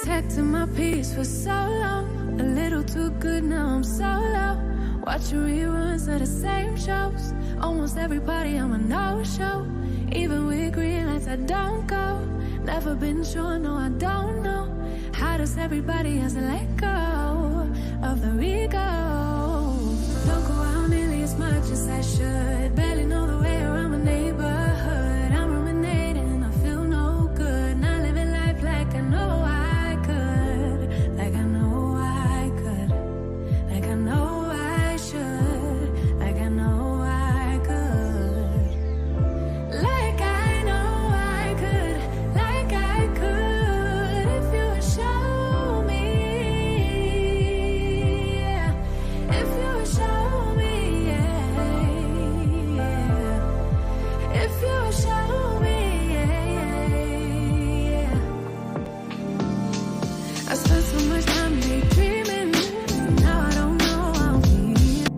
protecting my peace for so long. A little too good, now I'm so low. Watching reruns of the same shows. Almost everybody on my no-show. Even with green lights I don't go. Never been sure, no I don't know. How does everybody else let go of the ego? Don't go out nearly as much as I should. Barely know the way around my neighborhood. I'm ruminating, I feel no good. Not living life like I know I could. Like I know I could. Like I know I should. Like I know I could. Like I know I could. Like I could. If you would show me, yeah. If you would show me, yeah, yeah. If you would show me, yeah, yeah. I spent so much time daydreaming. Now I don't know how I'm feeling.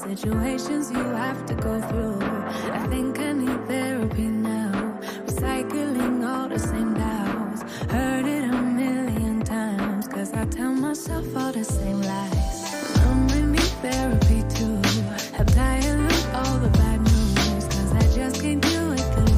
situations you have to go through. I think I need therapy now. Recycling all the same doubts. Heard it a million times, cause I tell myself all the same lies. I might need therapy too. Have dialed all the bad news, cause I just can't deal with the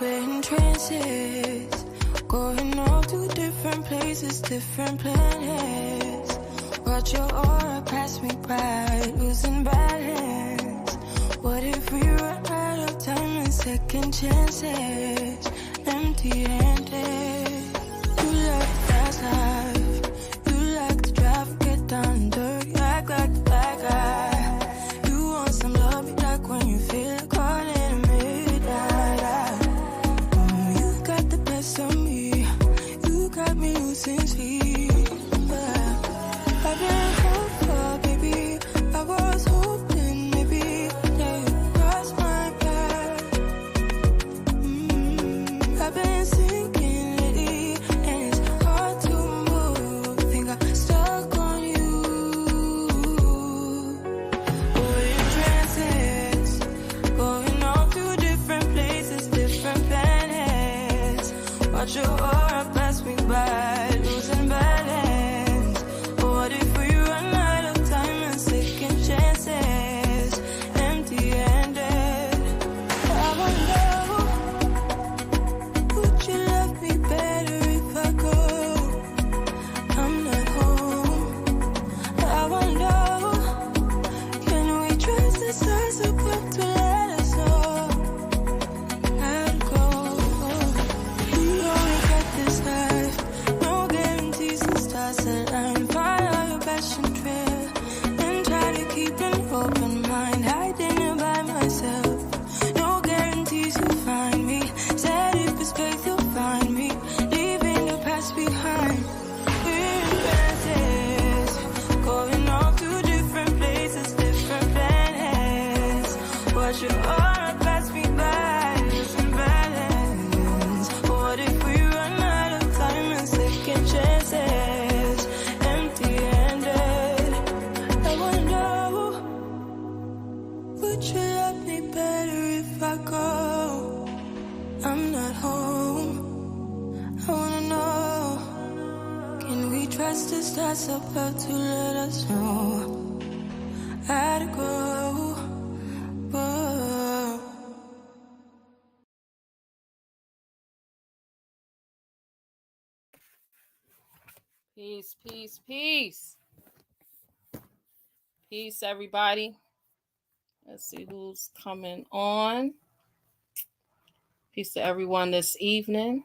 We're in trances, going off to different places, different planets. Watch your aura pass me by, losing balance. What if we run out of time and second chances? Empty-handed. You like the fast life, you like to drive, get down and dirty, act like the bad guy. You want some love, you like when you feel caught in a midnight. You got the best of me, you got me losing sleep. I've been hopeful, baby, I was hoping maybe that you'd cross my path. I've been sinking lately, and it's hard to move. Think I'm stuck on you. But your aura pass me by, it's imbalance. What if we run out of time and second chances? Empty-handed. I wonder, would you love me better if I go? I'm not home. I wanna know, can we trust the stars above to let us know how to go? Whoa. Peace, peace, peace. Peace, everybody. Let's see who's coming on. Peace to everyone this evening.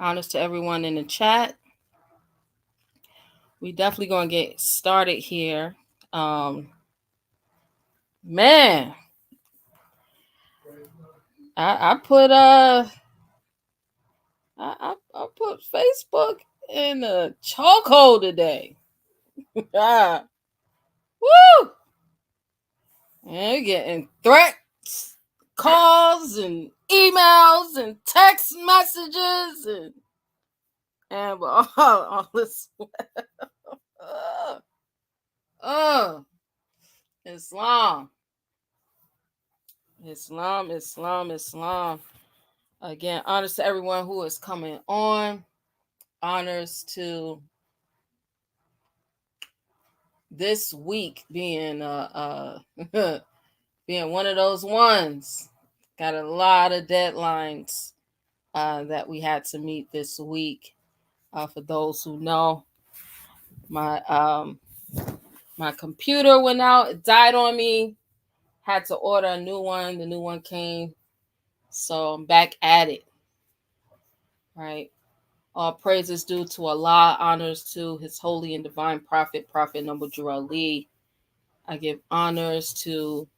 Honors to everyone in the chat. We definitely gonna get started here. Man, I put I put Facebook in a chokehold today. Woo! And getting threats, calls, and emails, and text messages, and all this. Islam. Again, honors to everyone who is coming on. Honors to this week being being one of those ones. Got a lot of deadlines that we had to meet this week. For those who know, my computer went out, it died on me. Had to order a new one. The new one came, so I'm back at it. Right. All praises due to Allah, honors to His holy and divine prophet, Prophet Noble Drew Ali. I give honors to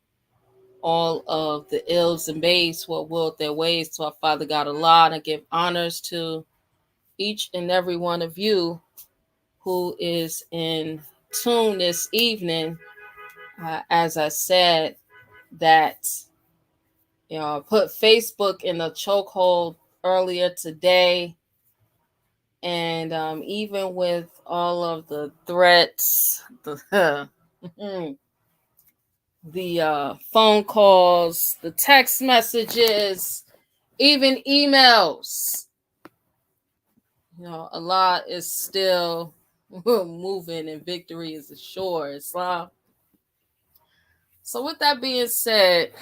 all of the ills and bays who have willed their ways to our Father God Allah. And I give honors to each and every one of you who is in tune this evening. As I said, that put Facebook in a chokehold earlier today. And even with all of the threats, the phone calls, the text messages, even emails, a lot is still moving and victory is assured. Islam. So with that being said,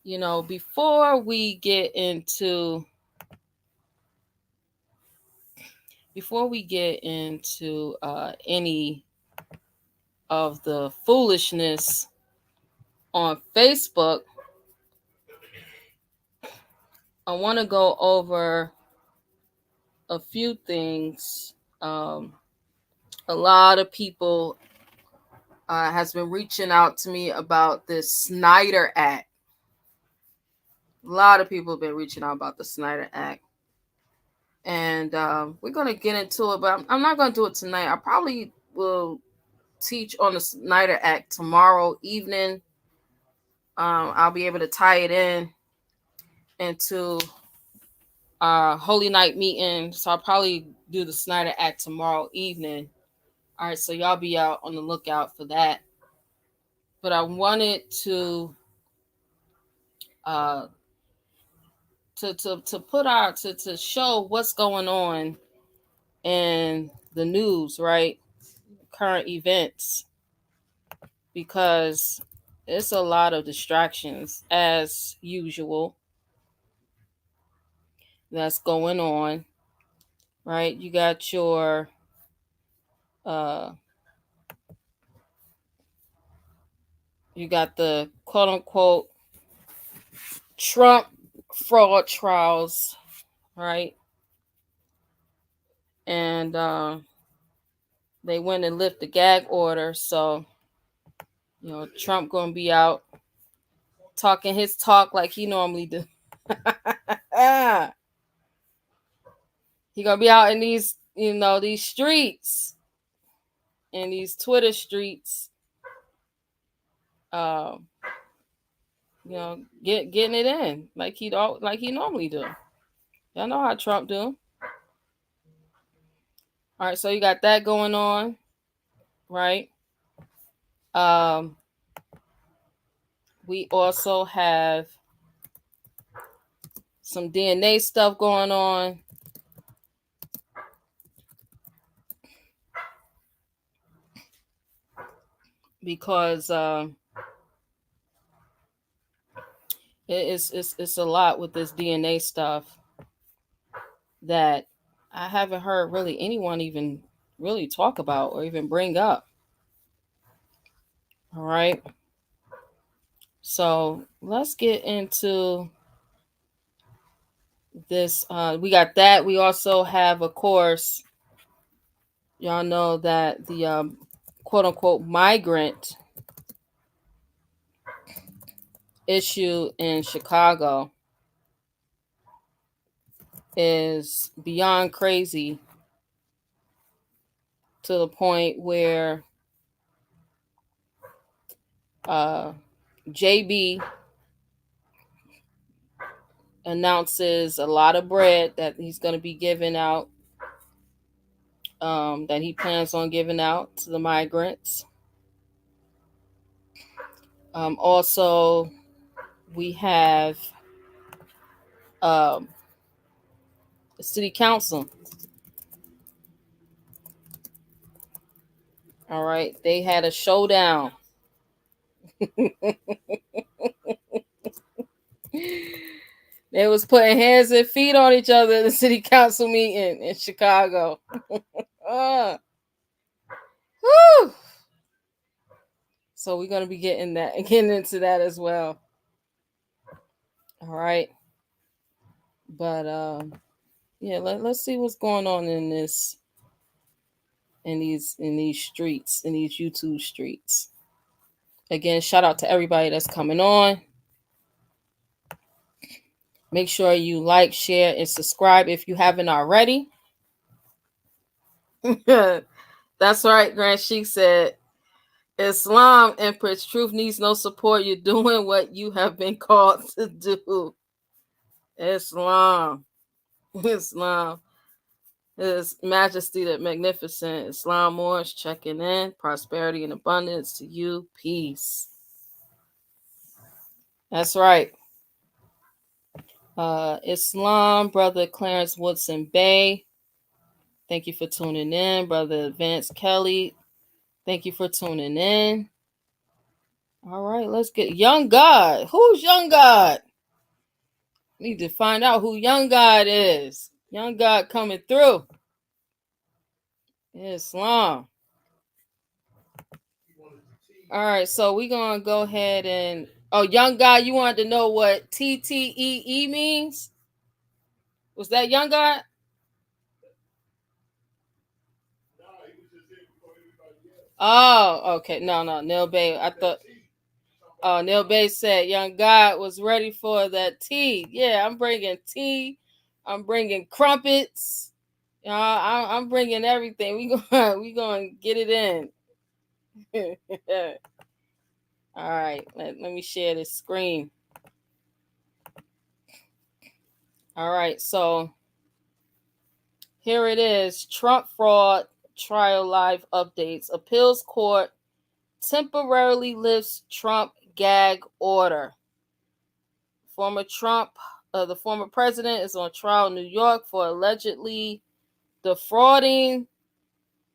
before we get into any of the foolishness on Facebook, I want to go over a few things. A lot of people has been reaching out to me about this Snyder Act. A lot of people have been reaching out about the Snyder Act. And we're going to get into it, but I'm not going to do it tonight. I probably will teach on the Snyder Act tomorrow evening. I'll be able to tie it into our Holy Night meeting. So I'll probably do the Snyder Act tomorrow evening. All right, so y'all be out on the lookout for that. But I wanted to to show what's going on in the news, right? Current events, because it's a lot of distractions as usual that's going on, right? You got your you got the quote unquote Trump fraud trials, right? And they went and lift the gag order, so Trump gonna be out talking his talk like he normally do. He gonna be out in these, these streets, in these Twitter streets, getting it in like he normally do. Y'all know how Trump do. All right, so you got that going on, right? We also have some DNA stuff going on. Because it's a lot with this DNA stuff that I haven't heard really anyone even really talk about or even bring up. All right. So let's get into this. We got that. We also have, of course, y'all know that the quote unquote migrant issue in Chicago is beyond crazy to the point where JB announces a lot of bread that he's going to be giving out, that he plans on giving out to the migrants. Also, we have the city council. All right, they had a showdown. They was putting hands and feet on each other at the city council meeting in Chicago. Woo! So we're gonna be getting into that as well. All right, but yeah, let's see what's going on in these streets, in these YouTube streets. Again, shout out to everybody that's coming on. Make sure you like, share, and subscribe if you haven't already. That's right, Grand Sheik said, Islam, Empress, truth needs no support. You're doing what you have been called to do. Islam. His Majesty the Magnificent. Islam Moorish checking in. Prosperity and abundance to you. Peace. That's right. Islam, Brother Clarence Woodson Bay. Thank you for tuning in. Brother Vance Kelly. Thank you for tuning in. All right, let's get Young God. Who's Young God? Need to find out who Young God is. Young God coming through. Islam. All right, so we're going to go ahead and... Oh, Young God, you wanted to know what TTEE means? Was that Young God? Oh, okay. No. Neil Bay. I thought... Oh, Neil Bay said Young God was ready for that tea. Yeah, I'm bringing tea. I'm bringing crumpets. I'm bringing everything. We going to get it in. All right, let me share this screen. All right, so here it is. Trump fraud trial live updates. Appeals court temporarily lifts Trump gag order. The former president is on trial in New York for allegedly defrauding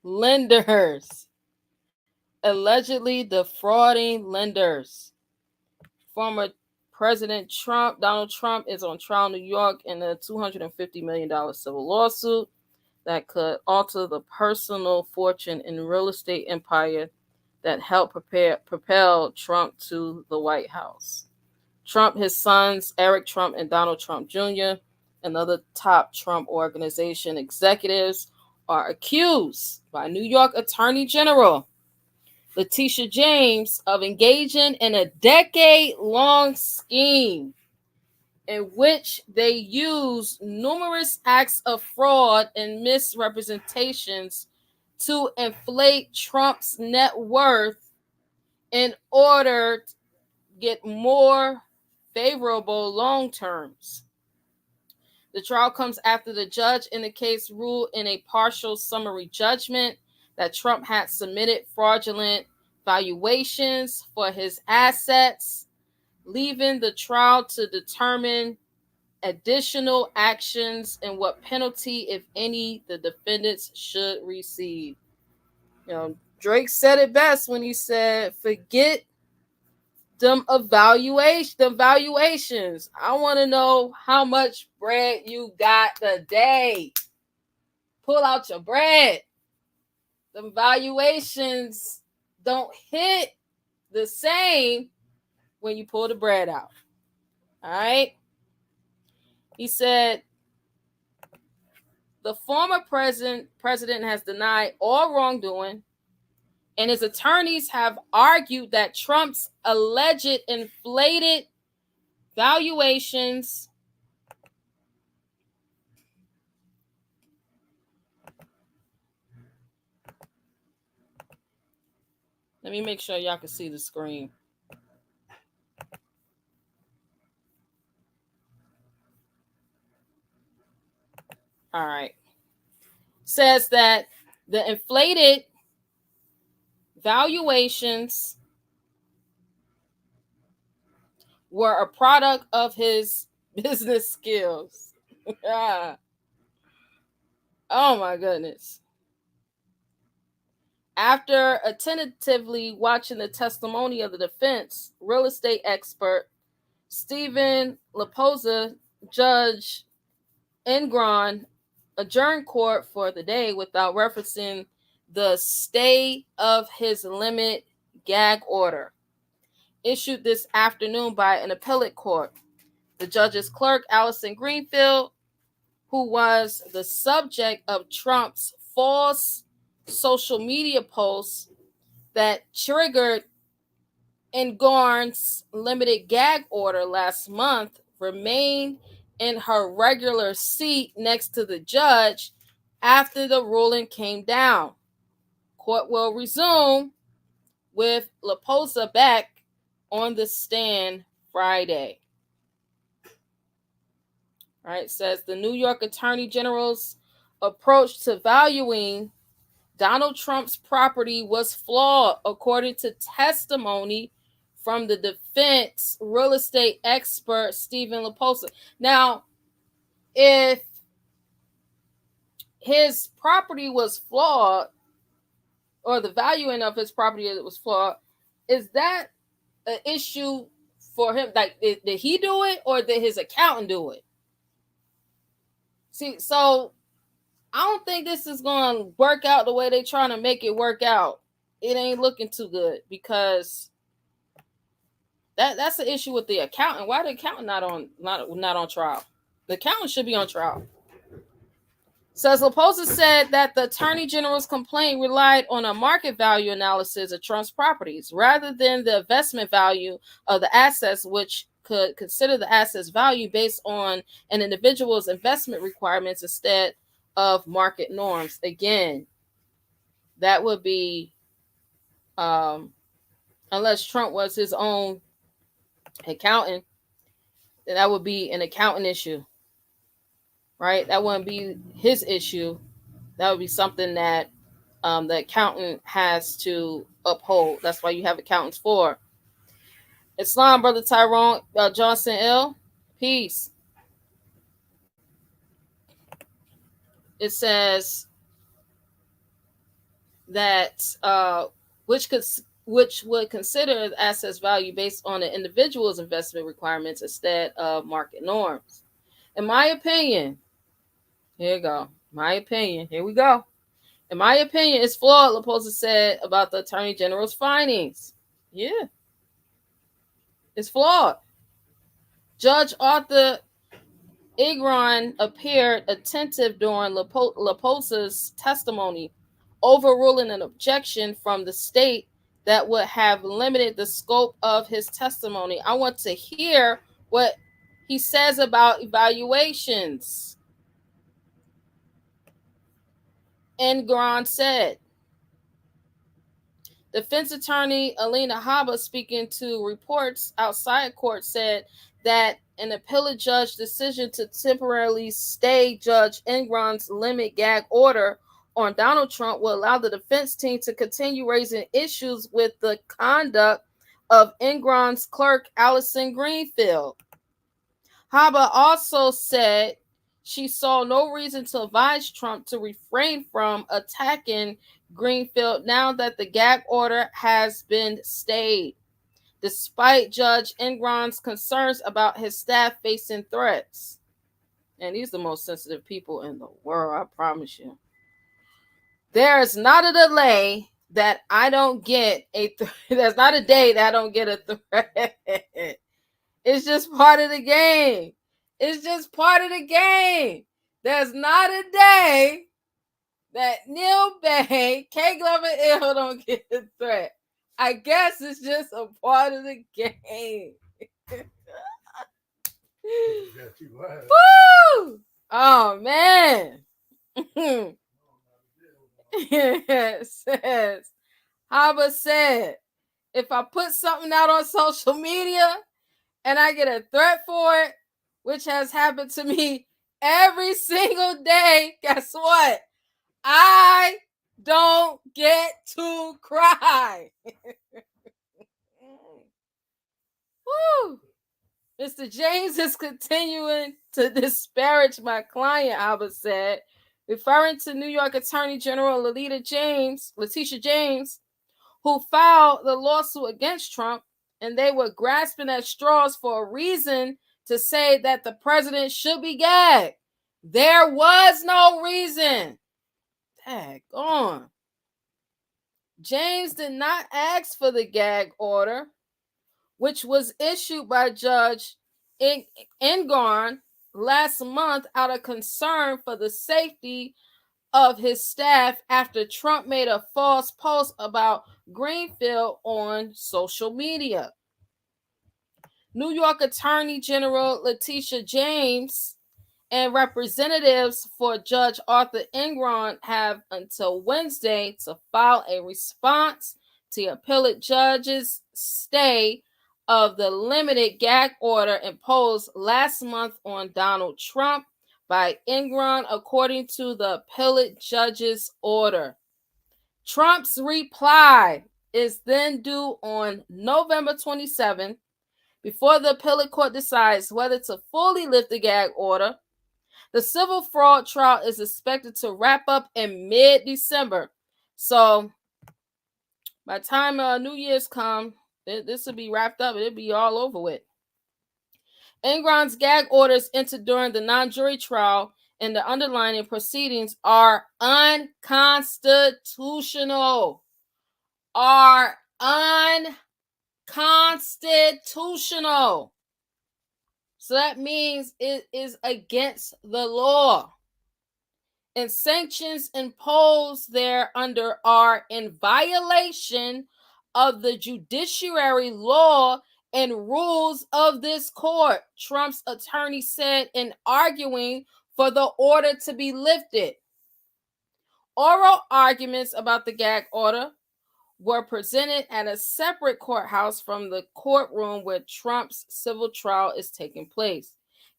lenders. Former President Donald Trump, is on trial in New York in a $250 million civil lawsuit that could alter the personal fortune and real estate empire that helped propel Trump to the White House. Trump, his sons, Eric Trump and Donald Trump Jr., and other top Trump Organization executives are accused by New York Attorney General Letitia James of engaging in a decade-long scheme in which they used numerous acts of fraud and misrepresentations to inflate Trump's net worth in order to get more favorable loan terms. The trial comes after the judge in the case ruled in a partial summary judgment that Trump had submitted fraudulent valuations for his assets, leaving the trial to determine additional actions and what penalty, if any, the defendants should receive. Drake said it best when he said, forget them valuations. I want to know how much bread you got today. Pull out your bread. The valuations don't hit the same when you pull the bread out. All right. He said, the former president has denied all wrongdoing, and his attorneys have argued that Trump's alleged inflated valuations let me make sure y'all can see the screen. All right. Says that the inflated valuations were a product of his business skills. Oh my goodness. After attentively watching the testimony of the defense, real estate expert Stephen Laposa, Judge Engron adjourned court for the day without referencing the stay of his limit gag order issued this afternoon by an appellate court. The judge's clerk, Allison Greenfield, who was the subject of Trump's false social media posts that triggered Engron's limited gag order last month, remained in her regular seat next to the judge after the ruling came down. Court will resume with Laposa back on the stand Friday. All right, says the New York Attorney General's approach to valuing Donald Trump's property was flawed, according to testimony from the defense real estate expert Stephen Laposa. Now, if his property was flawed, or the valuing of his property was flawed, is that an issue for him? Like, did he do it, or did his accountant do it? See, so I don't think this is going to work out the way they're trying to make it work out. It ain't looking too good, because that's the issue with the accountant. Why the accountant not on trial? The accountant should be on trial. Says Laposa said that the Attorney General's complaint relied on a market value analysis of Trump's properties rather than the investment value of the assets, which could consider the assets value based on an individual's investment requirements instead of market norms. Again, that would be, unless Trump was his own accountant, then that would be an accountant issue, right? That wouldn't be his issue. That would be something that the accountant has to uphold. That's why you have accountants for. Islam, Brother Tyrone Johnson L. Peace. It says that which would consider the assets value based on the individual's investment requirements instead of market norms. In my opinion, here we go. Here we go. In my opinion, it's flawed, Laposa said about the Attorney General's findings. Yeah. It's flawed. Judge Arthur Engron appeared attentive during Laposa's testimony, overruling an objection from the state that would have limited the scope of his testimony. I want to hear what he says about evaluations. Engron said, Defense attorney Alina Habba, speaking to reports outside court, said that an appellate judge decision to temporarily stay Judge Ingron's limit gag order on Donald Trump will allow the defense team to continue raising issues with the conduct of Ingron's clerk, Allison Greenfield. Habba also said she saw no reason to advise Trump to refrain from attacking Greenfield now that the gag order has been stayed, despite Judge Ingron's concerns about his staff facing threats. And these are the most sensitive people in the world, I promise you. There is not a delay that I don't get there's not a day that I don't get a threat. It's just part of the game. It's just part of the game. There's not a day that Neil Bay, K. Glover Ill don't get a threat. I guess it's just a part of the game. Woo! Oh, man. It says, Habba said, if I put something out on social media and I get a threat for it, which has happened to me every single day, guess what? I don't get to cry. Woo! Mr. James is continuing to disparage my client, Habba said, referring to New York Attorney General Letitia James, who filed the lawsuit against Trump, and they were grasping at straws for a reason to say that the president should be gagged. There was no reason. Daggone. James did not ask for the gag order, which was issued by Judge Ingron last month out of concern for the safety of his staff after Trump made a false post about Greenfield on social media. New York Attorney General Letitia James and representatives for Judge Arthur Ingron have until Wednesday to file a response to the appellate judge's stay of the limited gag order imposed last month on Donald Trump by Ingron, according to the appellate judge's order. Trump's reply is then due on November 27th before the appellate court decides whether to fully lift the gag order. The civil fraud trial is expected to wrap up in mid-December. So by the time New Year's come, this will be wrapped up. It'll be all over with. Ingron's gag orders entered during the non-jury trial and the underlying proceedings are unconstitutional. So that means it is against the law. And sanctions imposed thereunder are in violation of the judiciary law and rules of this court, Trump's attorney said in arguing for the order to be lifted. Oral arguments about the gag order were presented at a separate courthouse from the courtroom where Trump's civil trial is taking place.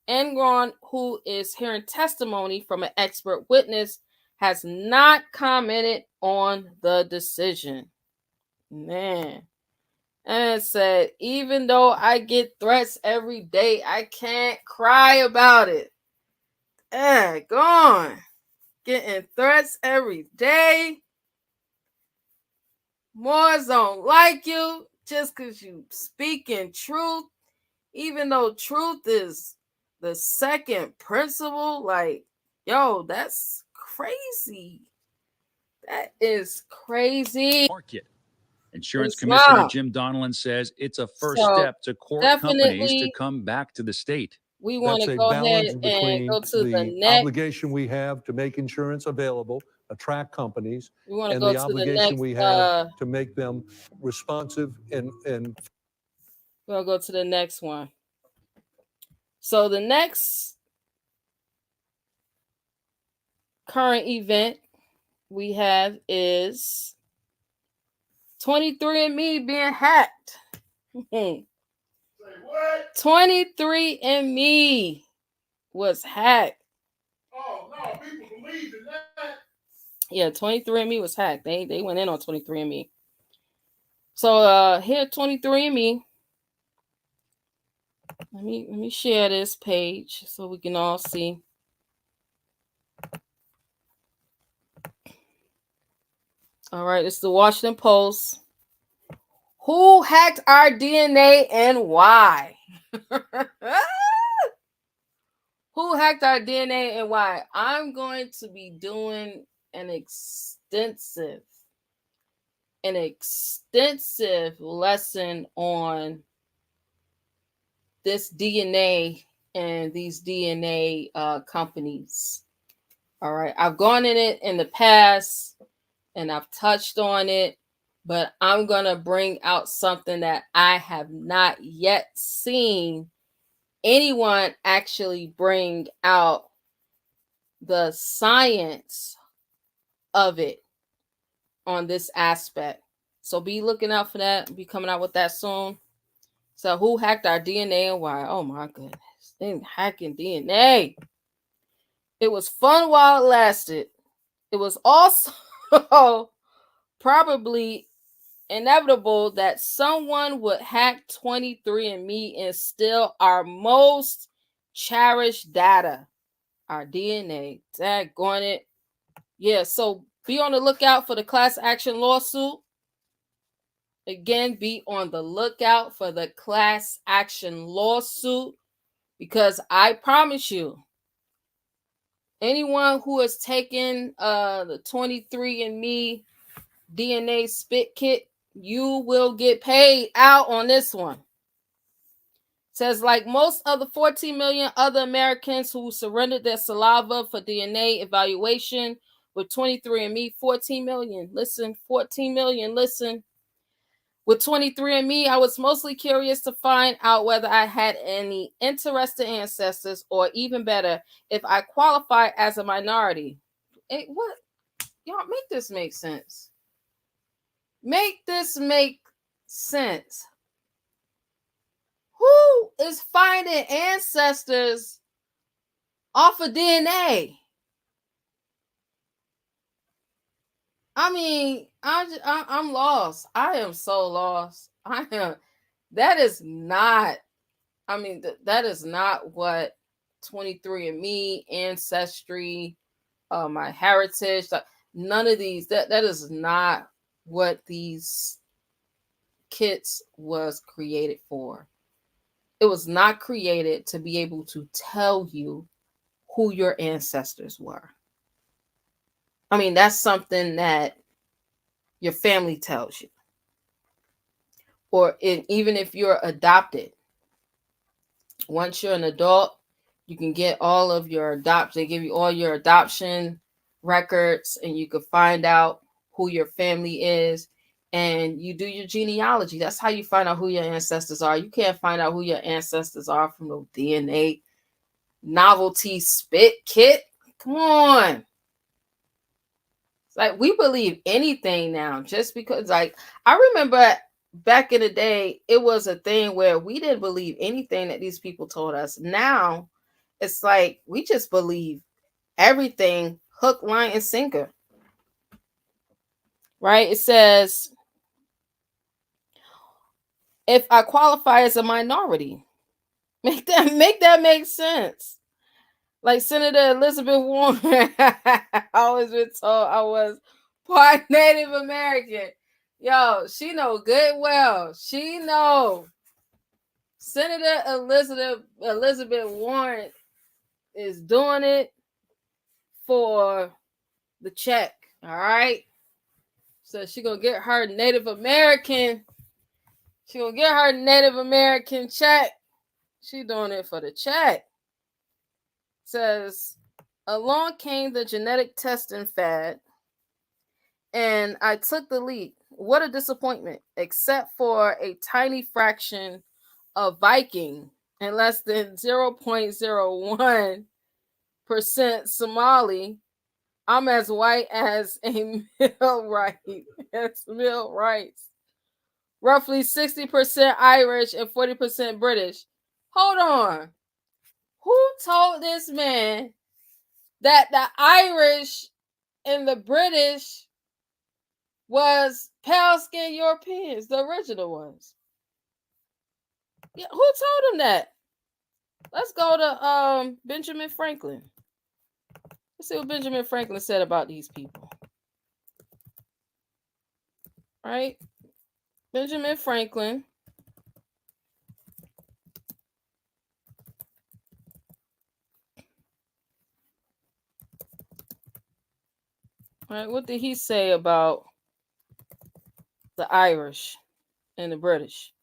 Ingron, who is hearing testimony from an expert witness, has not commented on the decision. Man. And it said, even though I get threats every day, I can't cry about it. Gone. Getting threats every day. Moors don't like you just because you speaking truth, even though truth is the second principle. Like, yo, that's crazy. That is crazy. Market. Insurance Commissioner Jim Donelon says it's a first step to court companies to come back to the state. We want to go ahead and go to the next obligation we have to make insurance available, attract companies, and the obligation we have to make them responsive and we'll go to the next one. So the next current event we have is 23andMe being hacked. Say what? 23andMe was hacked. Oh no, people believe in that. Yeah, 23andMe was hacked. They went in on 23andMe. So here 23andMe. Let me share this page so we can all see. All right, it's the Washington Post. Who hacked our DNA and why? Who hacked our DNA and why? I'm going to be doing an extensive lesson on this DNA and these DNA companies. All right, I've gone in it in the past and I've touched on it, but I'm going to bring out something that I have not yet seen anyone actually bring out the science of it on this aspect. So be looking out for that. Be coming out with that soon. So who hacked our DNA and why? Oh my goodness. They hacking DNA. It was fun while it lasted. It was also probably inevitable that someone would hack 23andMe and steal our most cherished data, our DNA. Daggone it. Yeah, so be on the lookout for the class action lawsuit. Again, be on the lookout for the class action lawsuit because I promise you, anyone who has taken the 23andMe DNA spit kit, you will get paid out on this one. Says, like most of the 14 million other Americans who surrendered their saliva for DNA evaluation with 23andMe, 14 million. Listen, 14 million. Listen. With 23andMe, I was mostly curious to find out whether I had any interested ancestors, or even better, if I qualify as a minority. What? Y'all, make this make sense. Make this make sense. Who is finding ancestors off of DNA? I mean, I'm lost. I am so lost. That is not what 23andMe, Ancestry, my heritage, none of these, that is not what these kits was created for. It was not created to be able to tell you who your ancestors were. I mean, that's something that your family tells you. Or even if you're adopted, once you're an adult, you can get all of your adoption. They give you all your adoption records and you can find out who your family is. And you do your genealogy. That's how you find out who your ancestors are. You can't find out who your ancestors are from the DNA novelty spit kit. Come on. It's like we believe anything now just because, like, I remember back in the day, it was a thing where we didn't believe anything that these people told us. Now, it's like we just believe everything, hook, line, and sinker. Right? It says, if I qualify as a minority, make that make sense. Like Senator Elizabeth Warren, I always been told I was part Native American. Yo, she know good well. She know Senator Elizabeth Warren is doing it for the check. All right. So she gonna get her Native American. She gonna get her Native American check. She doing it for the check. Says, along came the genetic testing fad, and I took the leap. What a disappointment, except for a tiny fraction of Viking and less than 0.01% Somali I'm as white as a millwright. As millwrights. Roughly 60% Irish and 40% British. Hold on. Who told this man that the Irish and the British was pale skinned Europeans, the original ones? Yeah, who told him that? Let's go to Benjamin Franklin. Let's see what Benjamin Franklin said about these people. Right? Benjamin Franklin. Right? What did he say about the Irish and the British?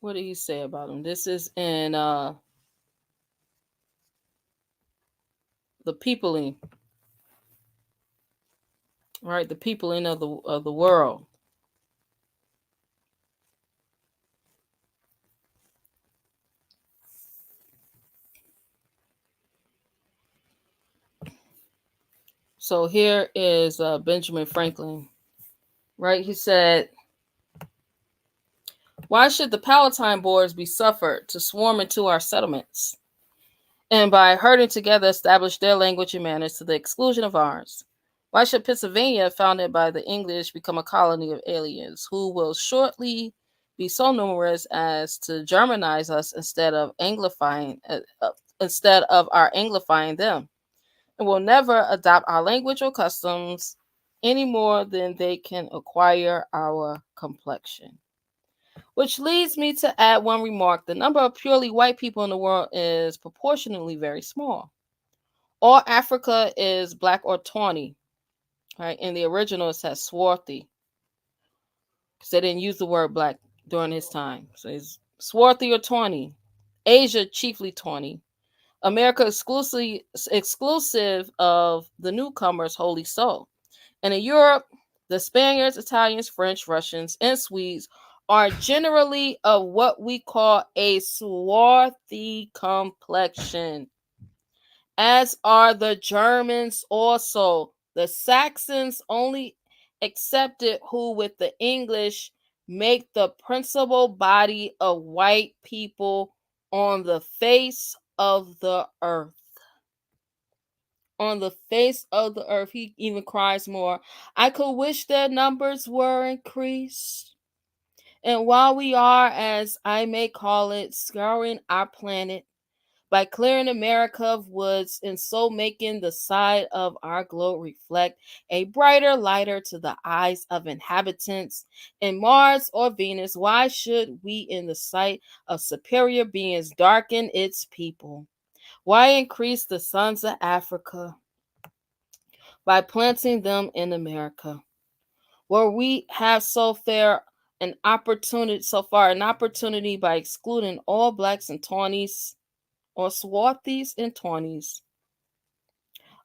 What did he say about them? This is in the peopling. Right? The peopling of the world. So here is Benjamin Franklin. Right? He said, why should the Palatine boys be suffered to swarm into our settlements, and by herding together establish their language and manners to the exclusion of ours? Why should Pennsylvania, founded by the English, become a colony of aliens who will shortly be so numerous as to Germanize us instead of our Anglifying them, and will never adopt our language or customs any more than they can acquire our complexion? Which leads me to add one remark. The number of purely white people in the world is proportionally very small. All Africa is black or tawny. Right? In the original, it says swarthy, because they didn't use the word black during his time. So it's swarthy or tawny. Asia, chiefly tawny. America, exclusive of the newcomers, wholly so. And in Europe, the Spaniards, Italians, French, Russians, and Swedes are generally of what we call a swarthy complexion, as are the Germans also. The Saxons only excepted, who with the English make the principal body of white people on the face of the earth. On the face of the earth. He even cries more, I could wish their numbers were increased. And while we are, as I may call it, scouring our planet by clearing America of woods, and so making the side of our globe reflect a brighter lighter to the eyes of inhabitants in Mars or Venus, why should we in the sight of superior beings darken its people? Why increase the sons of Africa by planting them in America, where we have so far an opportunity by excluding all blacks and tawnies, or swarthies and tawnies,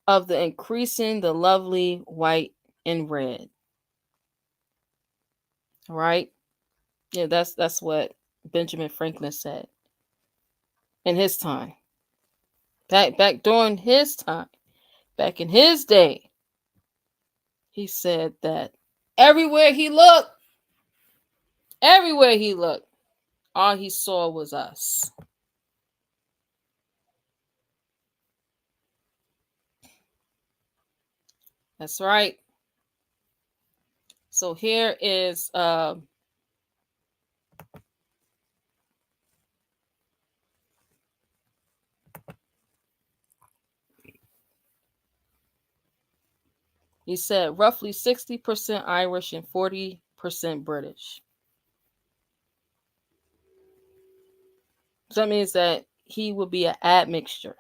of the increasing the lovely white and red. Right? Yeah, that's what Benjamin Franklin said in his time. Back during his time, back in his day, he said that everywhere he looked, all he saw was us. That's right. So here is he said roughly 60% Irish and 40% British. So that means that he would be an admixture.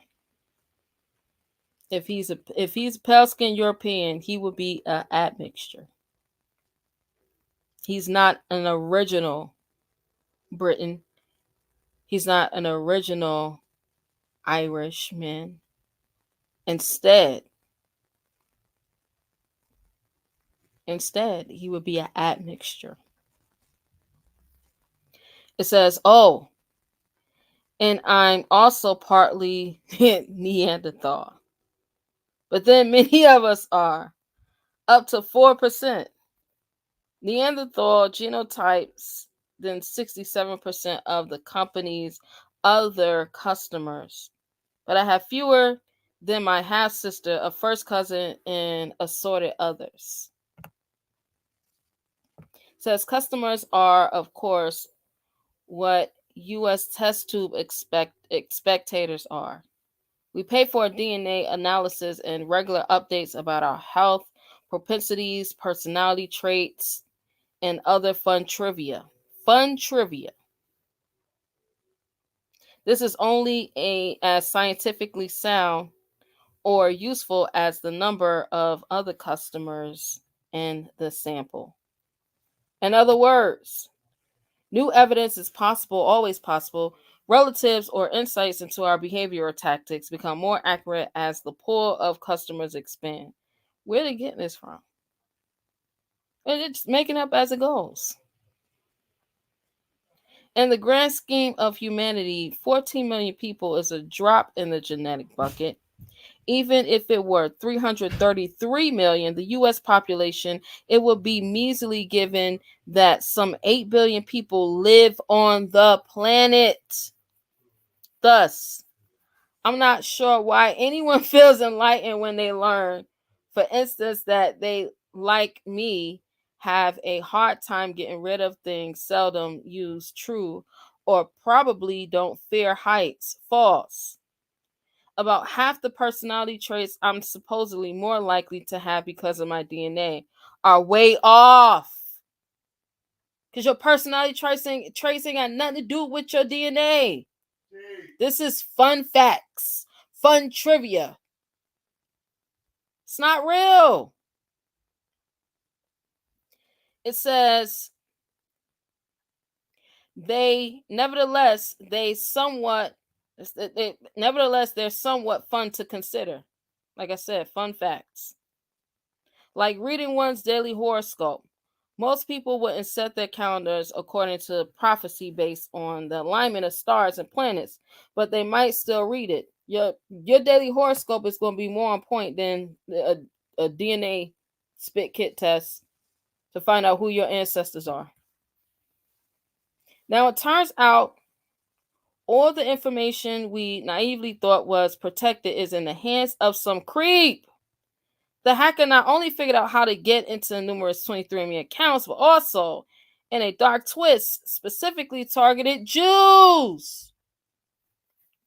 If he's a pale skinned European, he would be an admixture. He's not an original Briton. He's not an original Irishman. Instead, he would be an admixture. It says, oh, And I'm also partly Neanderthal. But then many of us are, up to 4%. Neanderthal genotypes than 67% of the company's other customers. But I have fewer than my half-sister, a first cousin, and assorted others. Says customers are, of course, what U.S. test tube spectators are. We pay for a DNA analysis and regular updates about our health, propensities, personality traits, and other fun trivia. Fun trivia. This is only as scientifically sound or useful as the number of other customers in the sample. In other words, new evidence is possible, always possible. Relatives or insights into our behavior or tactics become more accurate as the pool of customers expand. Where are they getting this from? And it's making up as it goes. In the grand scheme of humanity, 14 million people is a drop in the genetic bucket. Even if it were 333 million, the U.S. population, it would be measly given that some 8 billion people live on the planet. Thus, I'm not sure why anyone feels enlightened when they learn, for instance, that they, like me, have a hard time getting rid of things seldom used true, or probably don't fear heights. False. About half the personality traits I'm supposedly more likely to have because of my DNA are way off. Because your personality traits ain't got nothing to do with your DNA. This is fun facts, fun trivia. It's not real. It says nevertheless, they're somewhat fun to consider. Like I said, fun facts. Like reading one's daily horoscope. Most people wouldn't set their calendars according to prophecy based on the alignment of stars and planets, but they might still read it. Your daily horoscope is going to be more on point than a DNA spit kit test to find out who your ancestors are. Now, it turns out all the information we naively thought was protected is in the hands of some creep. The hacker not only figured out how to get into numerous 23andMe accounts, but also, in a dark twist, specifically targeted Jews.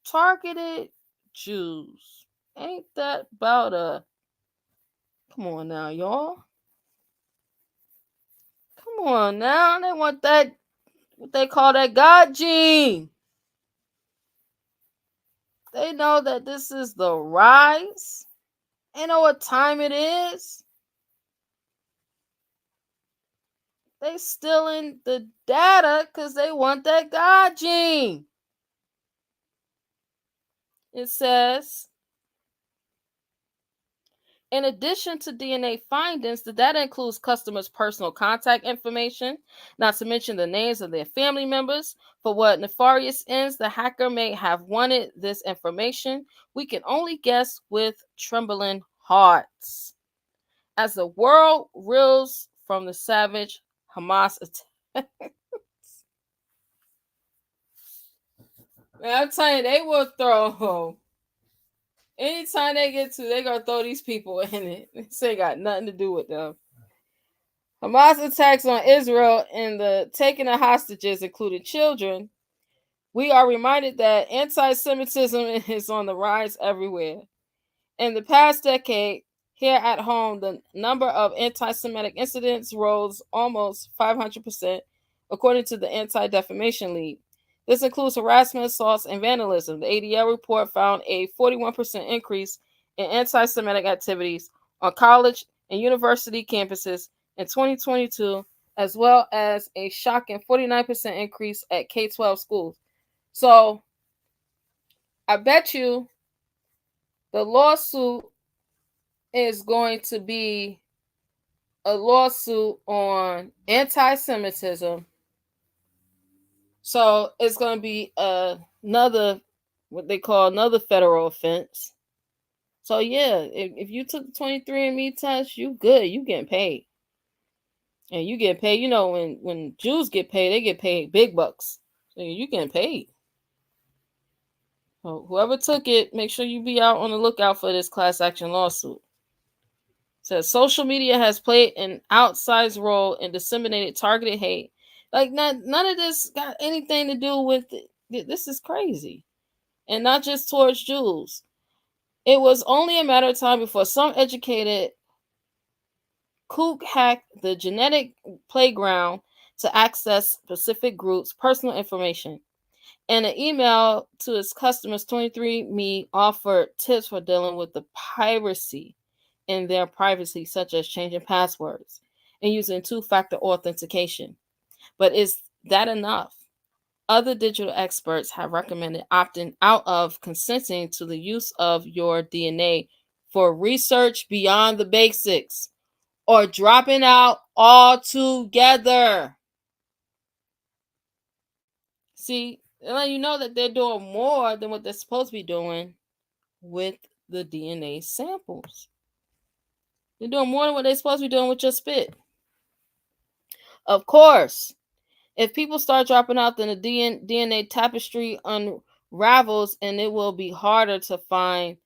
Targeted Jews. Ain't that about a... Come on now, y'all. Come on now. They want that, what they call that God gene. They know that this is the rise. They know what time it is. They stealing the data because they want that God gene. It says, in addition to DNA findings, the data includes customers' personal contact information, not to mention the names of their family members. For what nefarious ends the hacker may have wanted this information, we can only guess with trembling hearts. As the world reels from the savage Hamas attack. Man, I'm telling you, they will throw... Anytime they get to, they're going to throw these people in it. This ain't got nothing to do with them. Hamas attacks on Israel and the taking of hostages, including children. We are reminded that anti-Semitism is on the rise everywhere. In the past decade, here at home, the number of anti-Semitic incidents rose almost 500%, according to the Anti-Defamation League. This includes harassment, assaults, and vandalism. The ADL report found a 41% increase in anti-Semitic activities on college and university campuses in 2022, as well as a shocking 49% increase at K-12 schools. So, I bet you the lawsuit is going to be a lawsuit on anti-Semitism. So, it's going to be a what they call another federal offense. So yeah, if you took the 23andMe test, you good. You getting paid. And you get paid, when Jews get paid, they get paid big bucks. So you getting paid. So whoever took it, make sure you be out on the lookout for this class action lawsuit. It says social media has played an outsized role in disseminating targeted hate. Like none of this got anything to do with it. This is crazy. And not just towards Jews. It was only a matter of time before some educated kook hacked the genetic playground to access specific groups' personal information. In an email to its customers, 23andMe offered tips for dealing with the piracy in their privacy, such as changing passwords and using two-factor authentication. But is that enough? Other digital experts have recommended opting out of consenting to the use of your DNA for research beyond the basics, or dropping out altogether. See, they let you know that they're doing more than what they're supposed to be doing with the DNA samples. They're doing more than what they're supposed to be doing with your spit. Of course, if people start dropping out, then the DNA tapestry unravels, and it will be harder to find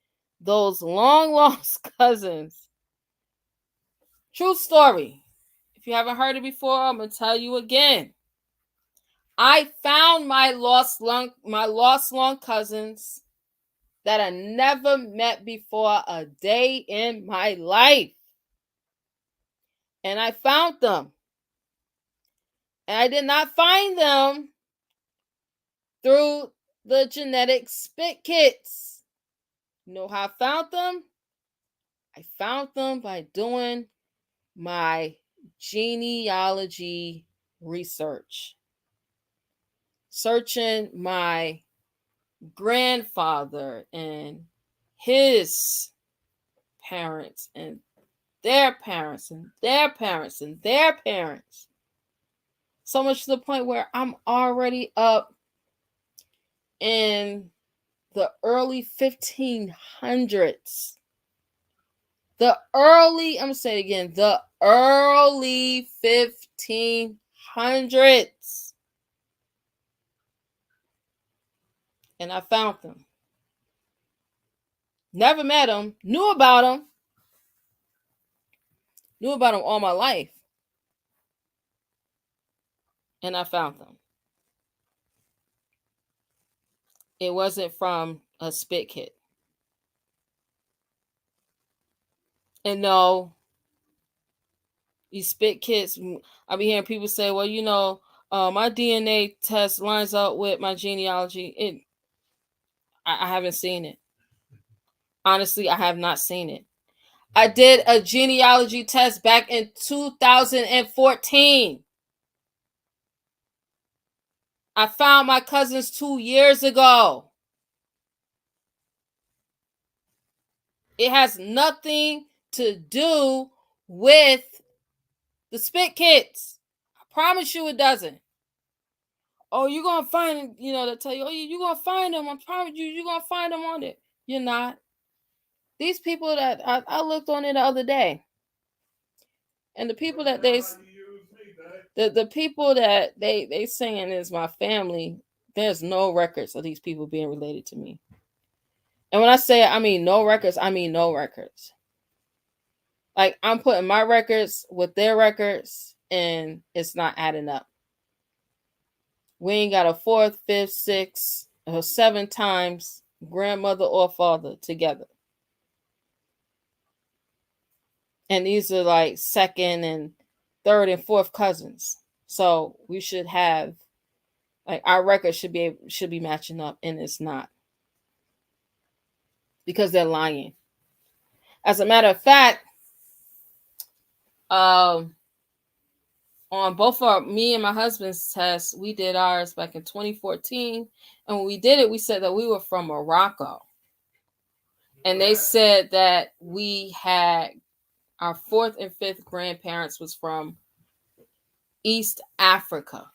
those long lost cousins. True story. If you haven't heard it before, I'm gonna tell you again. I found my lost long cousins that I never met before a day in my life. And I found them. And I did not find them through the genetic spit kits. You know how I found them? I found them by doing my genealogy research. Searching my grandfather and his parents and their parents and their parents and their parents. So much to the point where I'm already up in the early 1500s. I'm going to say it again, the early 1500s. And I found them. Never met them, knew about them. Knew about them all my life. And I found them. It wasn't from a spit kit. And no, these spit kits, I be hearing people say, well, my DNA test lines up with my genealogy. I haven't seen it. Honestly, I have not seen it. I did a genealogy test back in 2014. I found my cousins 2 years ago. It has nothing to do with the spit kits. I promise you it doesn't. Oh, you're going to find, they'll tell you, oh, you're going to find them. I promise you're going to find them on it. You're not. These people that I looked on it the other day. And the people that the people that they saying is my family, there's no records of these people being related to me. And when I say I mean no records, I mean no records. Like, I'm putting my records with their records, and it's not adding up. We ain't got a 4th, 5th, 6th, or 7 times grandmother or father together. And these are like 2nd and 3rd and 4th cousins. So we should have, like, our records should be matching up, and it's not. Because they're lying. As a matter of fact, on both me and my husband's tests, we did ours back in 2014. And when we did it, we said that we were from Morocco. And they said that we had our 4th and 5th grandparents was from East Africa.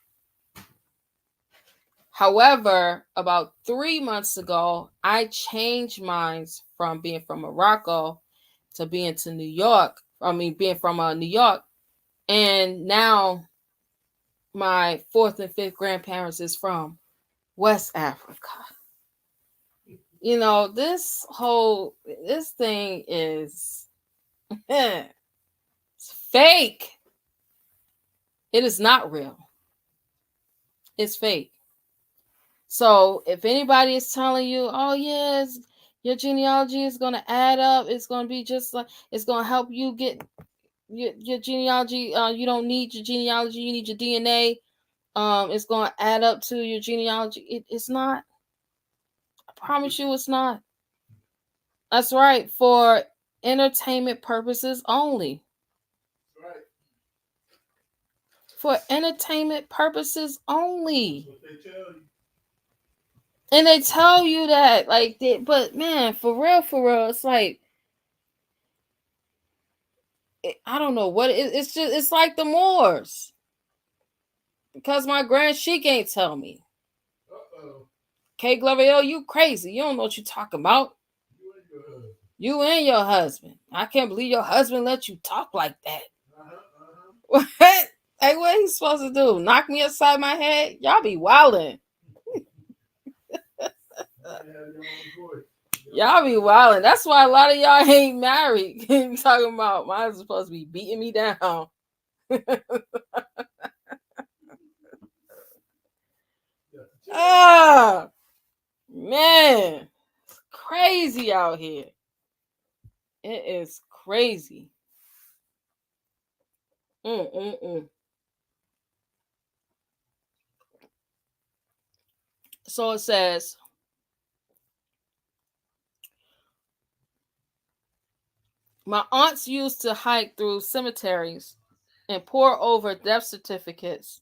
However, about 3 months ago, I changed minds from being from Morocco to being to New York. Being from New York. And now my 4th and 5th grandparents is from West Africa. You know, this thing is it's fake. It is not real. It's fake. So if anybody is telling you, oh yes, your genealogy is going to add up, it's going to be just like, it's going to help you get your genealogy, you don't need your genealogy, you need your DNA. It's going to add up to your genealogy. It's not. I promise you it's not. That's right. For entertainment purposes only. Right. For entertainment purposes only. What they tell you. And they tell you that, like, but man, for real, it's like, I don't know what it's just. It's like the Moors, because my grand sheik ain't tell me. K Glover, you crazy? You don't know what you talking about. You and your husband. I can't believe your husband let you talk like that. What? Like, what he supposed to do? Knock me upside my head? Y'all be wilding. Y'all be wilding. That's why a lot of y'all ain't married. Talking about my husband's supposed to be beating me down. Ah, man, it's crazy out here. It is crazy. So it says, my aunts used to hike through cemeteries and pore over death certificates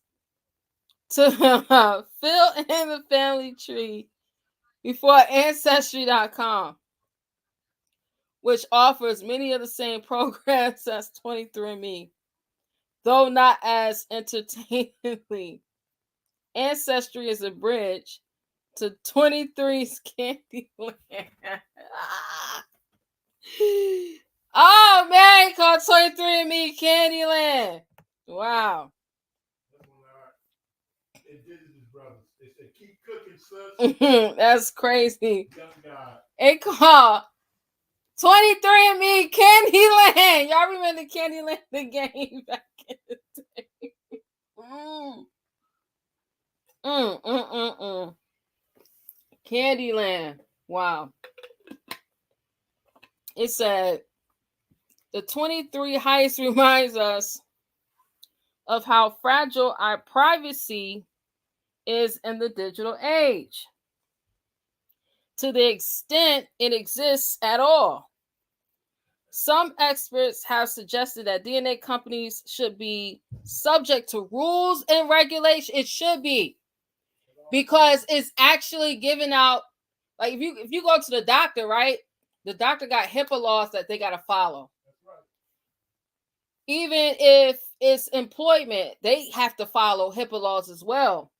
to fill in the family tree before Ancestry.com, which offers many of the same programs as 23andMe, though not as entertainingly. Ancestry is a bridge to 23's Candyland. Oh man, called 23andMe Candyland. Wow. They said, keep cooking, son. That's crazy. It called 23andMe Candyland. Y'all remember Candyland, the game back in the day? Candyland. Wow. It said the 23 highest reminds us of how fragile our privacy is in the digital age, to the extent it exists at all. Some experts have suggested that DNA companies should be subject to rules and regulation. It should be, because it's actually giving out, like if you go to the doctor, right? The doctor got HIPAA laws that they got to follow. Even if it's employment, they have to follow HIPAA laws as well.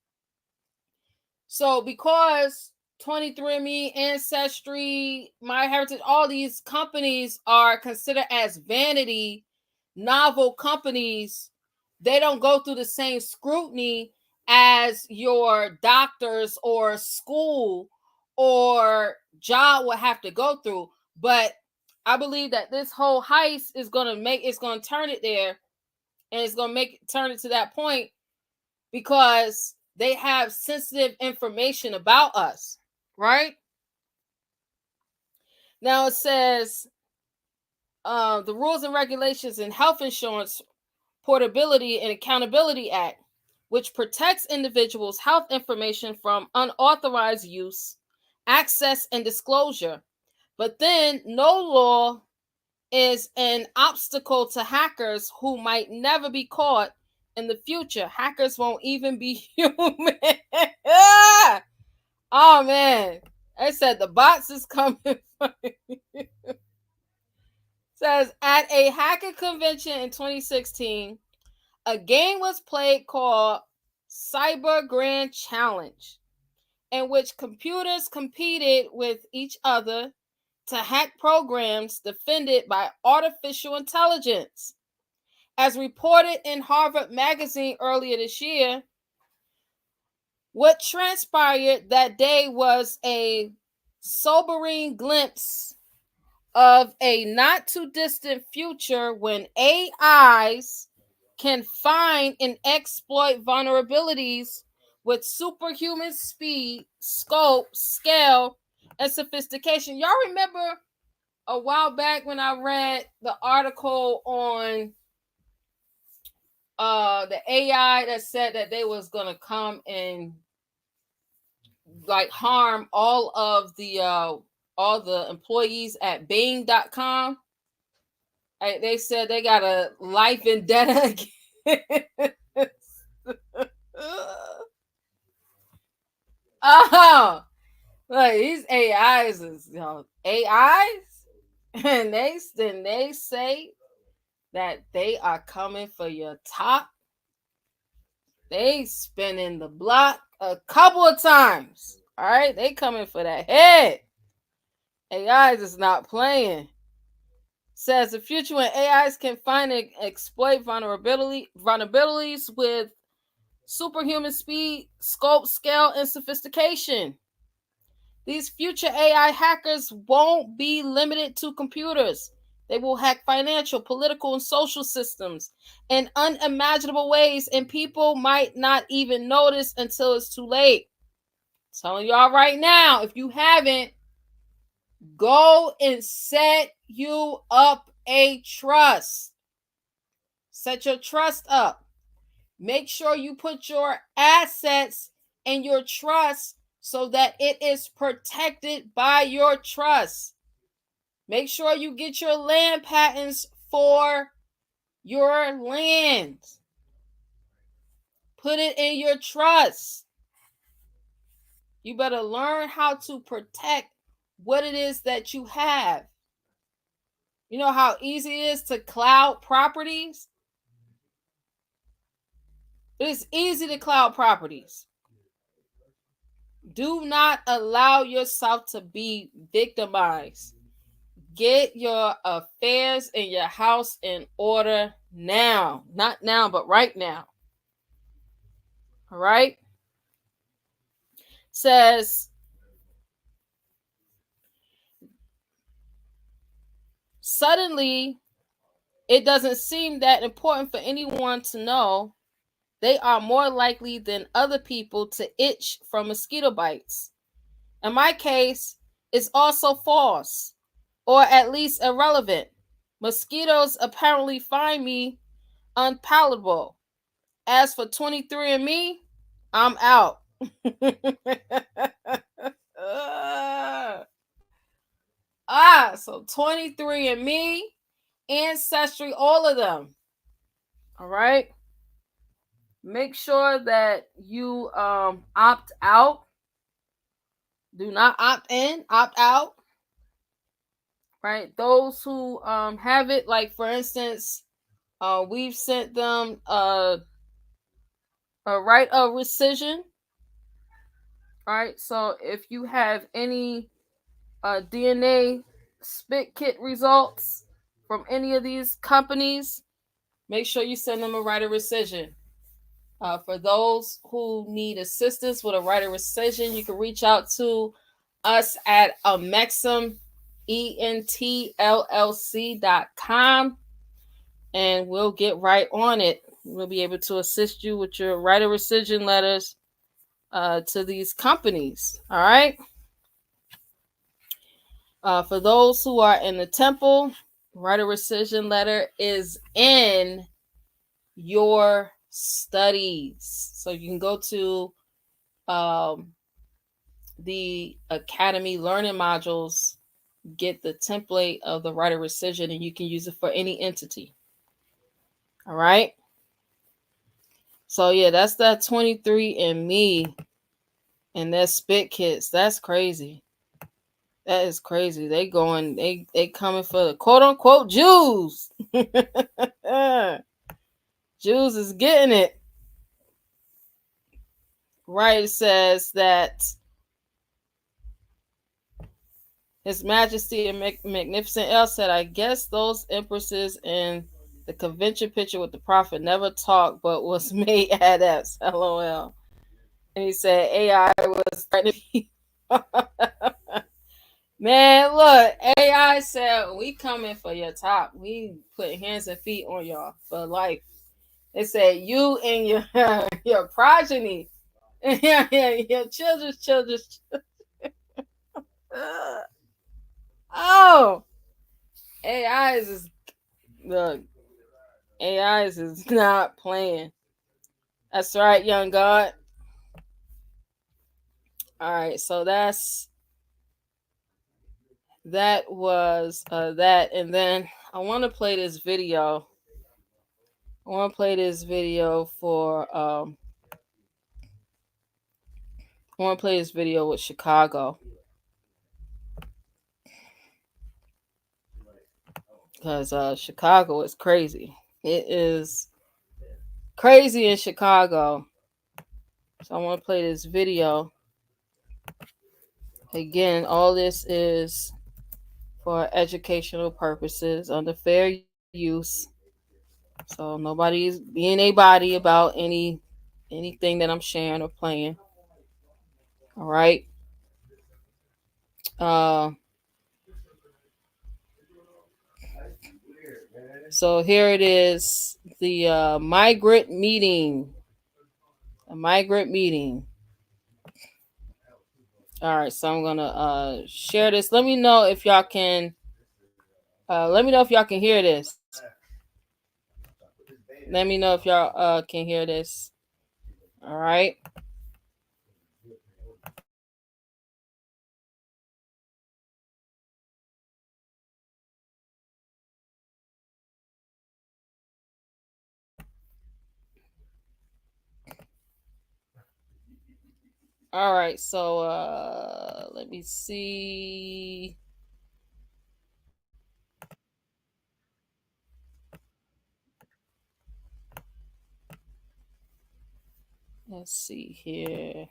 So because 23andMe, Ancestry, MyHeritage, all these companies are considered as vanity, novel companies, they don't go through the same scrutiny as your doctors or school or job will have to go through. But I believe that this whole heist is going to turn it there, and it's going to turn it to that point, because they have sensitive information about us, right? Now it says the Rules and Regulations in Health Insurance Portability and Accountability Act, which protects individuals' health information from unauthorized use, access, and disclosure. But then no law is an obstacle to hackers who might never be caught in the future. Hackers won't even be human. Oh man, I said the bots is coming. Says at a hacker convention in 2016, a game was played called Cyber Grand Challenge. in which computers competed with each other to hack programs defended by artificial intelligence. As reported in Harvard Magazine earlier this year, what transpired that day was a sobering glimpse of a not too distant future when AIs can find and exploit vulnerabilities with superhuman speed, scope, scale, and sophistication. Y'all remember a while back when I read the article on the AI that said that they was gonna come and like harm all the employees at Bing.com. They said they got a life vendetta against oh, like these AIs is AIs, and they say that they are coming for your top. They spinning the block a couple of times. All right, they coming for that head. AIs is not playing. Says the future when AIs can find and exploit vulnerabilities with superhuman speed, scope, scale, and sophistication. These future AI hackers won't be limited to computers. They will hack financial, political, and social systems in unimaginable ways, and people might not even notice until it's too late. I'm telling y'all right now, if you haven't, go and set you up a trust. Set your trust up. Make sure you put your assets in your trust so that it is protected by your trust. Make sure you get your land patents for your land. Put it in your trust. You better learn how to protect what it is that you have. You know how easy it is to cloud properties? It's easy to cloud properties. Do not allow yourself to be victimized. Get your affairs in your house in order now. Not now, but right now. All right? Says, suddenly, it doesn't seem that important for anyone to know they are more likely than other people to itch from mosquito bites. In my case, it's also false, or at least irrelevant. Mosquitoes apparently find me unpalatable. As for 23andMe, I'm out. So 23andMe, Ancestry, all of them. All right. Make sure that you opt out. Do not opt in, opt out. Right? Those who have it, like for instance, we've sent them a right of rescission. All right. So if you have any DNA spit kit results from any of these companies, make sure you send them a right of rescission. For those who need assistance with a right of rescission, you can reach out to us at amexem, ENTLLC.com, and we'll get right on it. We'll be able to assist you with your right of rescission letters to these companies. All right. For those who are in the temple, right of rescission letter is in your studies. So you can go to the Academy learning modules, get the template of the right of rescission, and you can use it for any entity. All right. So yeah, that's that 23andMe and their spit kits. That's crazy. That is crazy. They coming for the quote unquote Jews. Jews is getting it. Right. It says that His Majesty and Magnificent El said, I guess those empresses in the convention picture with the prophet never talked but was made adepts. LOL. And he said AI was starting to be. Man, look, AI said, we coming for your top. We put hands and feet on y'all for life. They said, you and your progeny, your children's children. Oh, AI is look. AI is not playing. That's right, young God. All right, so that was that, and then I want to play this video. I want to play this video for I want to play this video with Chicago. Because Chicago is crazy. It is crazy in Chicago. So I want to play this video. Again, all this is for educational purposes under fair use. So nobody's being a body about anything that I'm sharing or playing. All right. So here it is, the migrant meeting. A migrant meeting. All right, so I'm gonna share this. Let me know if y'all can. Let me know if y'all can hear this. Let me know if y'all can hear this. All right. All right, so let me see. Let's see here.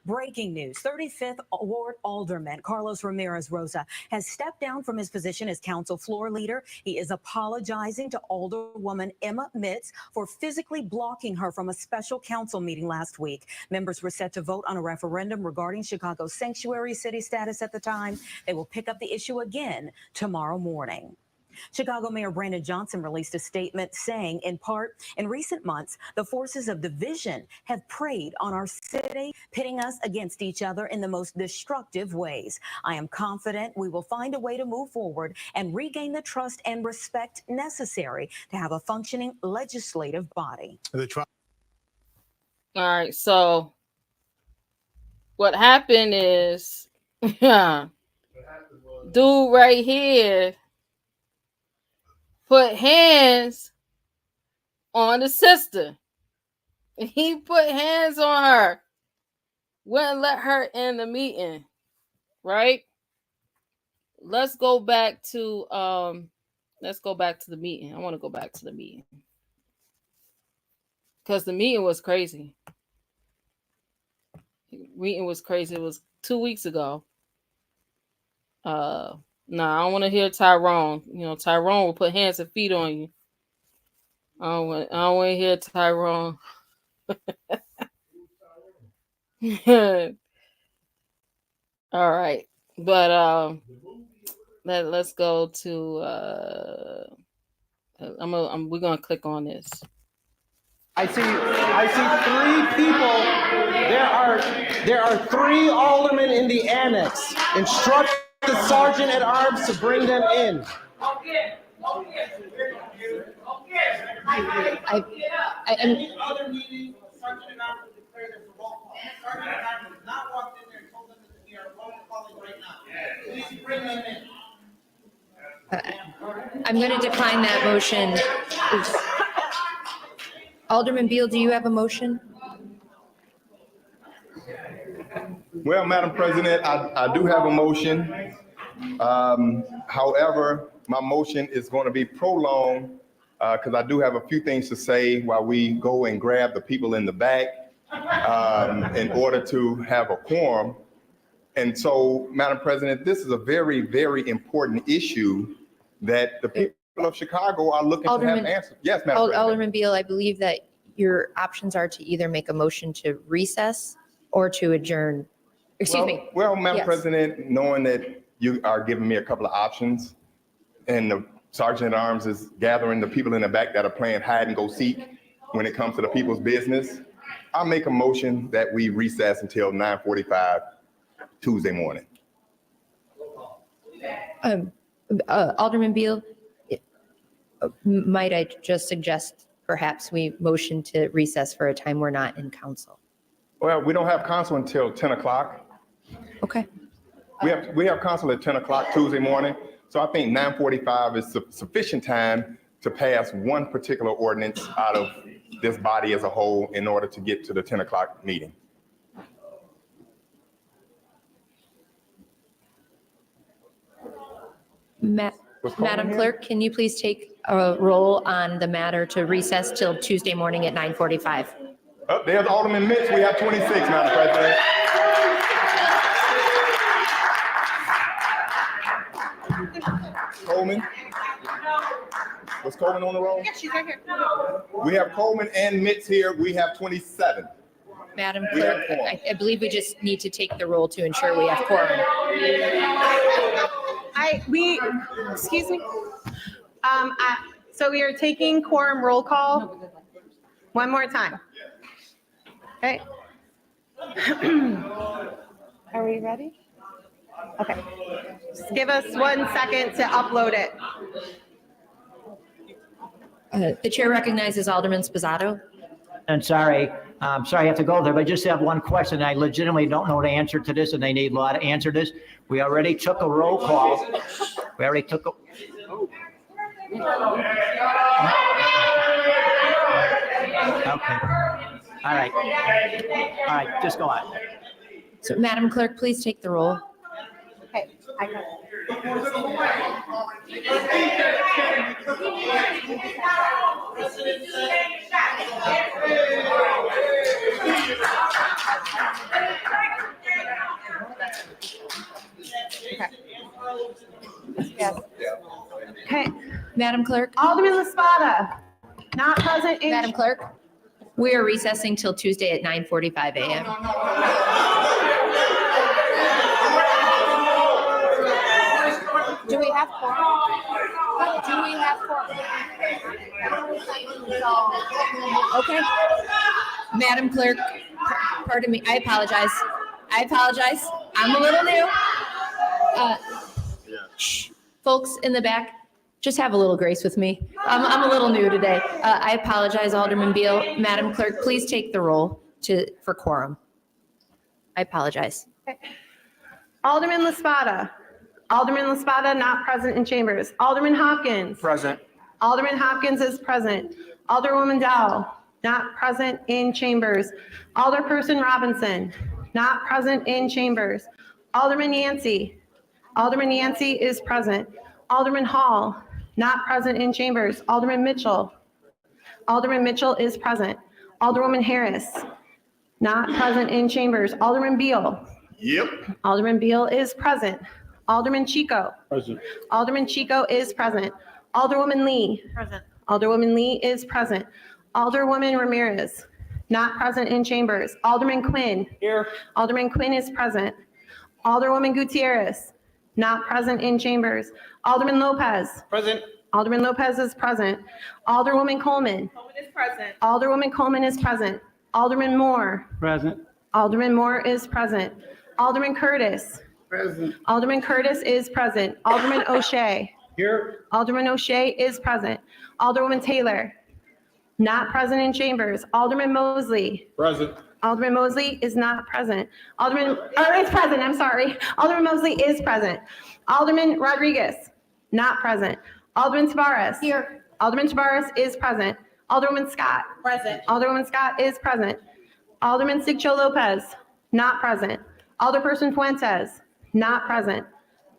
Breaking news. 35th Ward Alderman Carlos Ramirez Rosa has stepped down from his position as council floor leader. He is apologizing to Alderwoman Emma Mitz for physically blocking her from a special council meeting last week. Members were set to vote on a referendum regarding Chicago's sanctuary city status at the time. They will pick up the issue again tomorrow morning. Chicago Mayor Brandon Johnson released a statement saying, in part, in recent months, the forces of division have preyed on our city, pitting us against each other in the most destructive ways. I am confident we will find a way to move forward and regain the trust and respect necessary to have a functioning legislative body. All right, so what happened is, dude right here put hands on the sister. He put hands on her. Wouldn't let her in the meeting. Right? Let's go back to the meeting. I want to go back to the meeting. Because the meeting was crazy. The meeting was crazy. It was 2 weeks ago. I don't want to hear Tyrone. You know, Tyrone will put hands and feet on you. I don't want to hear Tyrone. All right, but let's go to. We're gonna click on this. I see 3 people. There are 3 aldermen in the annex. Instruct the sergeant at arms to bring them in. Other meeting, sergeant at arms declared as a roll call. Sergeant at arms has not walked in there and told them that we are roll calling right now. Please bring them in. I'm going to decline that motion. Alderman Beal, do you have a motion? Well, Madam President, I do have a motion. However, my motion is going to be prolonged because I do have a few things to say while we go and grab the people in the back in order to have a quorum. And so, Madam President, this is a very, very important issue that the people of Chicago are looking to have answers. Yes, Madam President. Alderman Beal, I believe that your options are to either make a motion to recess or to adjourn. Excuse me. Well, Madam Yes. President, knowing that you are giving me a couple of options and the Sergeant at Arms is gathering the people in the back that are playing hide and go seek when it comes to the people's business, I'll make a motion that we recess until 9:45 Tuesday morning. Alderman Beal, might I just suggest perhaps we motion to recess for a time we're not in council? Well, we don't have council until 10 o'clock. Okay. We have council at 10 o'clock Tuesday morning. So I think 9:45 is sufficient time to pass one particular ordinance out of this body as a whole in order to get to the 10 o'clock meeting. Madam Clerk, can you please take a roll on the matter to recess till Tuesday morning at 9:45? Oh, there's Alderman Mitch. We have 26, Madam President. Coleman? Was Coleman on the roll? Yeah, she's right here. We have Coleman and Mitch here. We have 27. Madam Clerk, I believe we just need to take the roll to ensure we have quorum. Excuse me. So we are taking quorum roll call one more time. Okay. Are we ready? Okay. Just give us 1 second to upload it. The chair recognizes Alderman Sposato. And sorry I have to go there, but I just have one question. I legitimately don't know the answer to this, and they need a lot to answer this. We already took a roll call. We already took a... Okay. All right, just go on. So Madam Clerk, please take the roll. Okay, I got it. Yes. Okay. Madam Clerk. Alderman Laspada, not present in. Madam Clerk, we are recessing till Tuesday at 9:45 a.m. Do we have quorum? Do we have quorum? Okay. Madam Clerk, pardon me, I apologize. I'm a little new. Shh. Folks in the back, just have a little grace with me. I'm a little new today. I apologize, Alderman Beal. Madam Clerk, please take the roll for quorum. I apologize. Okay. Alderman Laspada. Alderman Laspada, not present in chambers. Alderman Hopkins. Present. Alderman Hopkins is present. Alderwoman Dowell, not present in chambers. Alderperson Robinson, not present in chambers. Alderman Yancey. Alderman Yancey is present. Alderman Hall, not present in chambers. Alderman Mitchell. Alderman Mitchell is present. Alderwoman Harris, not present in chambers. Alderman Beal. Yep. Alderman Beal is present. Alderman Chico. Present. Alderman Chico is present. Alderwoman Lee. Present. Alderwoman Lee is present. Alderwoman Ramirez, not present in chambers. Alderman Quinn. Here. Alderman Quinn is present. Alderwoman Gutierrez, not present in chambers. Alderman Lopez. Present. Alderman Lopez is present. Alderwoman Coleman. Coleman is present. Alderwoman Coleman is present. Alderman Moore. Present. Alderman Moore is present. Alderman Curtis. Present. Alderman Curtis is present. Alderman O'Shea. Here. Alderman O'Shea is present. Alderwoman Taylor, not present in chambers. Alderman Mosley. Present. Alderman Mosley is not present. Is present, I'm sorry. Alderman Mosley is present. Alderman Rodriguez, not present. Alderman Tavares. Here. Alderman Tavares is present. Alderwoman Scott. Present. Alderwoman Scott is present. Alderman Sigcho Lopez, not present. Alderperson Fuentes, not present.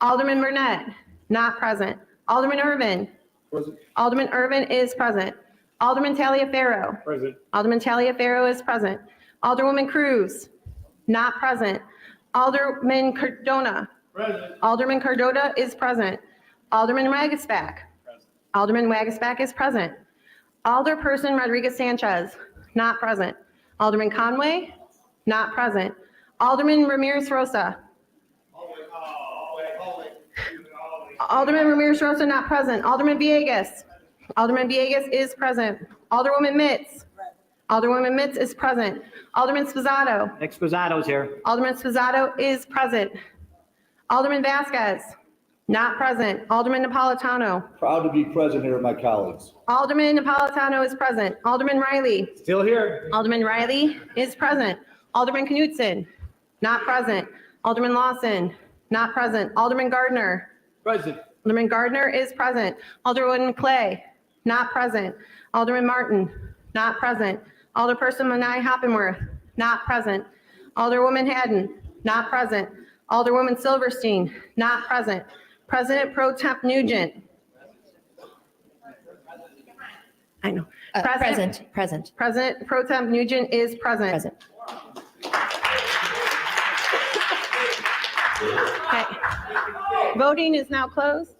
Alderman Burnett, not present. Alderman Irvin. Present. Alderman Irvin is present. Alderman Taliaferro. Present. Alderman Taliaferro is present. Alderwoman Cruz, not present. Alderman Cardona. Present. Alderman Cardona is present. Alderman Wagasback. Alderman Wagasback is present. Alderperson Rodriguez Sanchez, not present. Alderman Conway, not present. Alderman Ramirez Rosa. Alderman Ramirez Rosa, not present. Alderman Villegas. Alderman Villegas is present. Alderwoman Mitz. Alderwoman Mitz is present. Alderman Spizzato. Nick Sposado's here. Alderman Spizzato is present. Alderman Vasquez, not present. Alderman Napolitano. Proud to be present here with my colleagues. Alderman Napolitano is present. Alderman Riley. Still here. Alderman Riley is present. Alderman Knutson, not present. Alderman Lawson, not present. Alderman Gardner. Present. Alderman Gardner is present. Alderwoman Clay, not present. Alderman Martin, not present. Alderperson Manai Hoppenworth, not present. Alderwoman Haddon, not present. Alderwoman Silverstein, not present. President Pro Temp Nugent. I know. Present. President Pro Temp Nugent is present. Present. Okay. Voting is now closed.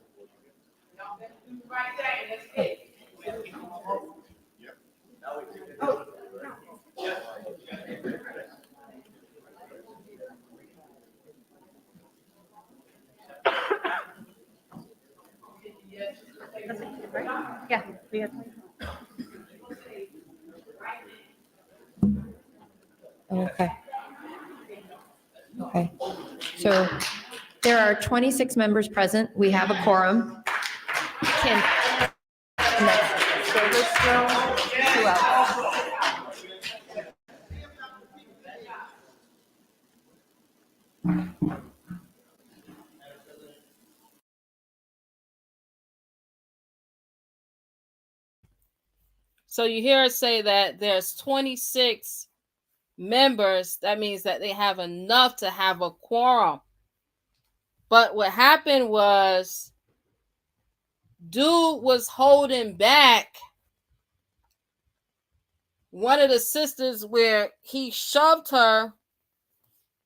Yeah. We have. Okay. Okay. So there are 26 members present. We have a quorum. Kim. Next. Silverstone, 2 out. So you hear us say that there's 26 members. That means that they have enough to have a quorum. But what happened was, dude was holding back one of the sisters where he shoved her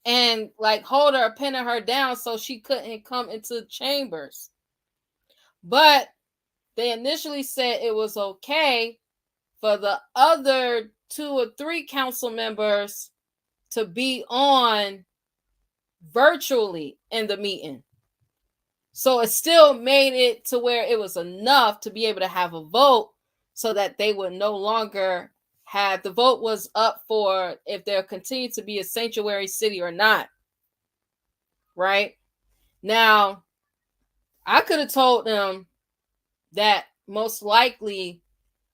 and like hold her, pinning her down so she couldn't come into chambers. But they initially said it was okay for the other 2 or 3 council members to be on virtually in the meeting. So it still made it to where it was enough to be able to have a vote so that they would no longer have, the vote was up for if there continued to be a sanctuary city or not. Right? Now, I could have told them that most likely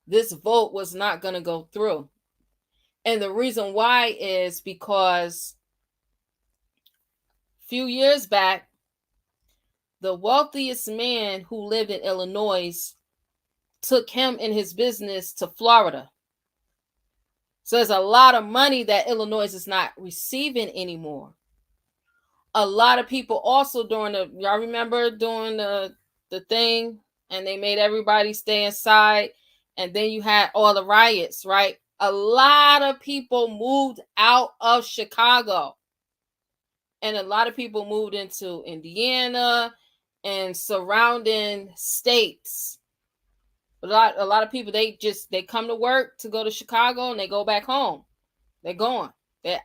this vote was not going to go through. And the reason why is because a few years back, the wealthiest man who lived in Illinois took him and his business to Florida. So there's a lot of money that Illinois is not receiving anymore. A lot of people also y'all remember during the thing, and they made everybody stay inside, and then you had all the riots, right? A lot of people moved out of Chicago, and a lot of people moved into Indiana and surrounding states. A lot of people, they come to work to go to Chicago and they go back home. They're gone. They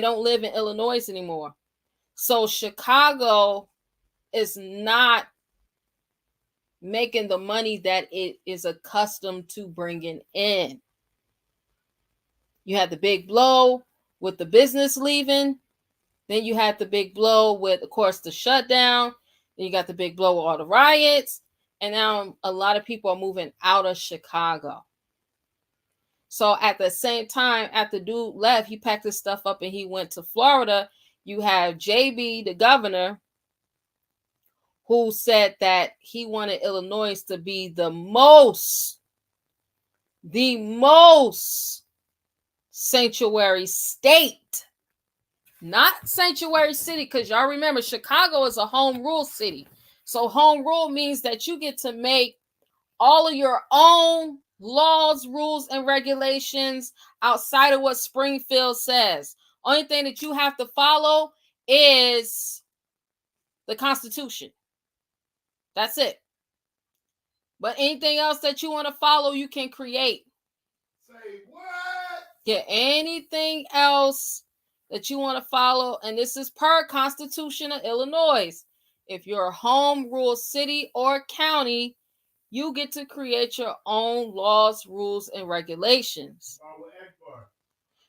don't live in Illinois anymore. So Chicago is not making the money that it is accustomed to bringing in. You had the big blow with the business leaving. Then you had the big blow with, of course, the shutdown. Then you got the big blow with all the riots. And now a lot of people are moving out of Chicago. So at the same time, after dude left, he packed his stuff up and he went to Florida. You have JB, the governor, who said that he wanted Illinois to be the most sanctuary state not sanctuary city, because y'all remember Chicago is a home rule city. So home rule means that you get to make all of your own laws, rules, and regulations outside of what Springfield says. Only thing that you have to follow is the Constitution. That's it. But anything else that you want to follow, you can create. Say what? Yeah, anything else that you want to follow, and this is per Constitution of Illinois. If you're a home rule city or county, you get to create your own laws, rules, and regulations.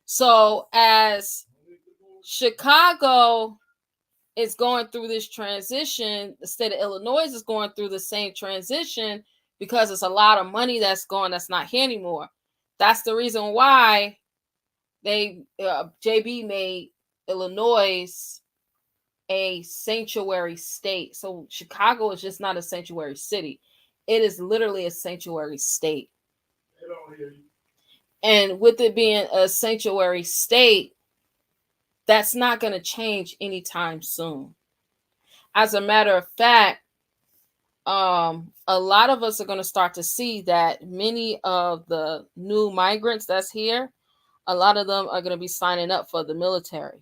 So as Chicago is going through this transition, the state of Illinois is going through the same transition because it's a lot of money that's gone that's not here anymore. That's the reason why they JB made Illinois a sanctuary state. So Chicago is just not a sanctuary city. It is literally a sanctuary state. They don't hear you. And with it being a sanctuary state, that's not going to change anytime soon. As a matter of fact, a lot of us are going to start to see that many of the new migrants that's here, a lot of them are going to be signing up for the military.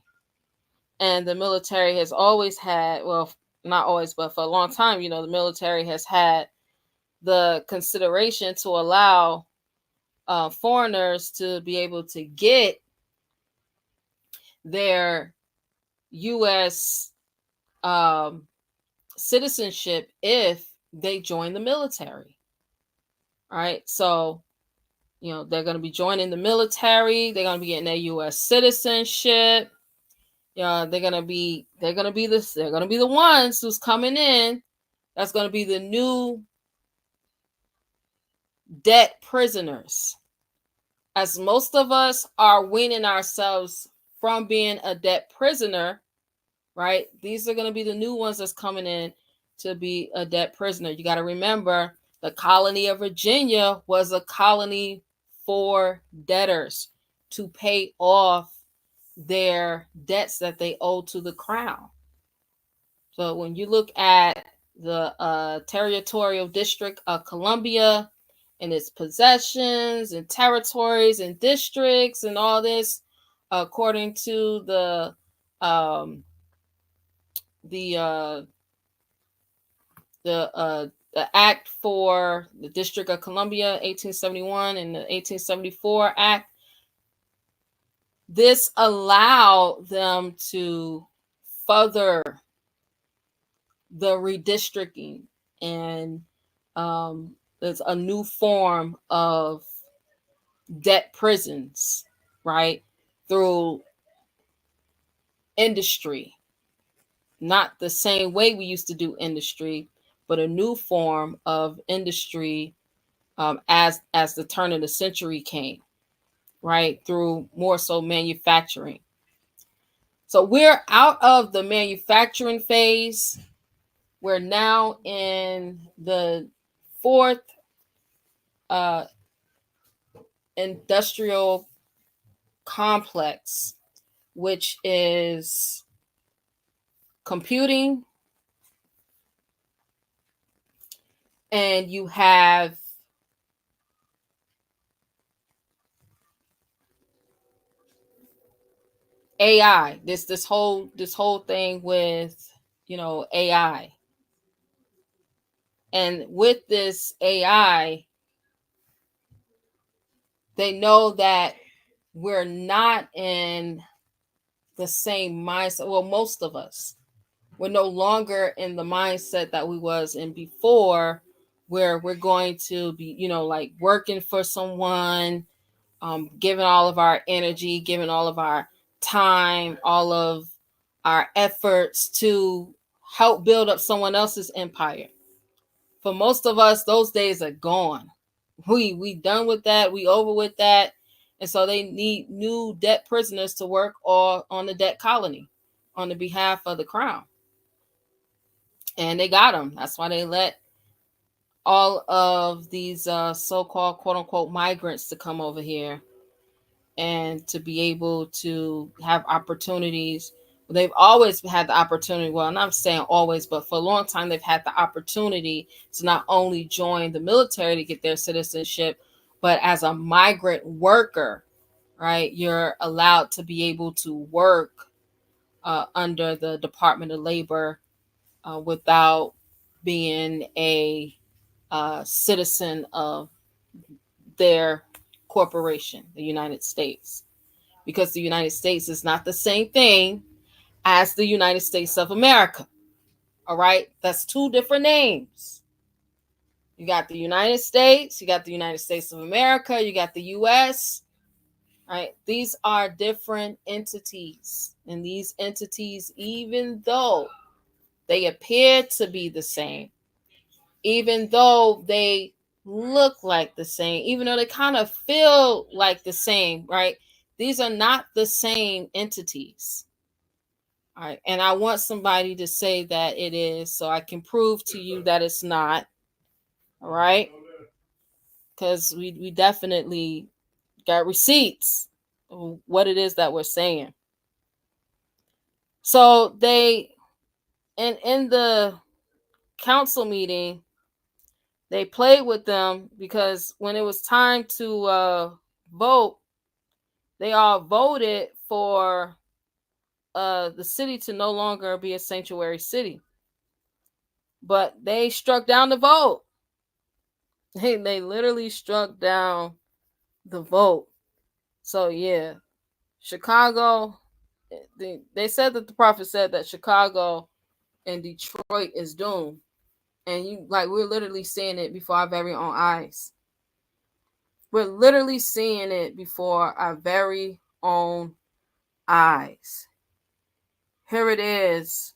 And the military has always had, well, not always, but for a long time, the military has had the consideration to allow foreigners to be able to get their U.S. Citizenship if they join the military. All right, so they're going to be joining the military. They're going to be getting their U.S. citizenship. They're going to be the ones who's coming in. That's going to be the new debt prisoners. As most of us are weaning ourselves from being a debt prisoner, right? These are going to be the new ones that's coming in to be a debt prisoner. You got to remember, the colony of Virginia was a colony for debtors to pay off their debts that they owe to the crown. So when you look at the territorial district of Columbia and its possessions and territories and districts and all this, according to the Act for the District of Columbia, 1871, and the 1874 Act, this allowed them to further the redistricting, and there's a new form of debt prisons, right, through industry. Not the same way we used to do industry, but a new form of industry as the turn of the century came, right, through more so manufacturing. So we're out of the manufacturing phase. We're now in the fourth industrial complex, which is computing, and you have AI. This whole thing with AI. And with this AI, they know that we're not in the same mindset. Well, most of us, we're no longer in the mindset that we was in before, where we're going to be, like working for someone, giving all of our energy, giving all of our time, all of our efforts to help build up someone else's empire. For most of us, those days are gone. We done with that. We over with that. And so they need new debt prisoners to work on the debt colony on the behalf of the crown. And they got them. That's why they let all of these so-called quote-unquote migrants to come over here and to be able to have opportunities They've always had the opportunity. Well, I'm saying always, but for a long time, they've had the opportunity to not only join the military to get their citizenship, but as a migrant worker, right? You're allowed to be able to work under the Department of Labor without being a citizen of their corporation, the United States, because the United States is not the same thing as the United States of America. All right, that's two different names. You got the United States, you got the United States of America, you got the U.S. Right? These are different entities, and these entities, even though they appear to be the same, even though they look like the same, even though they kind of feel like the same, right? These are not the same entities. All right. And I want somebody to say that it is, so I can prove to you that it's not. All right. Because we definitely got receipts of what it is that we're saying. So they, in the council meeting, they played with them because when it was time to vote, they all voted for the city to no longer be a sanctuary city. But they struck down the vote. They literally struck down the vote. So yeah, Chicago, they said that the prophet said that Chicago and Detroit is doomed. And we're literally seeing it before our very own eyes. We're literally seeing it before our very own eyes. Here it is.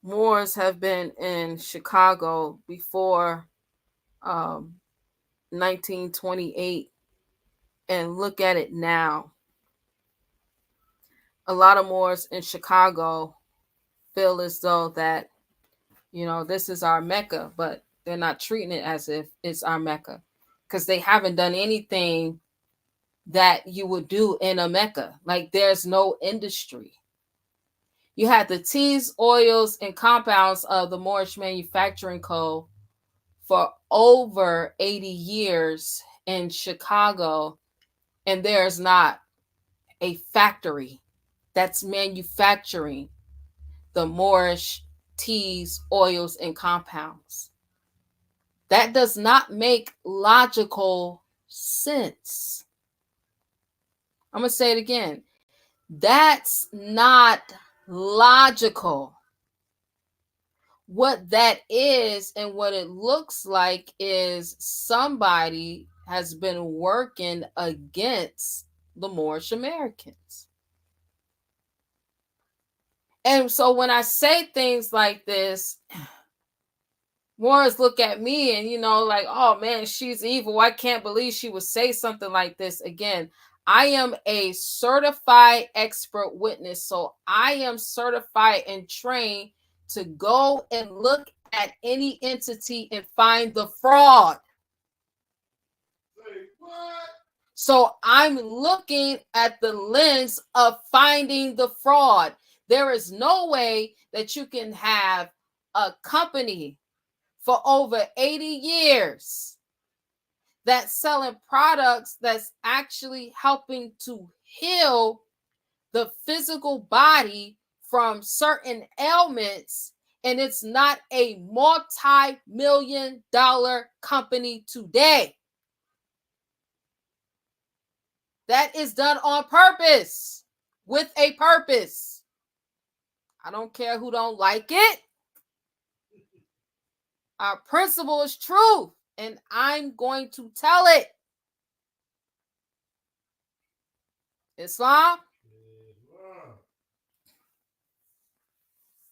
Moors have been in Chicago before 1928, and look at it now. A lot of Moors in Chicago feel as though that, this is our Mecca, but they're not treating it as if it's our Mecca, because they haven't done anything that you would do in a Mecca. Like, there's no industry. You had the teas, oils, and compounds of the Moorish Manufacturing Code for over 80 years in Chicago, and there's not a factory that's manufacturing the Moorish teas, oils, and compounds. That does not make logical sense. I'm going to say it again. That's not logical. What that is and what it looks like is somebody has been working against the Moorish Americans. And so when I say things like this, Moors look at me and, like, oh man, she's evil. I can't believe she would say something like this. Again, I am a certified expert witness. So I am certified and trained to go and look at any entity and find the fraud. So I'm looking at the lens of finding the fraud. There is no way that you can have a company for over 80 years that's selling products that's actually helping to heal the physical body from certain ailments, and it's not a multi-million-dollar company today. That is done on purpose, with a purpose. I don't care who don't like it. Our principle is truth, and I'm going to tell it. Islam.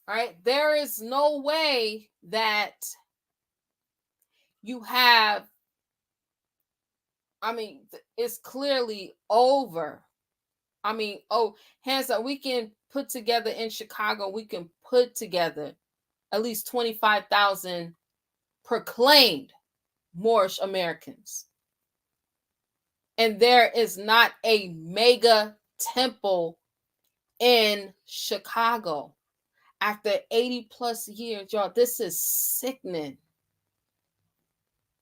All right, there is no way that you have, it's clearly over. Hands up, we can put together in Chicago, we can put together at least 25,000 proclaimed Moorish Americans. And there is not a mega temple in Chicago after 80 plus years. Y'all, this is sickening.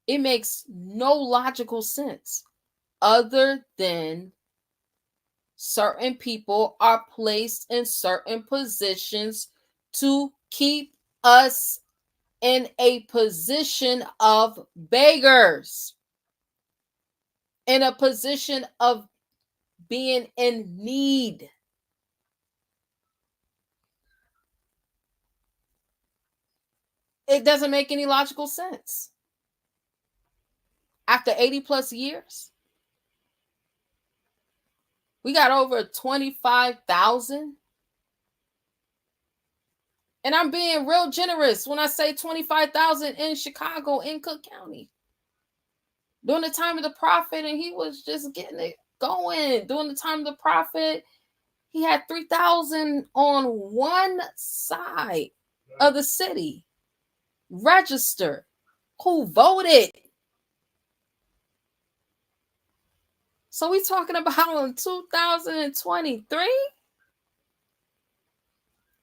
It makes no logical sense other than certain people are placed in certain positions to keep us in a position of beggars, in a position of being in need. It doesn't make any logical sense. After 80 plus years, we got over 25,000. And I'm being real generous when I say 25,000 in Chicago, in Cook County. During the time of the prophet, and he was just getting it going. During the time of the prophet, he had 3,000 on one side of the city registered who voted. So we talking about in 2023?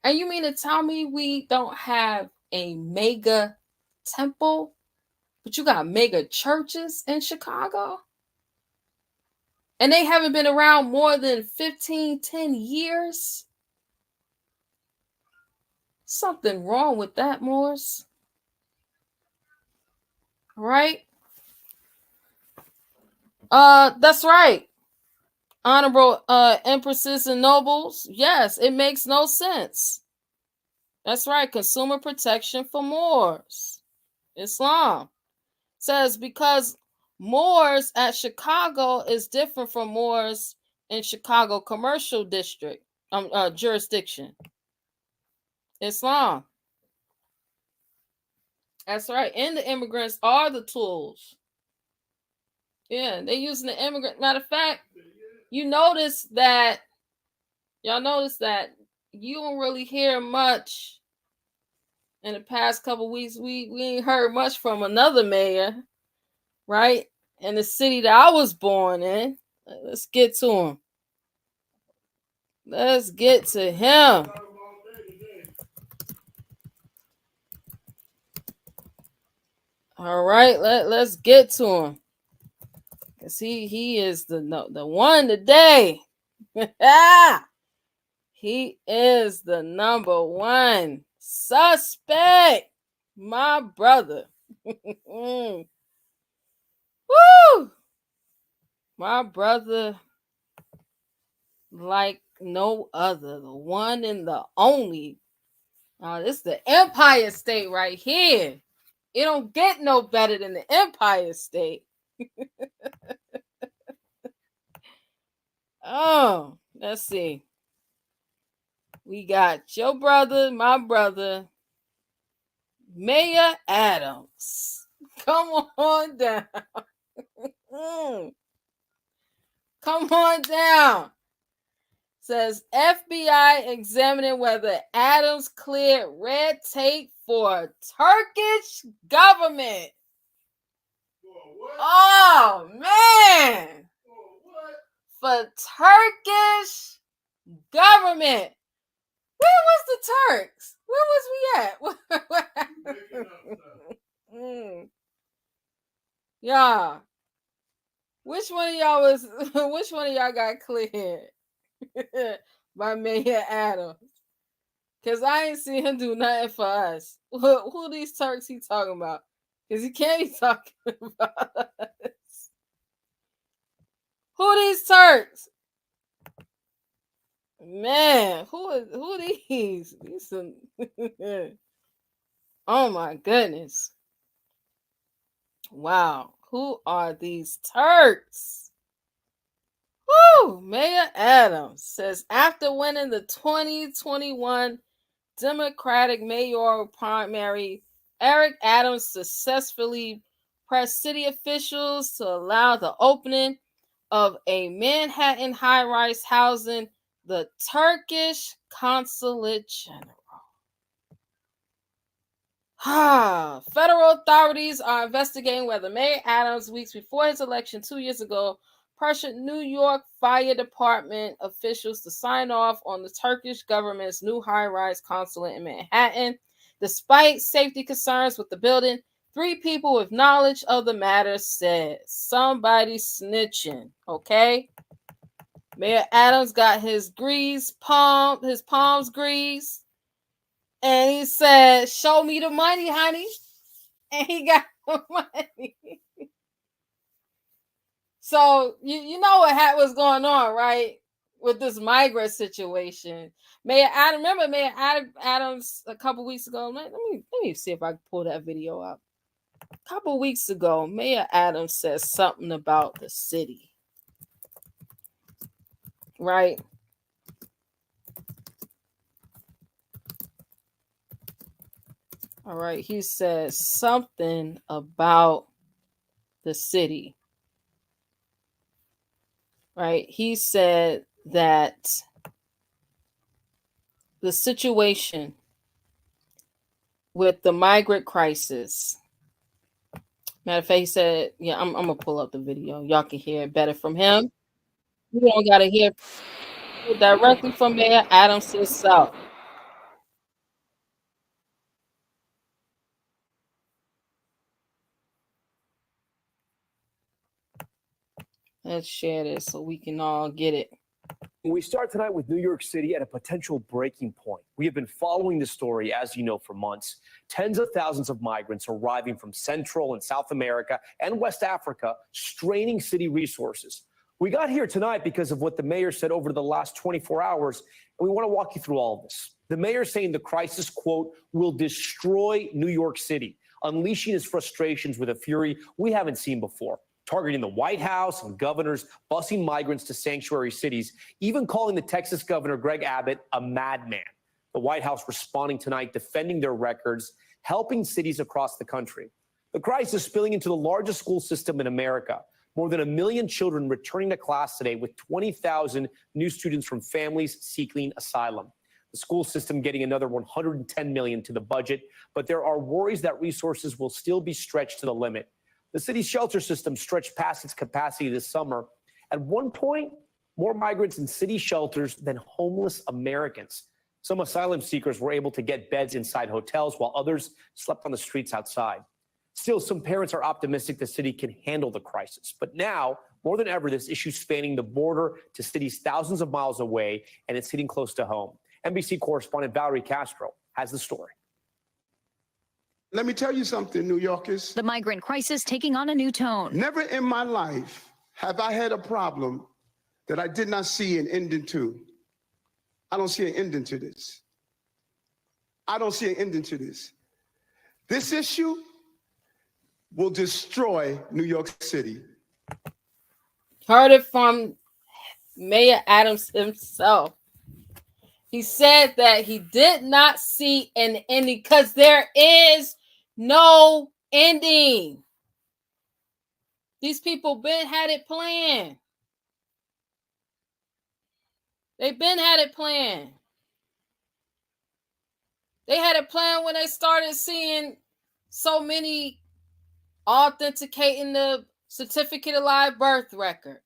And you mean to tell me we don't have a mega temple, but you got mega churches in Chicago? And they haven't been around more than 10 years? Something wrong with that, Morris. Right? That's right. Honorable empresses and nobles. Yes, it makes no sense. That's right. Consumer protection for Moors. Islam says because Moors at Chicago is different from Moors in Chicago commercial district jurisdiction. Islam. That's right. And the immigrants are the tools. Yeah, they're using the immigrant. Matter of fact, y'all notice that you don't really hear much in the past couple weeks. We ain't heard much from another mayor, right? In the city that I was born in. Let's get to him. Let's get to him. All right, let's get to him. Cause he is the one today. He is the number one suspect, my brother. Woo! My brother, like no other, the one and the only. This is the Empire State right here. It don't get no better than the Empire State. Oh, let's see. We got your brother, my brother, Mayor Adams. Come on down. Come on down. Says FBI examining whether Adams cleared red tape for Turkish government. Oh, man. For Turkish government. Where was the Turks? Where was we at? Yeah. Which one of y'all got cleared by Mayor Adams? Because I ain't seen him do nothing for us. Who these Turks he talking about? Because he can't be talking about us. Who these Turks? Man, who these? These some oh my goodness. Wow. Who are these Turks? Woo! Mayor Adams says after winning the 2021 Democratic mayoral primary, Eric Adams successfully pressed city officials to allow the opening of a Manhattan high-rise housing the Turkish Consulate General. Federal authorities are investigating whether Mayor Adams, weeks before his election 2 years ago, pressured New York Fire Department officials to sign off on the Turkish government's new high-rise consulate in Manhattan. Despite safety concerns with the building, 3 people with knowledge of the matter said somebody's snitching, okay? Mayor Adams got his palms greased, and he said, "Show me the money, honey." And he got the money. So you know what was going on, right? With this migrant situation. Mayor Adams a couple weeks ago. Let me see if I can pull that video up. A couple weeks ago, Mayor Adams said something about the city. Right? All right, he said something about the city. Right? He said that the situation with the migrant crisis. Matter of fact, he said, yeah, I'm gonna pull up the video. Y'all can hear it better from him. You don't gotta hear directly from Mayor Adams himself. Let's share this so we can all get it. We start tonight with New York City at a potential breaking point. We have been following the story, as you know, for months. Tens of thousands of migrants arriving from Central and South America and West Africa, straining city resources. We got here tonight because of what the mayor said over the last 24 hours, and we want to walk you through all of this. The mayor saying the crisis, quote, will destroy New York City, unleashing his frustrations with a fury we haven't seen before, targeting the White House and governors, busing migrants to sanctuary cities, even calling the Texas governor, Greg Abbott, a madman. The White House responding tonight, defending their records, helping cities across the country. The crisis spilling into the largest school system in America. More than 1 million children returning to class today, with 20,000 new students from families seeking asylum. The school system getting another $110 million to the budget, but there are worries that resources will still be stretched to the limit. The city's shelter system stretched past its capacity this summer. At one point, more migrants in city shelters than homeless Americans. Some asylum seekers were able to get beds inside hotels, while others slept on the streets outside. Still, some parents are optimistic the city can handle the crisis. But now, more than ever, this issue spanning the border to cities thousands of miles away, and it's hitting close to home. NBC correspondent Valerie Castro has the story. Let me tell you something, New Yorkers. The migrant crisis taking on a new tone. Never in my life have I had a problem that I did not see an ending to. I don't see an ending to this. I don't see an ending to this. This issue will destroy New York City. Heard it from Mayor Adams himself. He said that he did not see an ending because there is no ending. These people had it planned. They've had it planned. They had it planned when they started seeing so many authenticating the certificate of live birth record.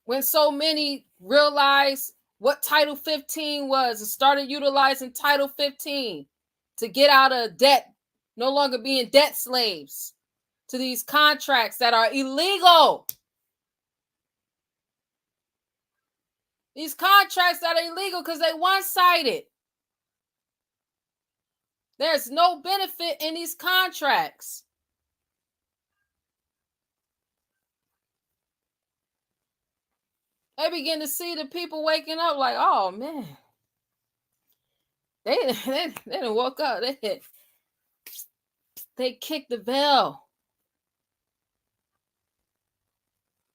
When so many realized what Title 15 was and started utilizing Title 15 to get out of debt, no longer being debt slaves to these contracts that are illegal. These contracts that are illegal because they one-sided. There's no benefit in these contracts. They begin to see the people waking up like, oh man, they done woke up. They kicked the veil.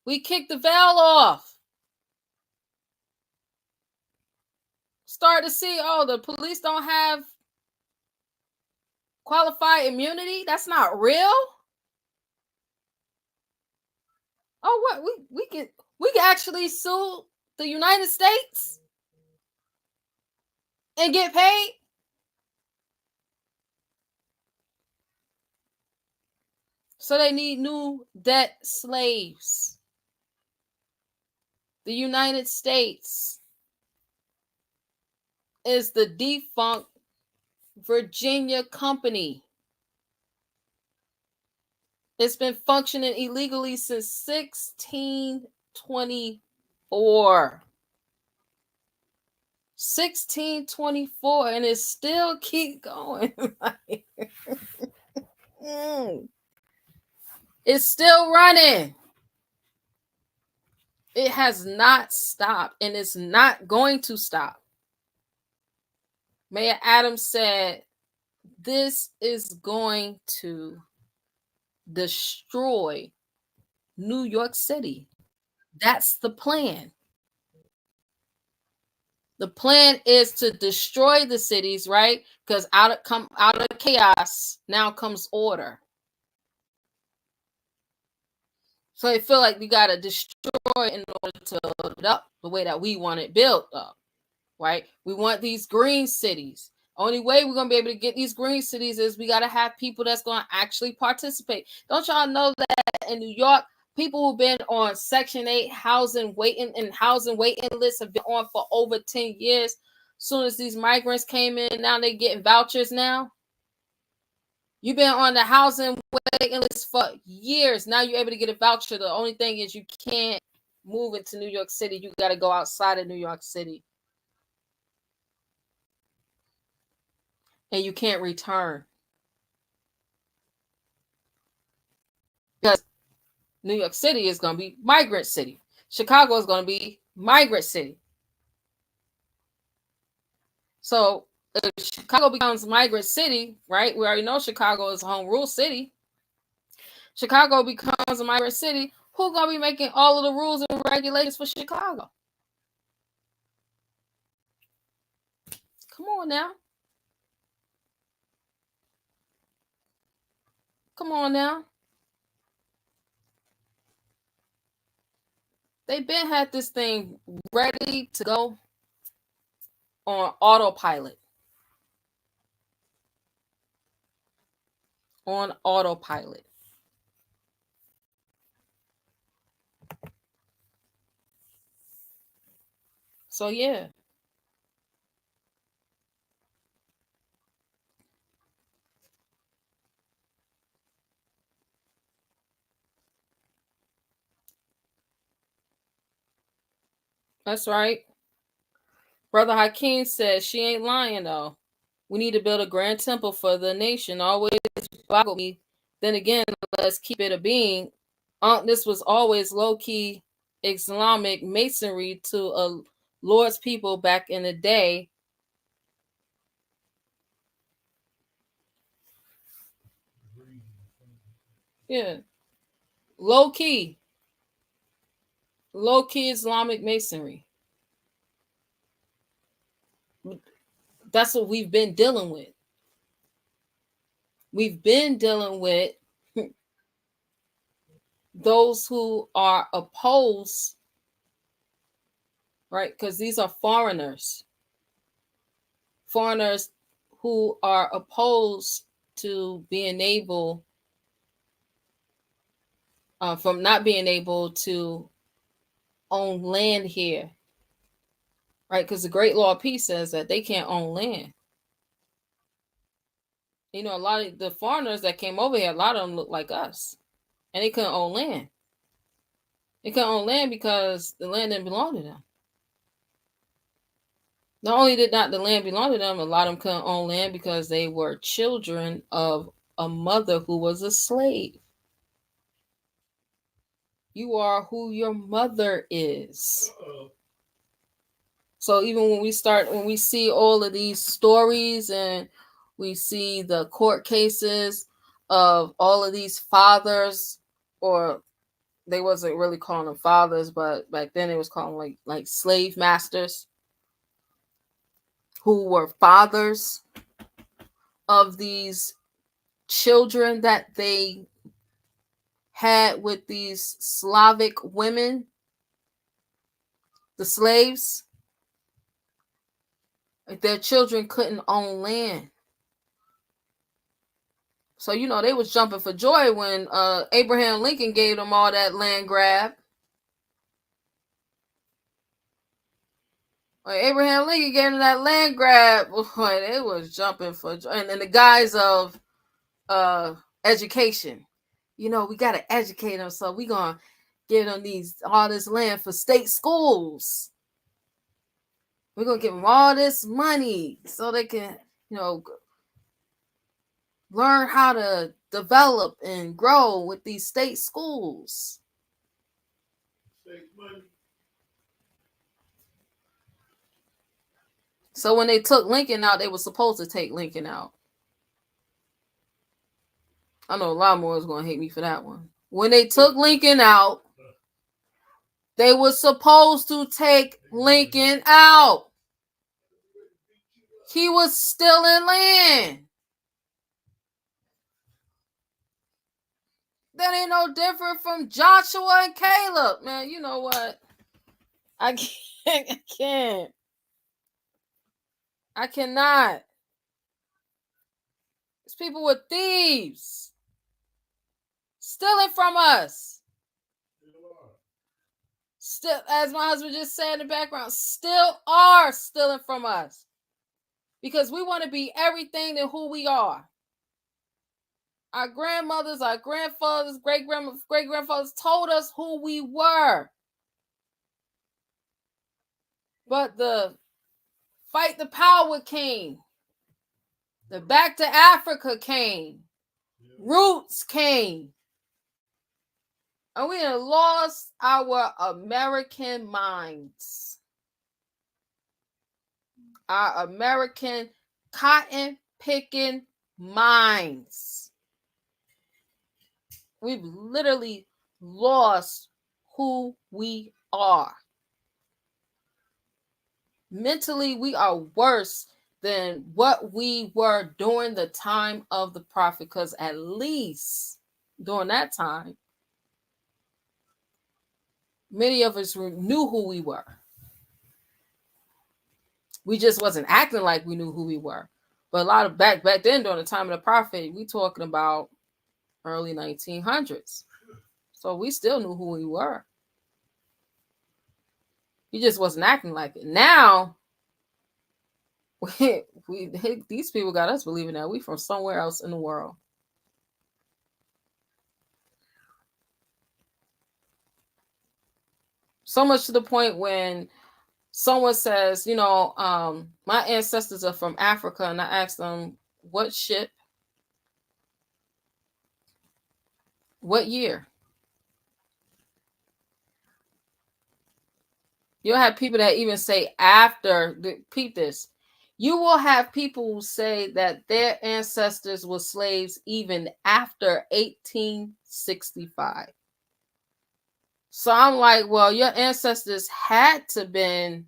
We kicked the veil off. Start to see, oh, the police don't have qualified immunity. That's not real. Oh, what we can actually sue the United States and get paid. So they need new debt slaves. The United States is the defunct Virginia company. It's been functioning illegally since 1624. 1624, and it still keep going. It's still running. It has not stopped, and it's not going to stop. Mayor Adams said, this is going to destroy New York City. That's the plan. The plan is to destroy the cities, right? Because out of chaos now comes order. So they feel like we gotta destroy in order to build it up the way that we want it built up, right? We want these green cities. Only way we're gonna be able to get these green cities is we gotta have people that's gonna actually participate. Don't y'all know that in New York, people who've been on Section 8 housing waiting lists have been on for over 10 years. As soon as these migrants came in, now they're getting vouchers now. You've been on the housing waiting list for years. Now you're able to get a voucher. The only thing is you can't move into New York City. You got to go outside of New York City. And you can't return. Because New York City is going to be migrant city. Chicago is going to be migrant city. So if Chicago becomes migrant city, right? We already know Chicago is a home rule city. Chicago becomes a migrant city. Who's going to be making all of the rules and regulations for Chicago? Come on now. Come on now. They've been had this thing ready to go on autopilot. On autopilot. So yeah. That's right. Brother Hakeem says she ain't lying though. We need to build a grand temple for the nation. Always boggled me. Then again, let's keep it a being. This was always low-key Islamic masonry to a Lord's people back in the day. Yeah. Low-key Islamic masonry. That's what we've been dealing with. We've been dealing with those who are opposed, right? Because these are foreigners who are opposed to being able, from not being able to own land here, right? Because the Great Law of Peace says that they can't own land. You know, a lot of the foreigners that came over here, a lot of them look like us, and they couldn't own land. They couldn't own land because the land didn't belong to them. Not only did not the land belong to them, a lot of them couldn't own land because they were children of a mother who was a slave. You are who your mother is. So even when we see all of these stories and we see the court cases of all of these fathers, or they wasn't really calling them fathers, but back then it was calling like slave masters, who were fathers of these children that they had with these Slavic women, the slaves. Their children couldn't own land. So, you know, they was jumping for joy when Abraham Lincoln gave them all that land grab. When Abraham Lincoln gave them that land grab, boy, they was jumping for joy. And in the guise of education. You know, we got to educate them, so we going to give them all this land for state schools. We're going to give them all this money so they can, you know, learn how to develop and grow with these state schools. So when they took Lincoln out, they were supposed to take Lincoln out. I know a lot more is going to hate me for that one. When they took Lincoln out, they were supposed to take Lincoln out. He was still in land. That ain't no different from Joshua and Caleb. Man, you know what? I can't. I cannot. These people were thieves. Stealing from us. Still, as my husband just said in the background, still are stealing from us. Because we want to be everything than who we are. Our grandmothers, our grandfathers, great-grandfathers told us who we were. But the fight the power came. The back to Africa came. Roots came. And we have lost our American minds. Our American cotton-picking minds. We've literally lost who we are. Mentally, we are worse than what we were during the time of the prophet, because at least during that time, many of us knew who we were. We just wasn't acting like we knew who we were. But a lot of back then during the time of the prophet, we talking about early 1900s. So we still knew who we were. We just wasn't acting like it. Now, these people got us believing that we from somewhere else in the world. So much to the point when someone says, you know, my ancestors are from Africa, and I ask them, what ship? What year? You'll have people that even say after, peep this. You will have people who say that their ancestors were slaves even after 1865. So I'm like, well, your ancestors had to been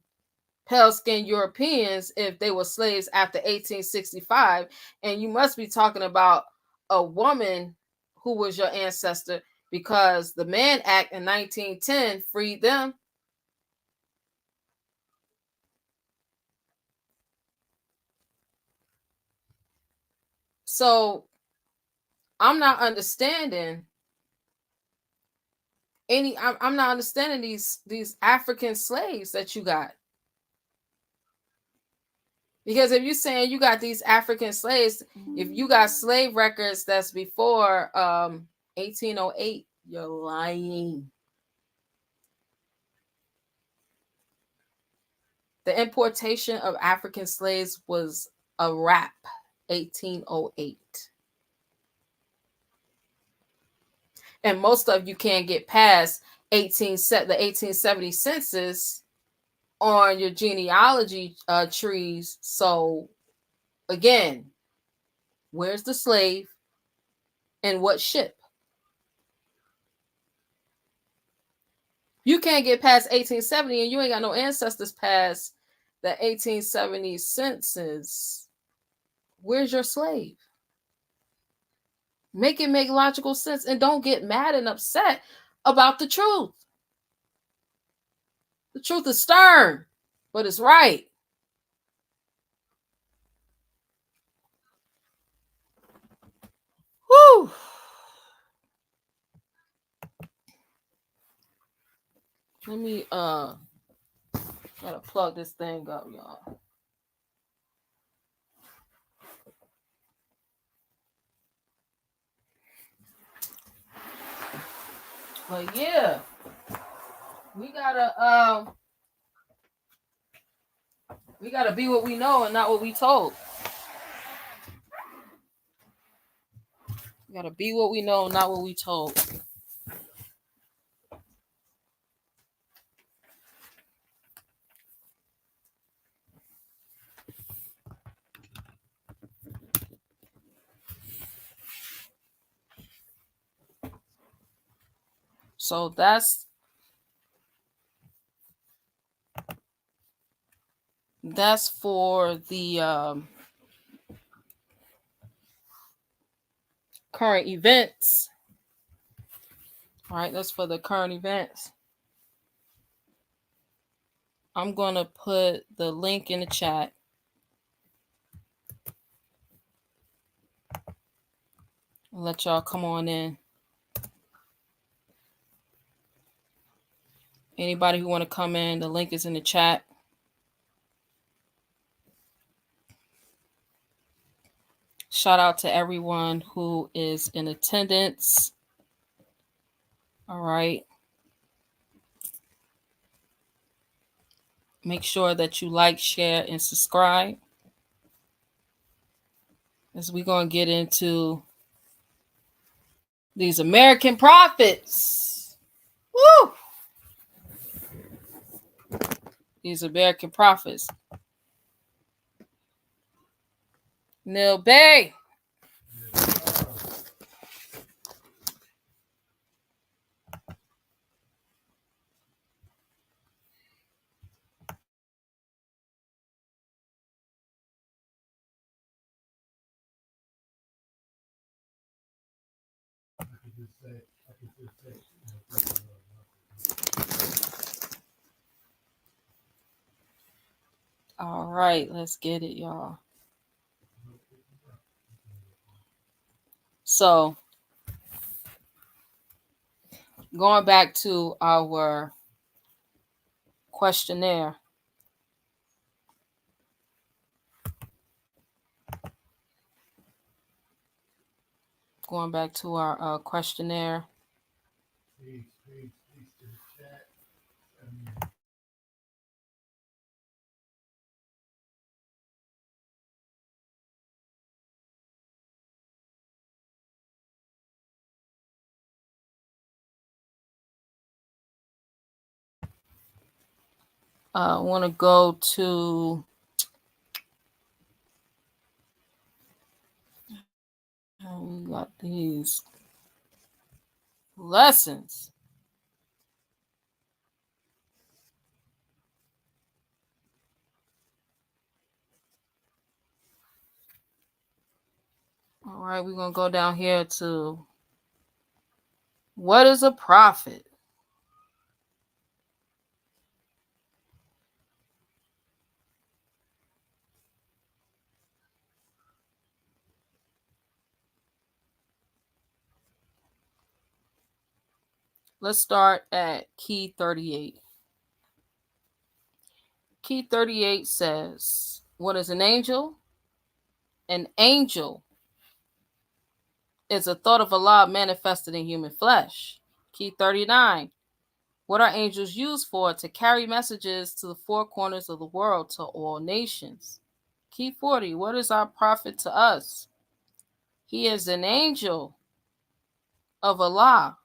pale-skinned Europeans if they were slaves after 1865. And you must be talking about a woman who was your ancestor, because the Mann Act in 1910 freed them. So I'm not understanding I'm not understanding these African slaves that you got. Because if you're saying you got these African slaves, if you got slave records that's before 1808, you're lying. The importation of African slaves was a wrap, 1808. And most of you can't get past the 1870 census on your genealogy trees. So again, where's the slave and what ship? You can't get past 1870 and you ain't got no ancestors past the 1870 census. Where's your slave? Make it make logical sense, and don't get mad and upset about the truth. The truth is stern, but it's right. Whew. Let me gotta plug this thing up, y'all. But yeah, we gotta be what we know and not what we told. We gotta be what we know, not what we told. So that's for the current events. All right, that's for the current events. I'm gonna put the link in the chat. I'll let y'all come on in. Anybody who want to come in, the link is in the chat. Shout out to everyone who is in attendance. All right. Make sure that you like, share, and subscribe. As we're going to get into these American prophets. Woo! These American prophets. Neil Bay. All right, let's get it, y'all. So, going back to our questionnaire. Going back to our questionnaire. I want to go to we got these lessons. All right, we're going to go down here to what is a prophet? Let's start at key 38. Key 38 says, what is an angel? An angel is a thought of Allah manifested in human flesh. Key 39. What are angels used for? To carry messages to the four corners of the world to all nations. Key 40. What is our prophet to us? He is an angel of Allah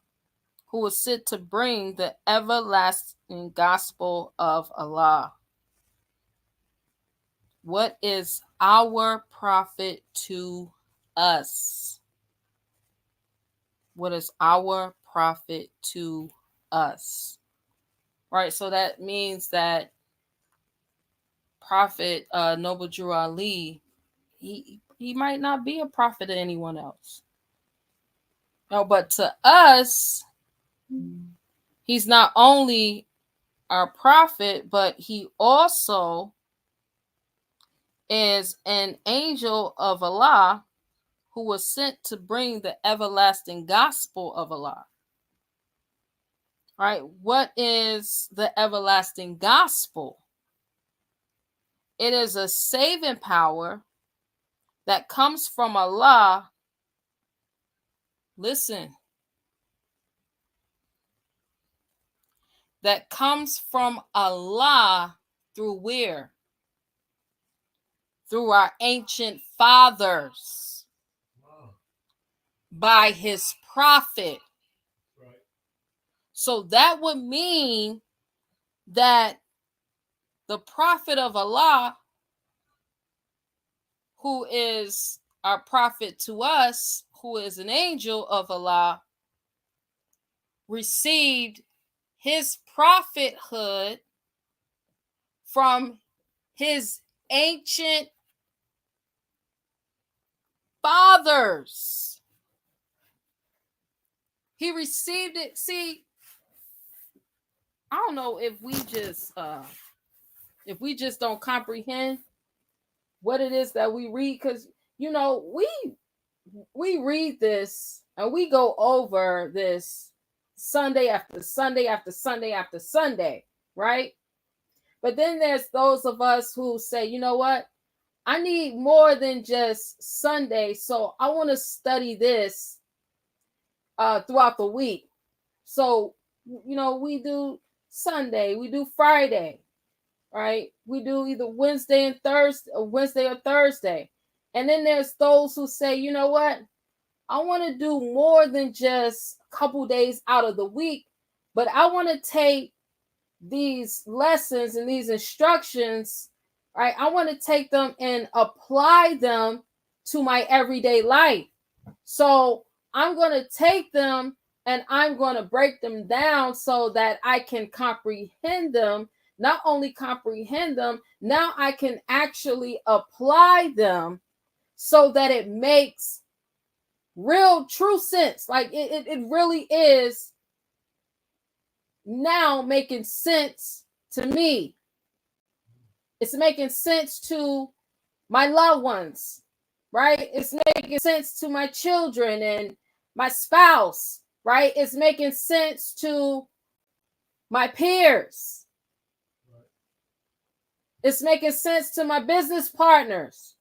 who was sent to bring the everlasting gospel of Allah. What is our prophet to us? What is our prophet to us? Right, so that means that Prophet Noble Drew Ali, he might not be a prophet to anyone else. No, but to us, he's not only our prophet, but he also is an angel of Allah who was sent to bring the everlasting gospel of Allah. All right, what is the everlasting gospel? It is a saving power that comes from Allah. Listen. That comes from Allah through where? Through our ancient fathers. By his prophet. So that would mean that the prophet of Allah, who is our prophet to us, who is an angel of Allah, received his prophethood from his ancient fathers. He received it. See, I don't know if we just don't comprehend what it is that we read, because we read this and we go over this Sunday after Sunday after Sunday after Sunday, right? But then there's those of us who say, you know what? I need more than just Sunday, so I want to study this throughout the week. So, we do Sunday, we do Friday, right? We do either Wednesday and Thursday, or Wednesday or Thursday. And then there's those who say, you know what? I want to do more than just a couple days out of the week, but I want to take these lessons and these instructions, right? I want to take them and apply them to my everyday life. So I'm going to take them and I'm going to break them down so that I can comprehend them. Not only comprehend them, now I can actually apply them so that it makes real true sense. Like it really is now making sense to me. It's making sense to my loved ones, right? It's making sense to my children and my spouse, right? It's making sense to my peers. It's making sense to my business partners.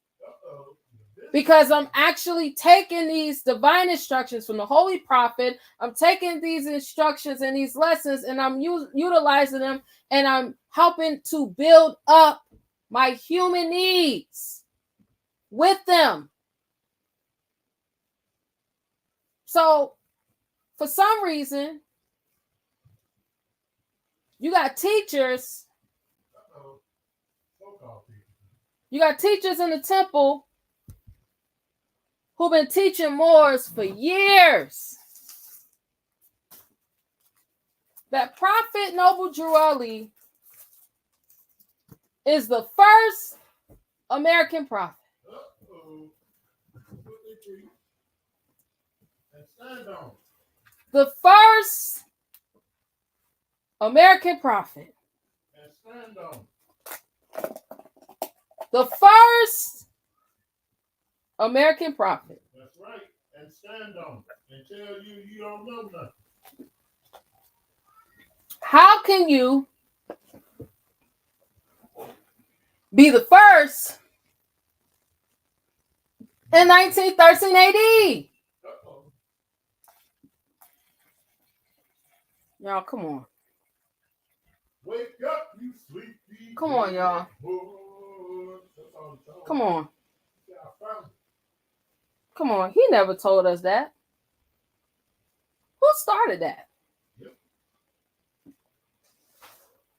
Because I'm actually taking these divine instructions from the Holy Prophet. I'm taking these instructions and these lessons and I'm utilizing them, and I'm helping to build up my human needs with them. So for some reason, you got teachers. You got teachers in the temple who've been teaching Moors for years that Prophet Noble Drew Ali is the first American prophet. The first American prophet. The first American prophet. That's right. And stand on it and tell you you don't know nothing. How can you be the first in 1913 AD? Y'all, come on. Wake up, you sleepy. Come on, y'all. Come on. Come on. He never told us that. Who started that? Yep.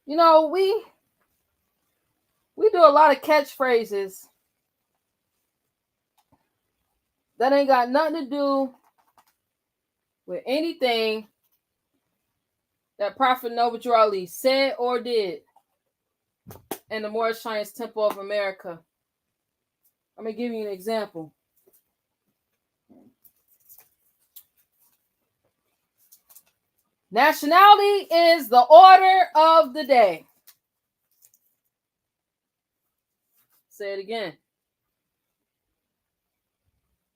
You know, we do a lot of catchphrases that ain't got nothing to do with anything that Prophet Noble Drew Ali said or did in the Moorish Temple of America. I'm going to give you an example. Nationality is the order of the day. Say it again.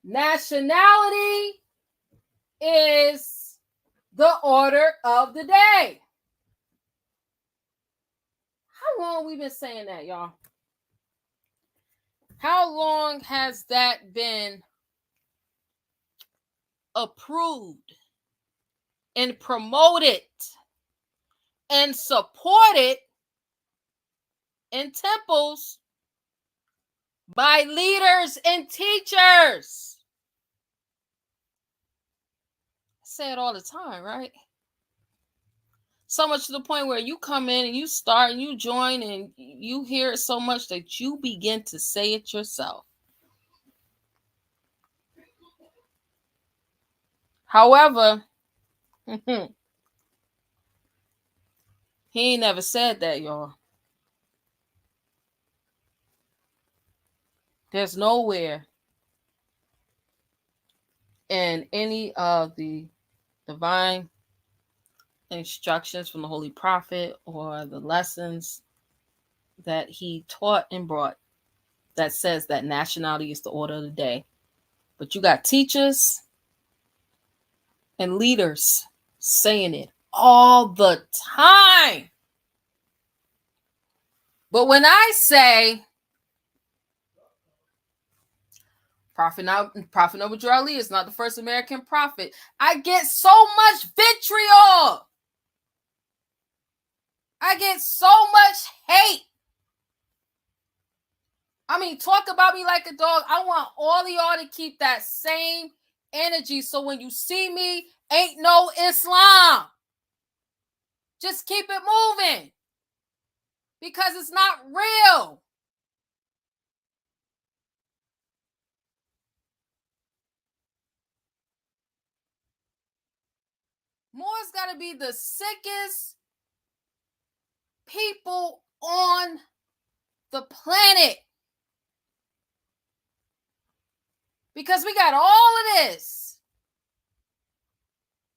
Nationality is the order of the day. How long we been saying that, y'all? How long has that been approved and promoted and supported in temples by leaders and teachers? I say it all the time, right? So much to the point where you come in and you start and you join and you hear it so much that you begin to say it yourself. However, he ain't never said that, y'all. There's nowhere in any of the divine instructions from the Holy Prophet or the lessons that he taught and brought that says that nationality is the order of the day. But you got teachers and leaders saying it all the time. But when I say Prophet Noble Drew Ali is not the first American prophet, I get so much vitriol. I get so much hate. I mean, talk about me like a dog. I want all of y'all to keep that same energy. So when you see me, ain't no Islam. Just keep it moving. Because it's not real. Moore's got to be the sickest people on the planet. Because we got all of this.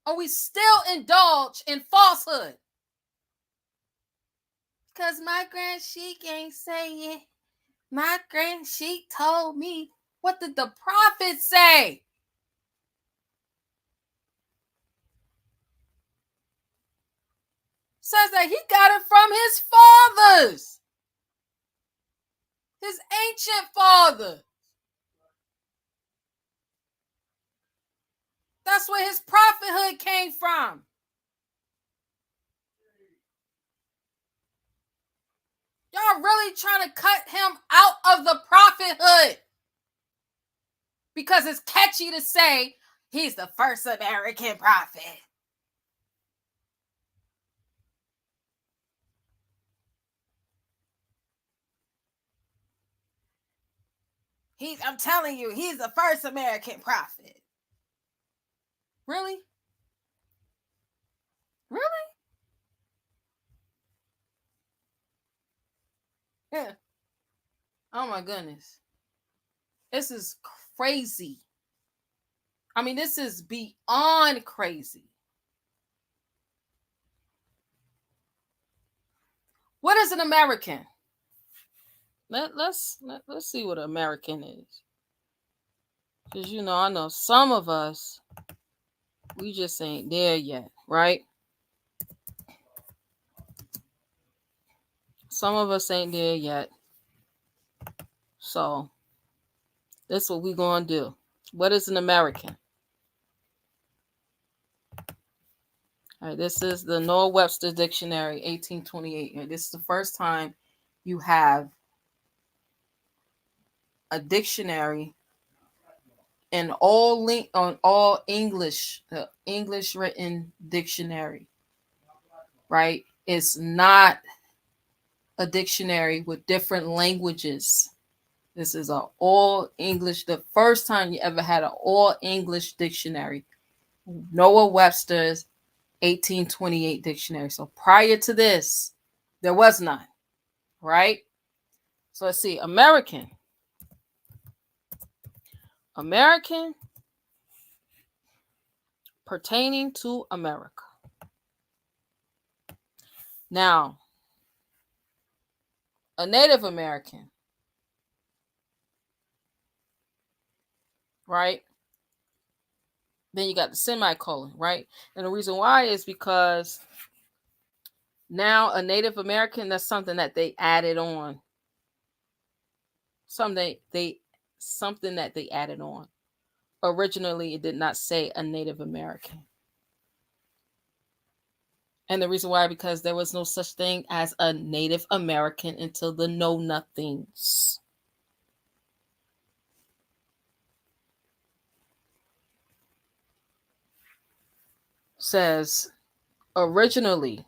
And we still indulge in falsehood. Because my grand sheik ain't say it. My grand sheik told me. What did the prophet say? Says that he got it from his fathers. His ancient father. That's where his prophethood came from. Y'all really trying to cut him out of the prophethood. Because it's catchy to say he's the first American prophet. I'm telling you, he's the first American prophet. Really? Really? Yeah. Oh my goodness. This is crazy. I mean, this is beyond crazy. What is an American? Let's see what an American is. Because, I know some of us, we just ain't there yet, right? Some of us ain't there yet. So, this is what we're going to do. What is an American? All right, this is the Noah Webster Dictionary, 1828. This is the first time you have a dictionary in all English, the English written dictionary, right? It's not a dictionary with different languages. This is an all English, the first time you ever had an all English dictionary. Noah Webster's 1828 dictionary. So prior to this, there was none, right? So let's see, American, pertaining to America. Now, a Native American, right? Then you got the semicolon, right? And the reason why is because now a Native American, that's something that they added on. Something that they added on. Originally, it did not say a Native American. And the reason why, because there was no such thing as a Native American until the Know Nothings. Says originally,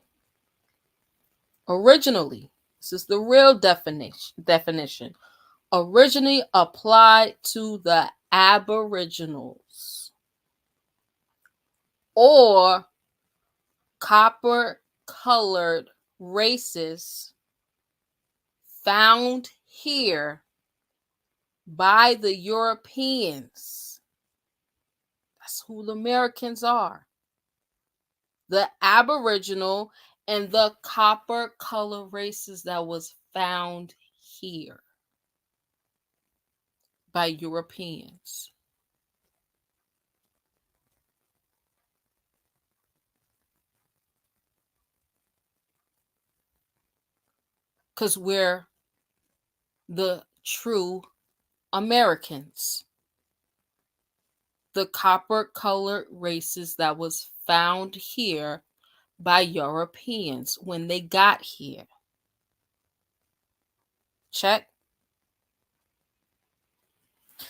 this is the real definition. Originally applied to the Aboriginals or copper-colored races found here by the Europeans. That's who the Americans are. The Aboriginal and the copper-colored races that was found here by Europeans. Because we're the true Americans. The copper-colored races that was found here by Europeans when they got here. Check.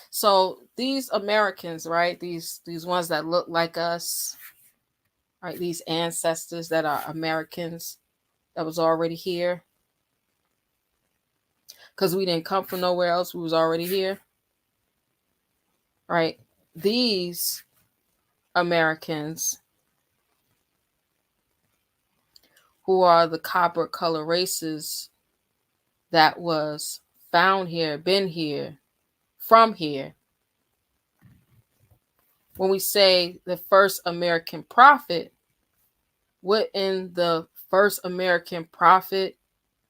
So these Americans, right? These ones that look like us, right? These ancestors that are Americans that was already here. Because we didn't come from nowhere else. We was already here. Right? These Americans who are the copper color races that was found here, been here, from here. When we say the first American prophet, wouldn't the first American prophet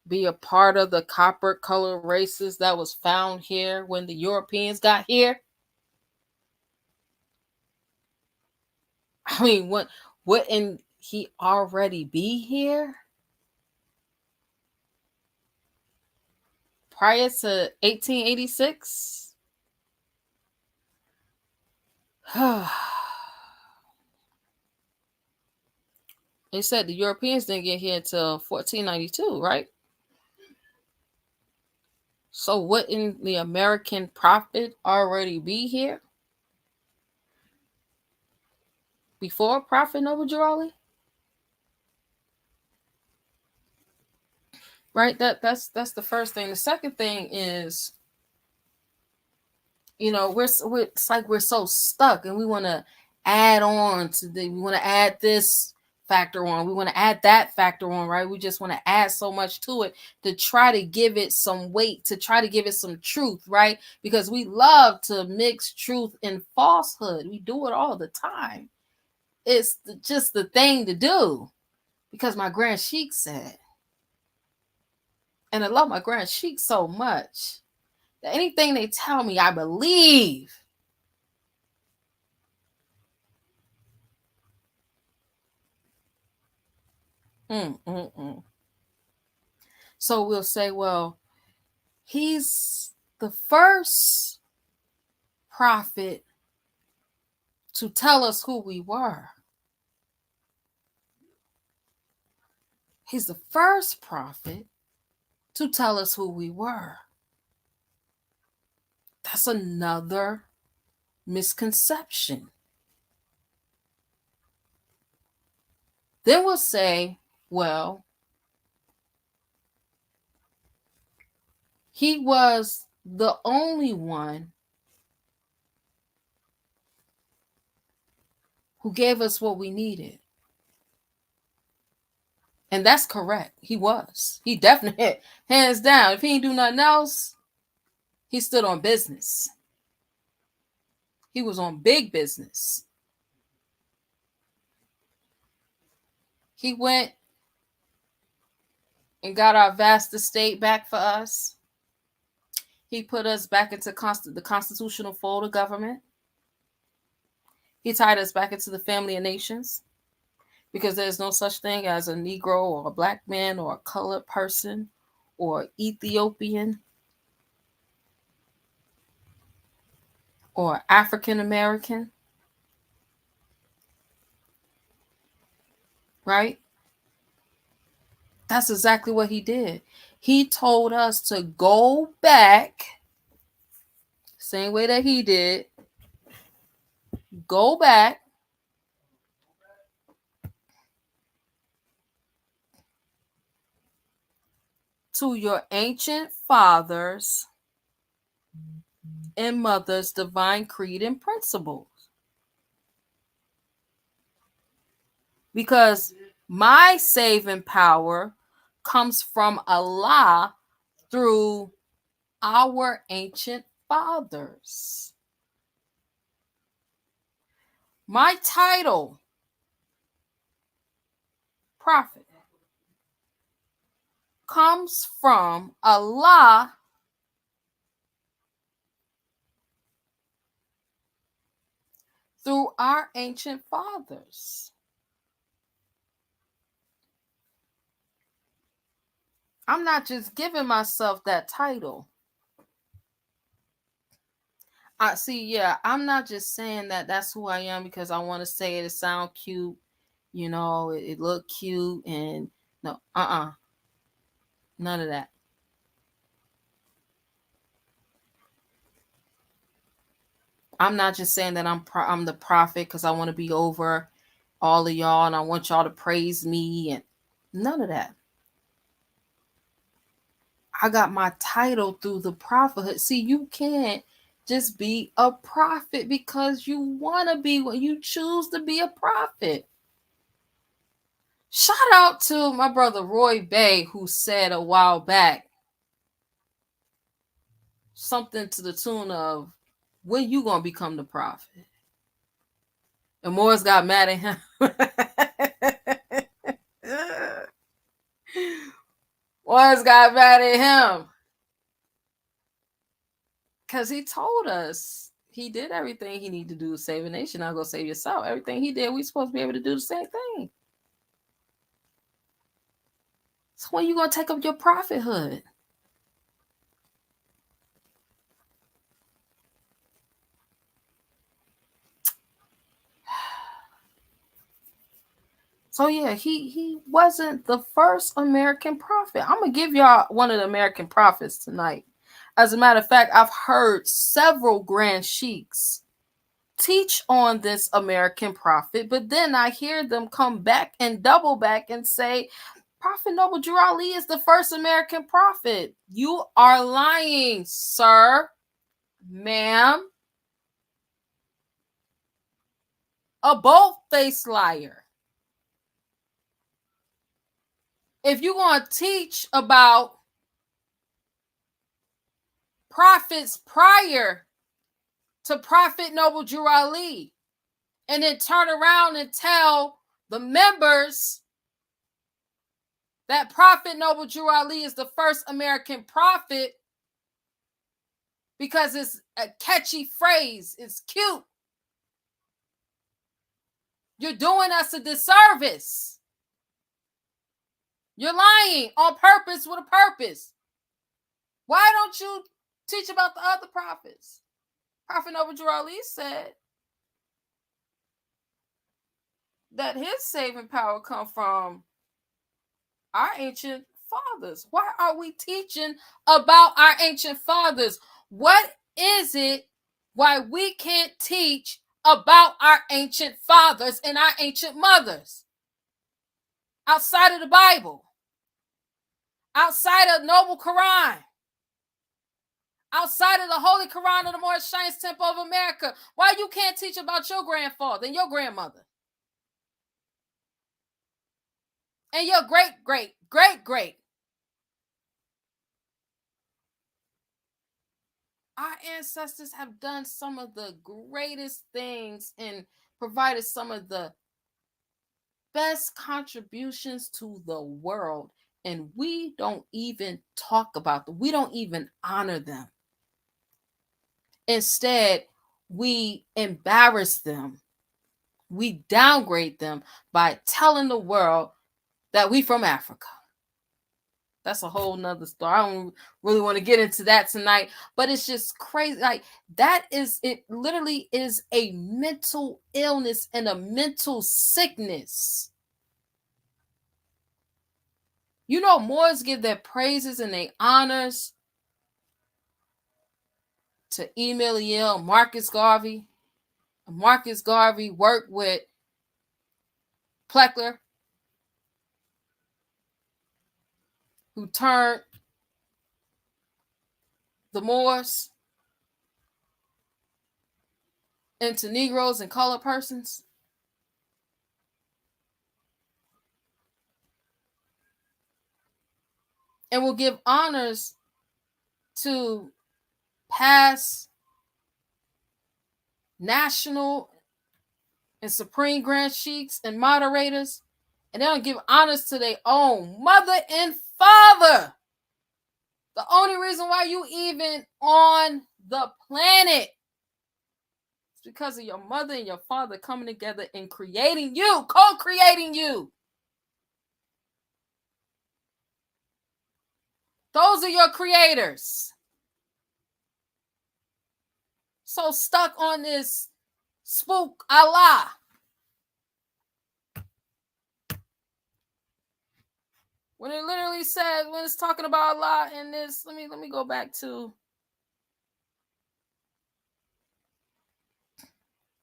be a part of the copper color races that was found here when the Europeans got here? I mean, wouldn't he already be here prior to 1886? They said the Europeans didn't get here until 1492, right? So wouldn't the American prophet already be here before Prophet Noble Drew? Right? That's the first thing. The second thing is, you know, it's like we're so stuck and we want to add on to we want to add this factor on, we want to add that factor on, right? We just want to add so much to it to try to give it some weight, to try to give it some truth, right? Because we love to mix truth and falsehood. We do it all the time. It's just the thing to do because my Grand Sheik said, and I love my Grand Sheik so much that anything they tell me, I believe. So we'll say, well, he's the first prophet to tell us who we were. He's the first prophet to tell us who we were. That's another misconception. Then we'll say, well, he was the only one who gave us what we needed. And that's correct. He was. He definitely, hands down, if he ain't do nothing else, he stood on business. He was on big business. He went and got our vast estate back for us. He put us back into the constitutional fold of government. He tied us back into the family of nations because there's no such thing as a Negro or a black man or a colored person or Ethiopian or African American. Right? That's exactly what he did. He told us to go back, same way that he did, go back to your ancient fathers and mothers' divine creed and principles. Because my saving power comes from Allah through our ancient fathers. My title, prophet, comes from Allah through our ancient fathers. I'm not just giving myself that title. I'm not just saying that that's who I am because I want to say it sound cute, you know, it look cute, and no, none of that. I'm not just saying that I'm the prophet because I want to be over all of y'all and I want y'all to praise me, and none of that. I got my title through the prophethood. See, you can't just be a prophet because you want to be, when you choose to be a prophet. Shout out to my brother Roy Bay, who said a while back something to the tune of, when you gonna become the prophet? And Morris got mad at him. Morris got mad at him because he told us he did everything he needed to do to save a nation. Now go save yourself. Everything he did, we supposed to be able to do the same thing. So when you gonna take up your prophethood? So yeah, he wasn't the first American prophet. I'm gonna give y'all one of the American prophets tonight. As a matter of fact, I've heard several grand sheiks teach on this American prophet, but then I hear them come back and double back and say, Prophet Noble Drew Ali is the first American prophet. You are lying, sir, ma'am. A bold-faced liar. If you're going to teach about prophets prior to Prophet Noble Drew Ali, and then turn around and tell the members that Prophet Noble Drew Ali is the first American prophet because it's a catchy phrase, it's cute, you're doing us a disservice. You're lying on purpose with a purpose. Why don't you teach about the other prophets? Prophet Noble Drew Ali said that his saving power come from our ancient fathers. Why are we teaching about our ancient fathers? What is it why we can't teach about our ancient fathers and our ancient mothers outside of the Bible, outside of Noble Quran, outside of the Holy Quran of the Moorish Temple of America? Why you can't teach about your grandfather and your grandmother and your great? Our ancestors have done some of the greatest things and provided some of the best contributions to the world, and we don't even talk about them. We don't even honor them. Instead, we embarrass them We downgrade them by telling the world that we from Africa. That's a whole nother story. I don't really want to get into that tonight, but it's just crazy. Like, that is, it literally is a mental illness and a mental sickness. You know, Moors give their praises and their honors to Emil Marcus Garvey. Marcus Garvey worked with Pleckler, who turned the Moors into Negroes and colored persons. And will give honors to past national and supreme grand sheiks and moderators, and they don't give honors to their own mother and father. The only reason why you even on the planet is because of your mother and your father coming together and creating you, co-creating you. Those are your creators. So stuck on this spook Allah. When it literally says, when it's talking about Allah in this, let me go back to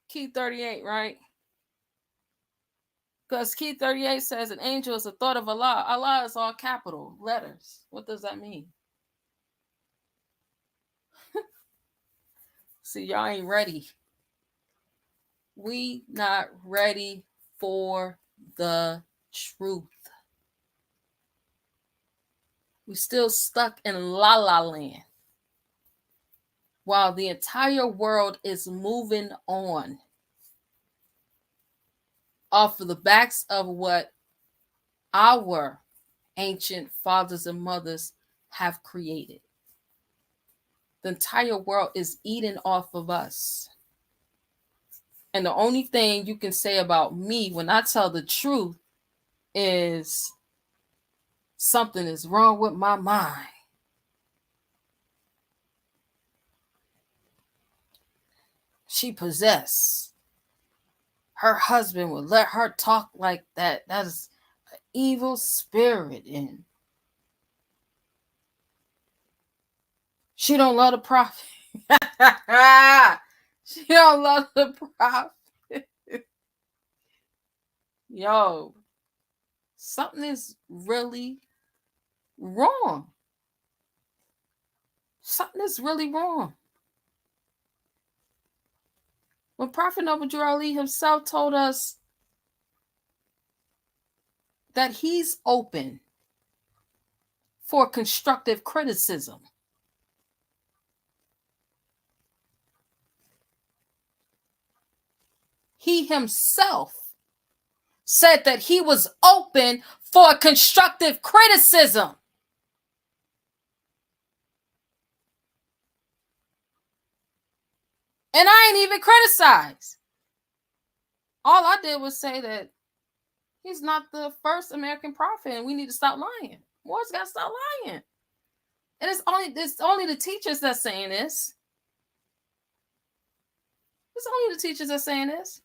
key 38, right? Because key 38 says an angel is a thought of Allah. Allah is all capital letters. What does that mean? See, y'all ain't ready. We not ready for the truth. We still stuck in la la land while the entire world is moving on off of the backs of what our ancient fathers and mothers have created. The entire world is eating off of us. And the only thing you can say about me when I tell the truth is something is wrong with my mind. She possessed. Her husband would let her talk like that. That is an evil spirit. And she don't love the prophet. She don't love the prophet. Yo, something is really wrong. Something is really wrong. When Prophet Noble Drew Ali himself told us that he's open for constructive criticism. He himself said that he was open for constructive criticism. And I ain't even criticized. All I did was say that he's not the first American prophet and we need to stop lying. Moors got to stop lying. And it's only the teachers that's saying this. It's only the teachers that's saying this.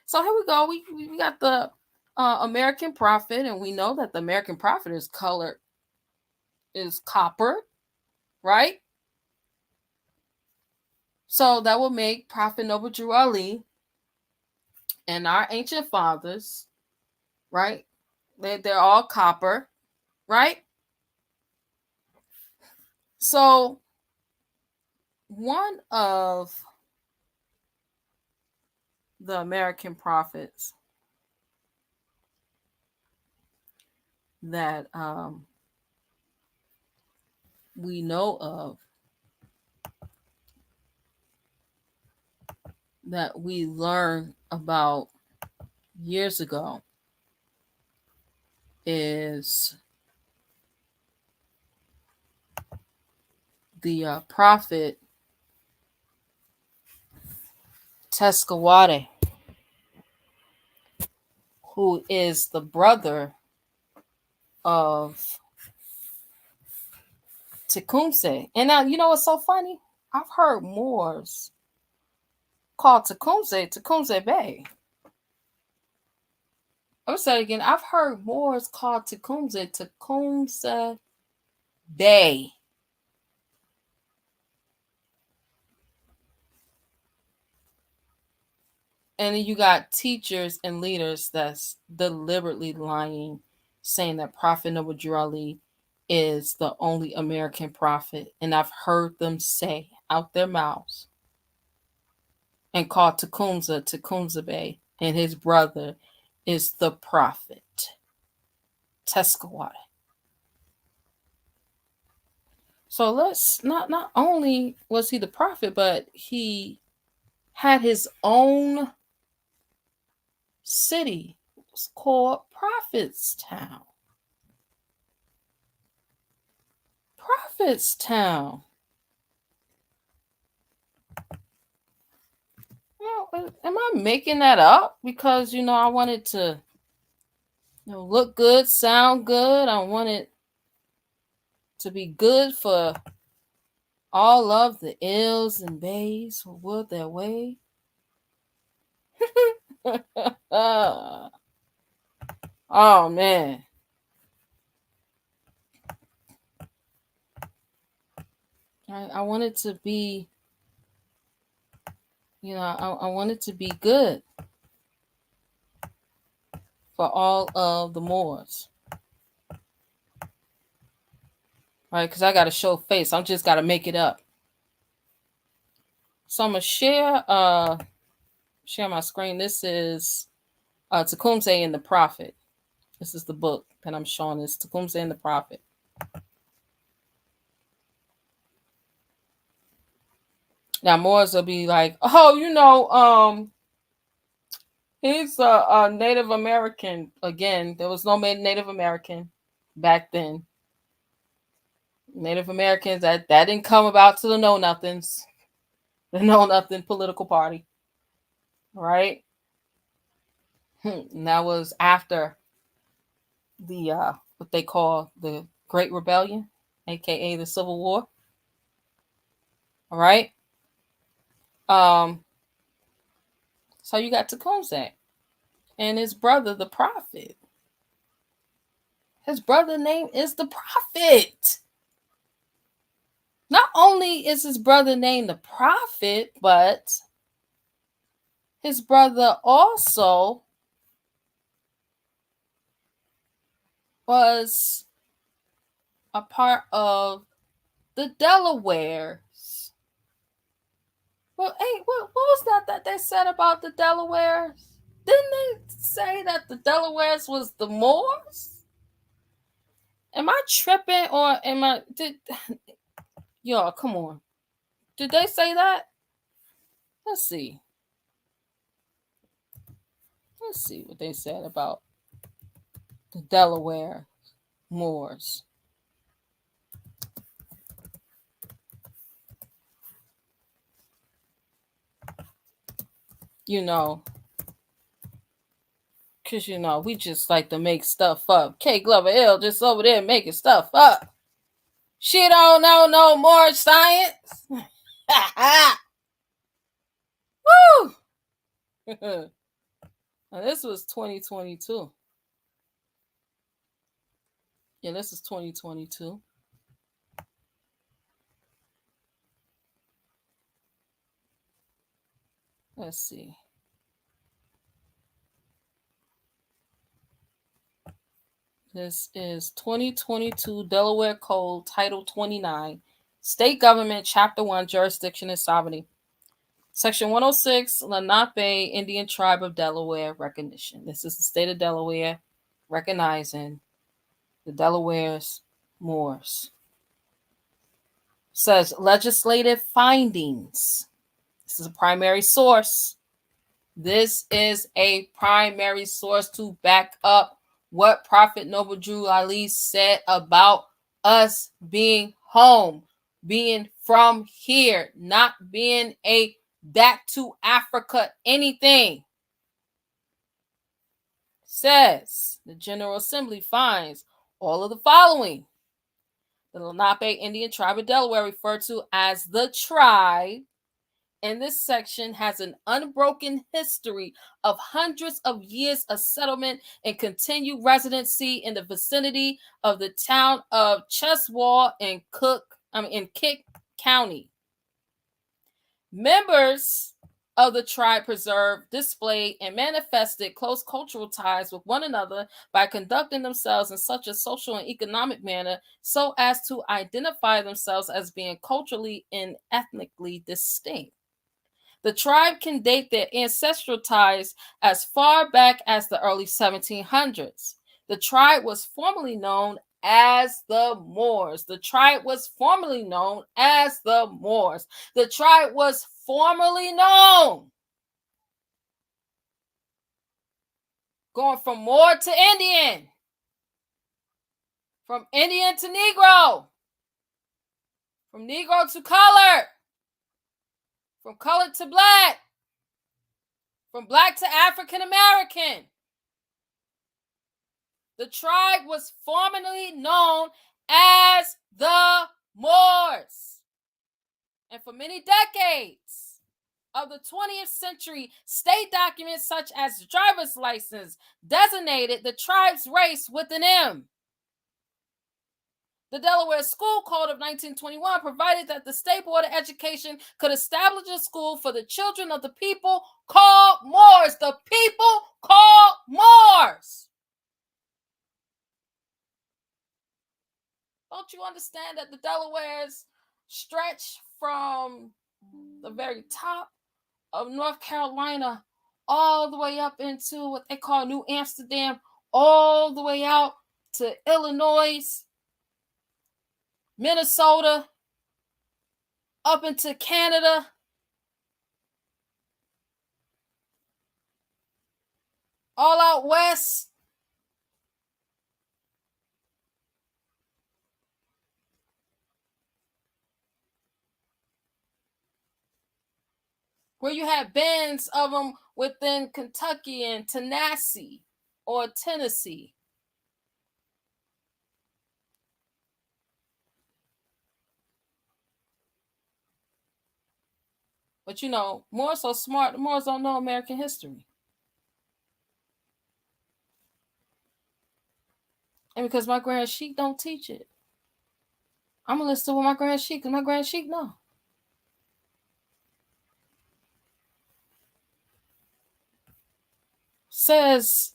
So here we go. We got the American prophet, and we know that the American prophet is colored, is copper, right? So that will make Prophet Noble Drew Ali and our ancient fathers, right? They're all copper, right? So one of the American prophets that we know of, that we learned about years ago, is the prophet Tezcatlipoca. who is the brother of Tecumseh. And now, you know what's so funny? I've heard Moors called Tecumseh Bay. I'm say it again. I've heard Moors called Tecumseh Bay. And then you got teachers and leaders that's deliberately lying, saying that Prophet Noble Drew Ali is the only American prophet. And I've heard them say out their mouths and call Tecumseh Bay, and his brother is the prophet, Teskawade. So let's not only was he the prophet, but he had his own city. It was called Prophetstown. Prophetstown. Well, am I making that up? Because, I wanted to look good, sound good. I wanted to be good for all of the ills and bays who would their way. Oh, man. I wanted to be, I wanted to be good for all of the Moors. Right? Because I got to show face. I just got to make it up. So I'm going to share my screen. This is Tecumseh and the Prophet. This is the book that I'm showing. This Tecumseh and the Prophet. Now Moors will be like, oh, he's a Native American. Again, there was no Native American back then. Native Americans, that didn't come about to the know-nothings. The know-nothing political party. Right? And that was after the what they call the Great Rebellion, aka the Civil War. All right. So you got Tecumseh and his brother, the Prophet. His brother's name is the Prophet. Not only is his brother named the Prophet, but his brother also was a part of the Delawares. Well, hey, what was that they said about the Delawares? Didn't they say that the Delawares was the Moors? Am I tripping or y'all, come on. Did they say that? Let's see. Let's see what they said about the Delaware Moors. Because, we just like to make stuff up. K. Glover Hill just over there making stuff up. She don't know no more science. Woo! Now, this was 2022. Yeah, this is 2022. Let's see. This is 2022 Delaware Code, Title 29, State Government, Chapter 1, Jurisdiction and Sovereignty. Section 106, Lenape Indian Tribe of Delaware, Recognition. This is the state of Delaware recognizing the Delaware's Moors. Says legislative findings. This is a primary source. This is a primary source to back up what Prophet Noble Drew Ali said about us being home, being from here, not being a back to Africa anything. says the General Assembly finds all of the following. The Lenape Indian tribe of Delaware, referred to as the tribe, in this section has an unbroken history of hundreds of years of settlement and continued residency in the vicinity of the town of Cheswold in Kent County. Members of the tribe preserved, displayed, and manifested close cultural ties with one another by conducting themselves in such a social and economic manner so as to identify themselves as being culturally and ethnically distinct. The tribe can date their ancestral ties as far back as the early 1700s. The tribe was formerly known as the Moors. The tribe was formerly known as the Moors. The tribe was formerly known. Going from Moor to Indian. From Indian to Negro. From Negro to colored. From colored to black. From black to African American. The tribe was formerly known as the Moors. And for many decades of the 20th century, state documents such as the driver's license designated the tribe's race with an M. The Delaware School Code of 1921 provided that the State Board of Education could establish a school for the children of the people called Moors. The people called Moors. Don't you understand that the Delawares stretch from the very top of North Carolina all the way up into what they call New Amsterdam, all the way out to Illinois, Minnesota, up into Canada, all out west. Where you have bands of them within Kentucky and Tennessee or Tennessee. But you know, Moors so smart, the Moors don't know American history. And because my Grand Sheik don't teach it, I'm going to listen to what my Grand Sheik, because my Grand Sheik know. Says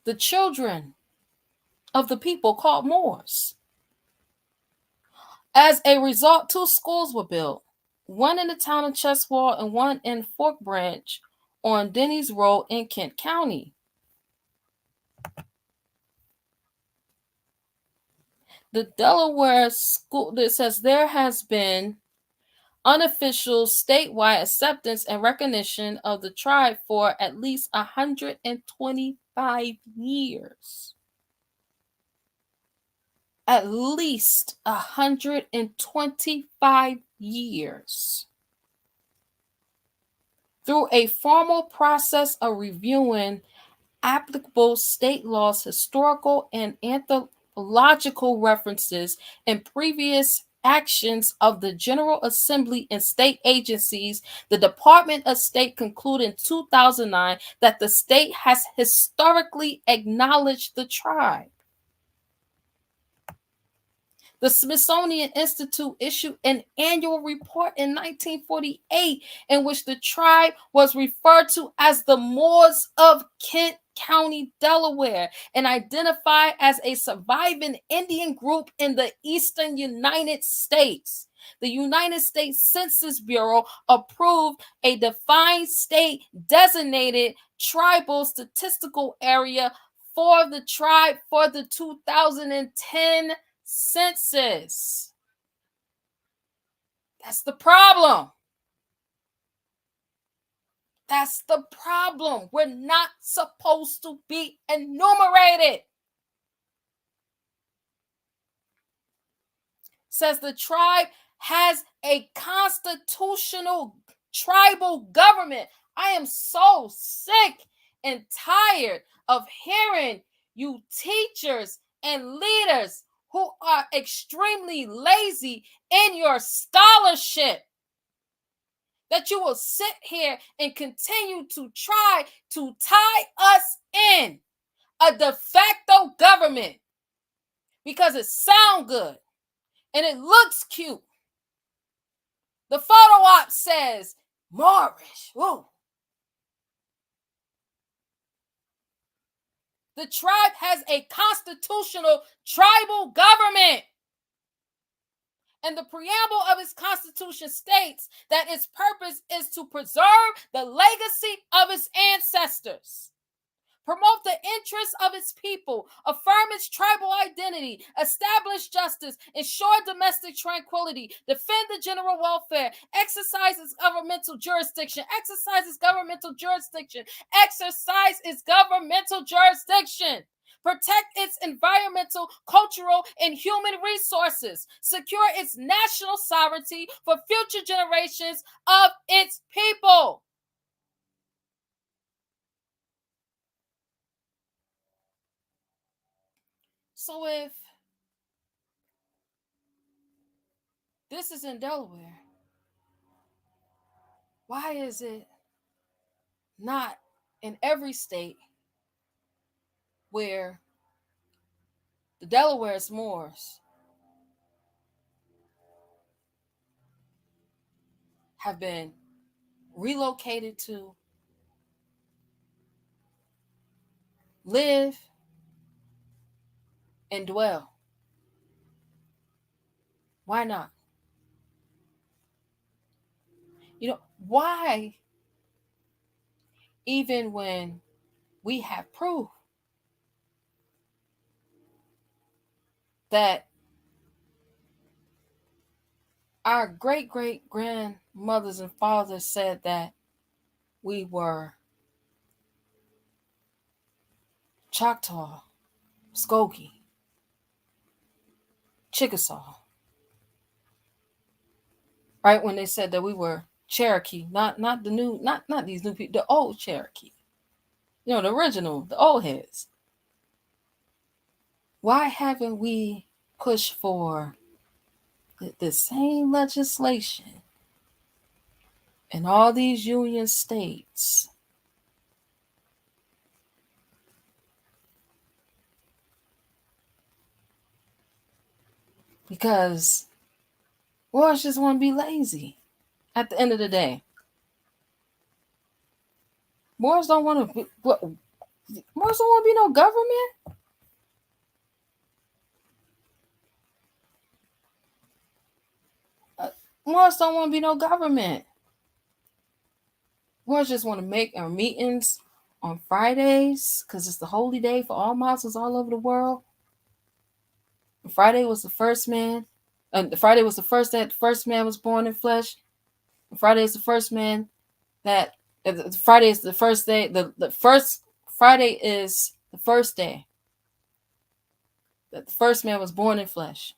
the children of the people called Moors. As a result, 2 schools were built, one in the town of Cheswold and one in Fork Branch on Denny's Road in Kent County. The Delaware school, that says there has been unofficial statewide acceptance and recognition of the tribe for at least 125 years. At least 125 years. Through a formal process of reviewing applicable state laws, historical and anthropological references, and previous actions of the General Assembly and state agencies, the Department of State concluded in 2009 that the state has historically acknowledged the tribe. The Smithsonian Institute issued an annual report in 1948 in which the tribe was referred to as the Moors of Kent County, Delaware, and identified as a surviving Indian group in the eastern United States. The United States Census Bureau approved a defined state designated tribal statistical area for the tribe for the 2010 census. That's the problem. That's the problem. We're not supposed to be enumerated. Says the tribe has a constitutional tribal government. I am so sick and tired of hearing you teachers and leaders who are extremely lazy in your scholarship, that you will sit here and continue to try to tie us in a de facto government because it sounds good and it looks cute. The photo op says Moorish. Woo. The tribe has a constitutional tribal government. And the preamble of its constitution states that its purpose is to preserve the legacy of its ancestors, promote the interests of its people, affirm its tribal identity, establish justice, ensure domestic tranquility, defend the general welfare, exercise its governmental jurisdiction, protect its environmental, cultural, and human resources, secure its national sovereignty for future generations of its people. So if this is in Delaware, why is it not in every state where the Delaware's Moors have been relocated to live and dwell? Why not? You know, why, even when we have proof that our great-great-grandmothers and fathers said that we were Choctaw, Skokie, Chickasaw, right? When they said that we were Cherokee, not these new people, the old Cherokee, you know, the original, the old heads. Why haven't we pushed for the same legislation in all these union states? Because Moors just want to be lazy at the end of the day. Moors don't want to be, Moors don't want to be no government. Moors don't want to be no government. Moors just want to make our meetings on Fridays because it's the holy day for all Muslims all over the world. And Friday was the first man. Friday was the first day the first man was born in flesh. And Friday is the first man that Friday is the first day. The first Friday is the first day that the first man was born in flesh.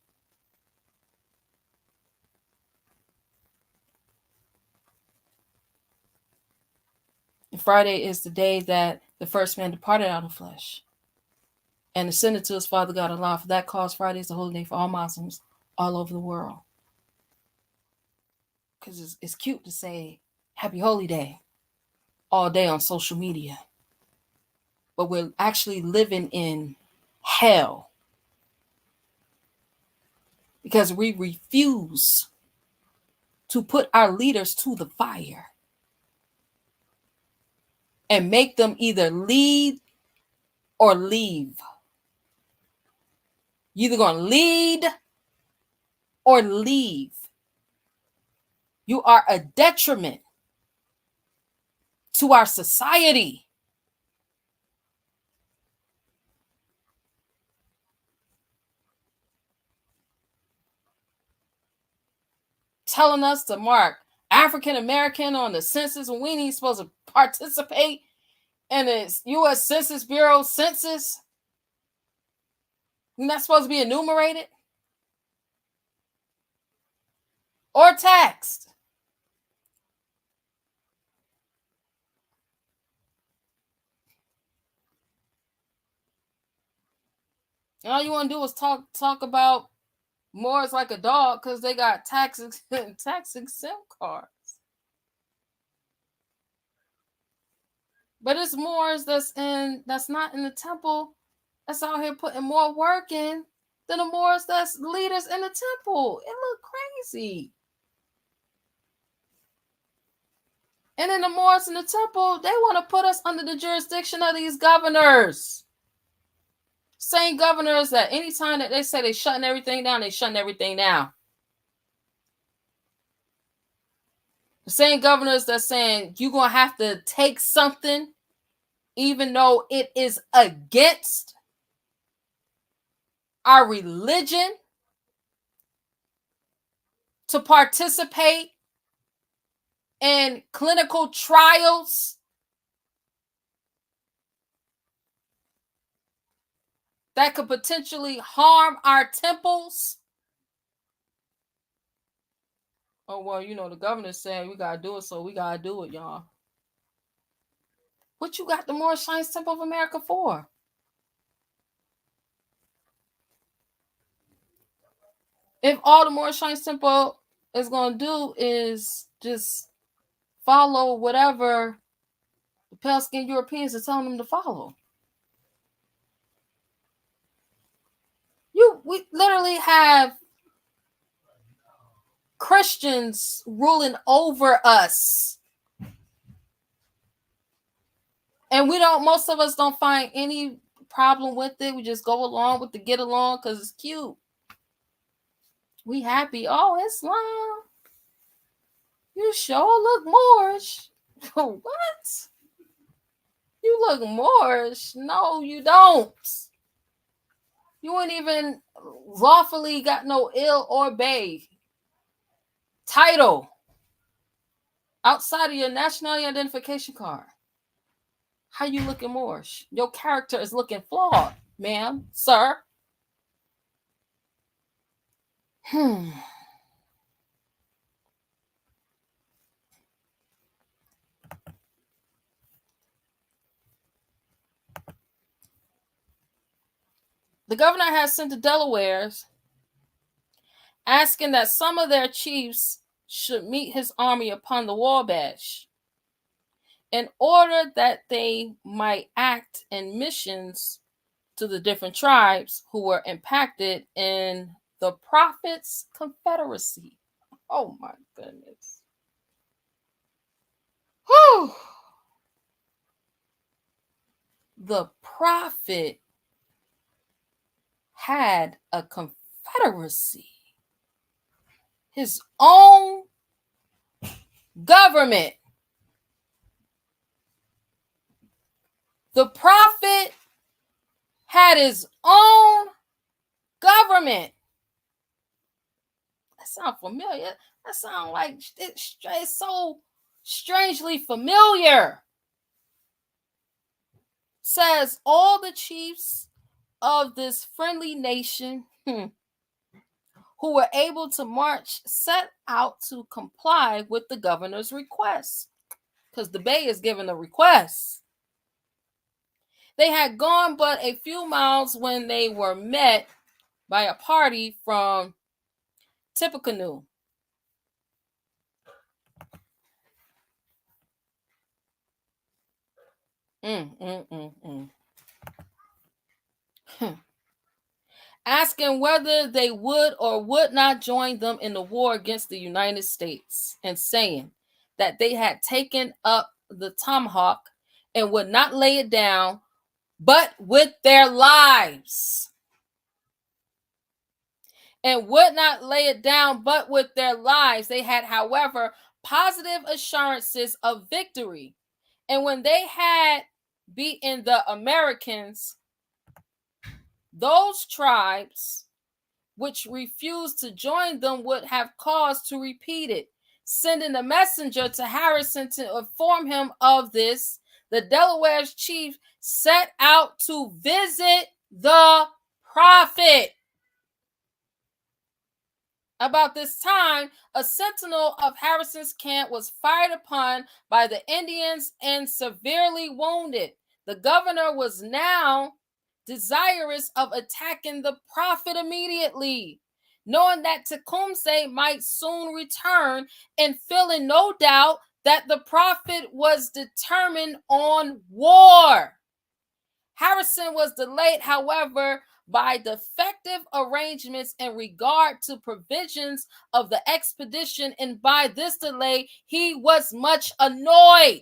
And Friday is the day that the first man departed out of flesh and ascended to his Father God Allah. For that cause, Friday is the holy day for all Muslims all over the world. Because it's cute to say Happy Holy Day all day on social media. But we're actually living in hell because we refuse to put our leaders to the fire and make them either lead or leave. You're either going to lead or leave. You are a detriment to our society. Telling us to mark African American on the census when we ain't supposed to participate in the U.S. Census Bureau census. We're not supposed to be enumerated or taxed. All you want to do is talk about Moors like a dog because they got tax exempt cards. But it's Moors that's not in the temple that's out here putting more work in than the Moors that's leaders in the temple. It look crazy. And then the Moors in the temple, they want to put us under the jurisdiction of these governors. Same governors that anytime that they say they're shutting everything down, they're shutting everything down. The same governors that's saying you're going to have to take something even though it is against our religion to participate in clinical trials that could potentially harm our temples. Oh, well, you know, the governor said we got to do it, so we got to do it, y'all. What you got the Moorish Temple of America for? If all the Moorish Temple is going to do is just follow whatever the pale-skinned Europeans are telling them to follow. We literally have Christians ruling over us. And most of us don't find any problem with it. We just go along with the get along because it's cute. We happy. Oh, Islam. You sure look Moorish. What? You look Moorish? No, you don't. You ain't even lawfully got no ill or bay title outside of your nationality identification card. How you looking Moorish? Your character is looking flawed, ma'am, sir. The governor has sent the Delawares asking that some of their chiefs should meet his army upon the Wabash in order that they might act in missions to the different tribes who were impacted in the Prophet's Confederacy. Oh my goodness. Whew. The Prophet had a confederacy, his own government. The Prophet had his own government. That sounds familiar. That sounds like it's so strangely familiar. Says all the chiefs of this friendly nation who were able to march set out to comply with the governor's request, because the Bey is given a request. They had gone but a few miles when they were met by a party from Tippecanoe. Asking whether they would or would not join them in the war against the United States, and saying that they had taken up the tomahawk and would not lay it down, but with their lives. And would not lay it down, but with their lives. They had, however, positive assurances of victory. And when they had beaten the Americans, those tribes which refused to join them would have cause to repeat it. Sending a messenger to Harrison to inform him of this, the Delaware's chief set out to visit the Prophet. About this time, a sentinel of Harrison's camp was fired upon by the Indians and severely wounded. The governor was now desirous of attacking the prophet immediately, knowing that Tecumseh might soon return and feeling no doubt that the prophet was determined on war. Harrison was delayed, however, by defective arrangements in regard to provisions of the expedition, and by this delay, he was much annoyed.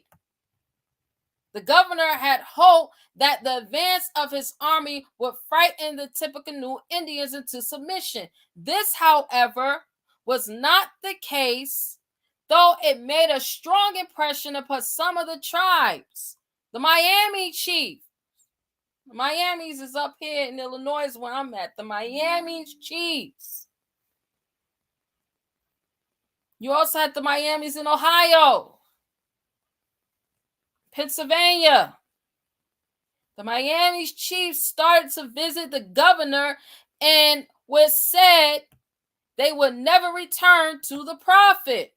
The governor had hoped that the advance of his army would frighten the Tippecanoe Indians into submission. This, however, was not the case, though it made a strong impression upon some of the tribes. The Miami chief, the Miamis is up here in Illinois where I'm at, the Miami chiefs. You also had the Miamis in Ohio, Pennsylvania. The Miami chiefs started to visit the governor and was said they would never return to the prophet.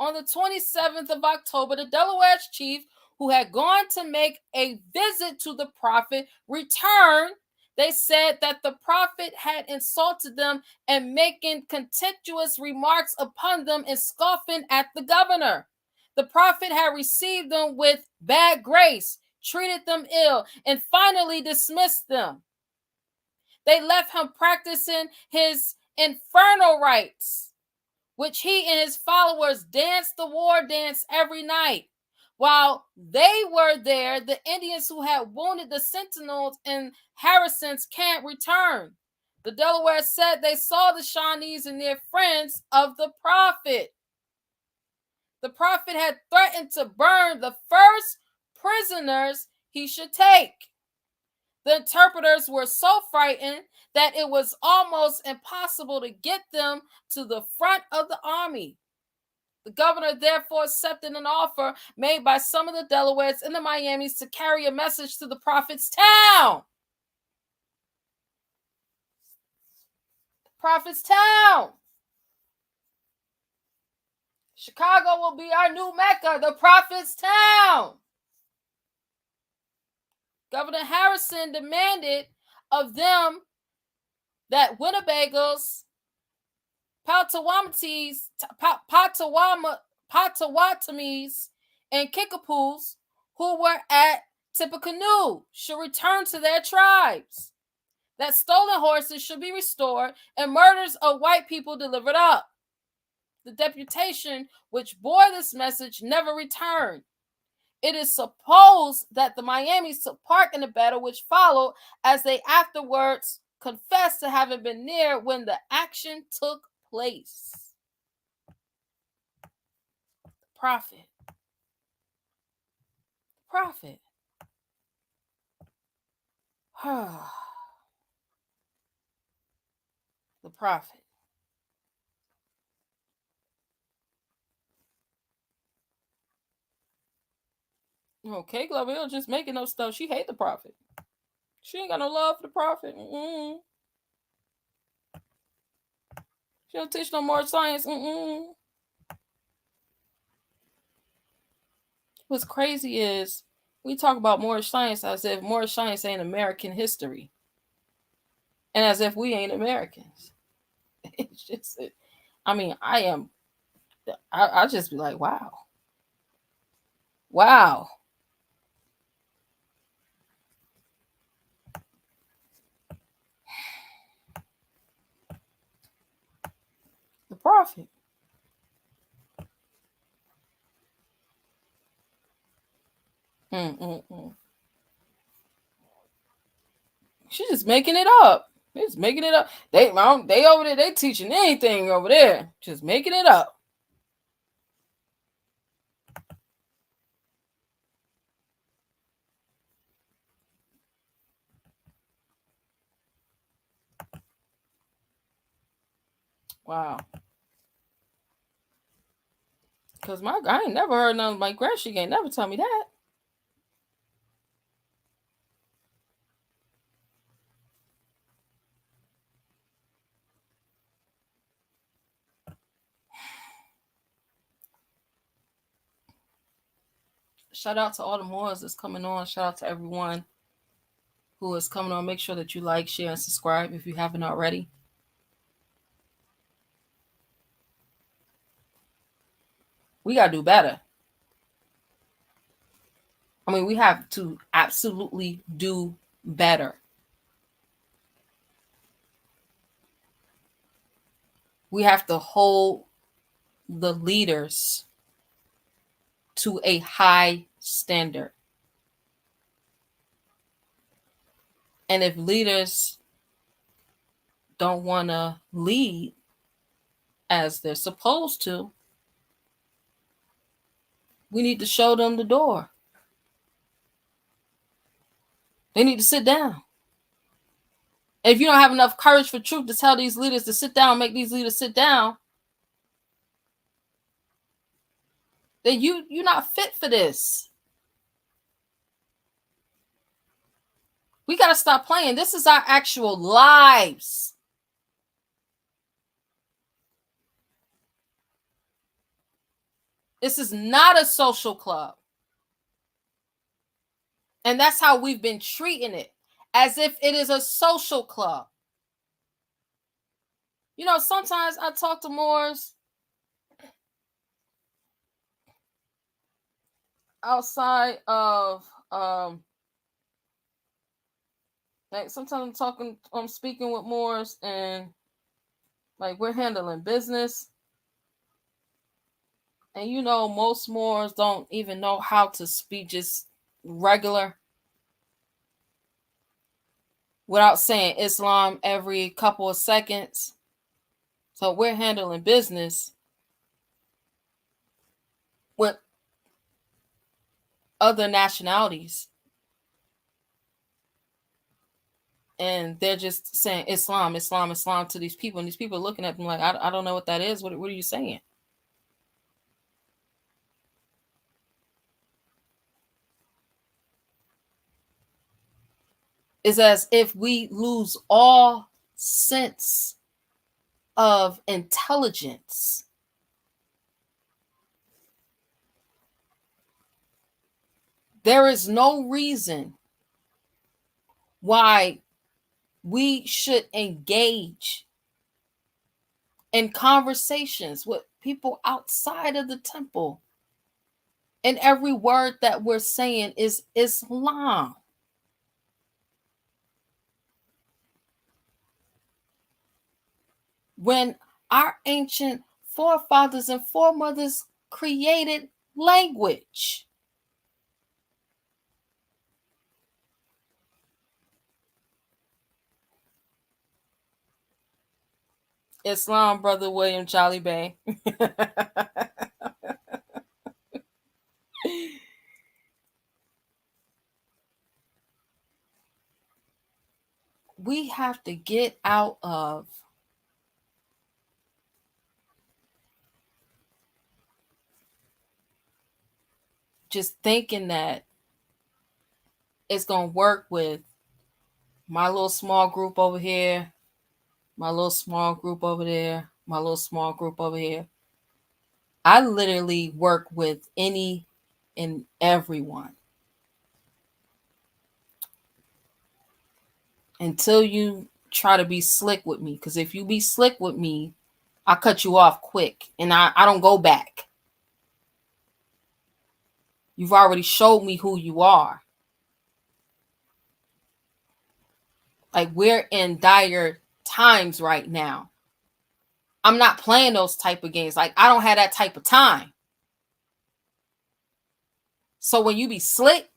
On the 27th of October, the Delaware chief, who had gone to make a visit to the prophet, returned. They said that the prophet had insulted them and making contemptuous remarks upon them and scoffing at the governor. The prophet had received them with bad grace, treated them ill, and finally dismissed them. They left him practicing his infernal rites, which he and his followers danced the war dance every night. While they were there, the Indians who had wounded the sentinels in Harrison's camp returned. The Delaware said they saw the Shawnees and their friends of the prophet. The prophet had threatened to burn the first prisoners he should take. The interpreters were so frightened that it was almost impossible to get them to the front of the army. The governor therefore accepted an offer made by some of the Delawares and the Miamis to carry a message to the prophet's town. The prophet's town. Chicago will be our new Mecca, the prophet's town. Governor Harrison demanded of them that Winnebagos, Potawatomis, and Kickapoos, who were at Tippecanoe, should return to their tribes, that stolen horses should be restored, and murders of white people delivered up. The deputation which bore this message never returned. It is supposed that the Miamis took part in the battle which followed, as they afterwards confessed to having been near when the action took place. The prophet. Prophet. The prophet. Okay, Gloville just making up stuff. She hate the prophet. She ain't got no love for the prophet. She don't teach no more science. What's crazy is we talk about Moorish science as if Moorish science ain't American history, and as if we ain't Americans. It's just, I mean, I just be like, wow. The prophet. She's just making it up. They're just making it up. They over there, they teaching anything over there. Just making it up. Wow. Because I ain't never heard none of my grand. She ain't never tell me that. Shout out to all the Moors that's coming on. Shout out to everyone who is coming on, make sure that you like, share, and subscribe if you haven't already. We got to do better. I mean, we have to absolutely do better. We have to hold the leaders to a high standard. And if leaders don't want to lead as they're supposed to, we need to show them the door. They need to sit down. And if you don't have enough courage for truth to tell these leaders to sit down, make these leaders sit down, then you're not fit for this. We got to stop playing. This is our actual lives. This is not a social club. And that's how we've been treating it, as if it is a social club. You know, sometimes I talk to Moors outside of like sometimes I'm speaking with Moors, and like we're handling business. And you know, most Moors don't even know how to speak just regular without saying Islam every couple of seconds. So we're handling business with other nationalities. And they're just saying Islam, Islam, Islam to these people. And these people are looking at them like, I don't know what that is. What are you saying? It's as if we lose all sense of intelligence. There is no reason why we should engage in conversations with people outside of the temple. And every word that we're saying is Islam. When our ancient forefathers and foremothers created language. Islam, Brother William Jolly Bay. We have to get out of just thinking that it's going to work with my little small group over here, my little small group over there, my little small group over here. I literally work with any and everyone. Until you try to be slick with me. Because if you be slick with me, I cut you off quick. And I don't go back. You've already showed me who you are. Like, we're in dire times right now. I'm not playing those type of games. Like, I don't have that type of time. So when you be slick,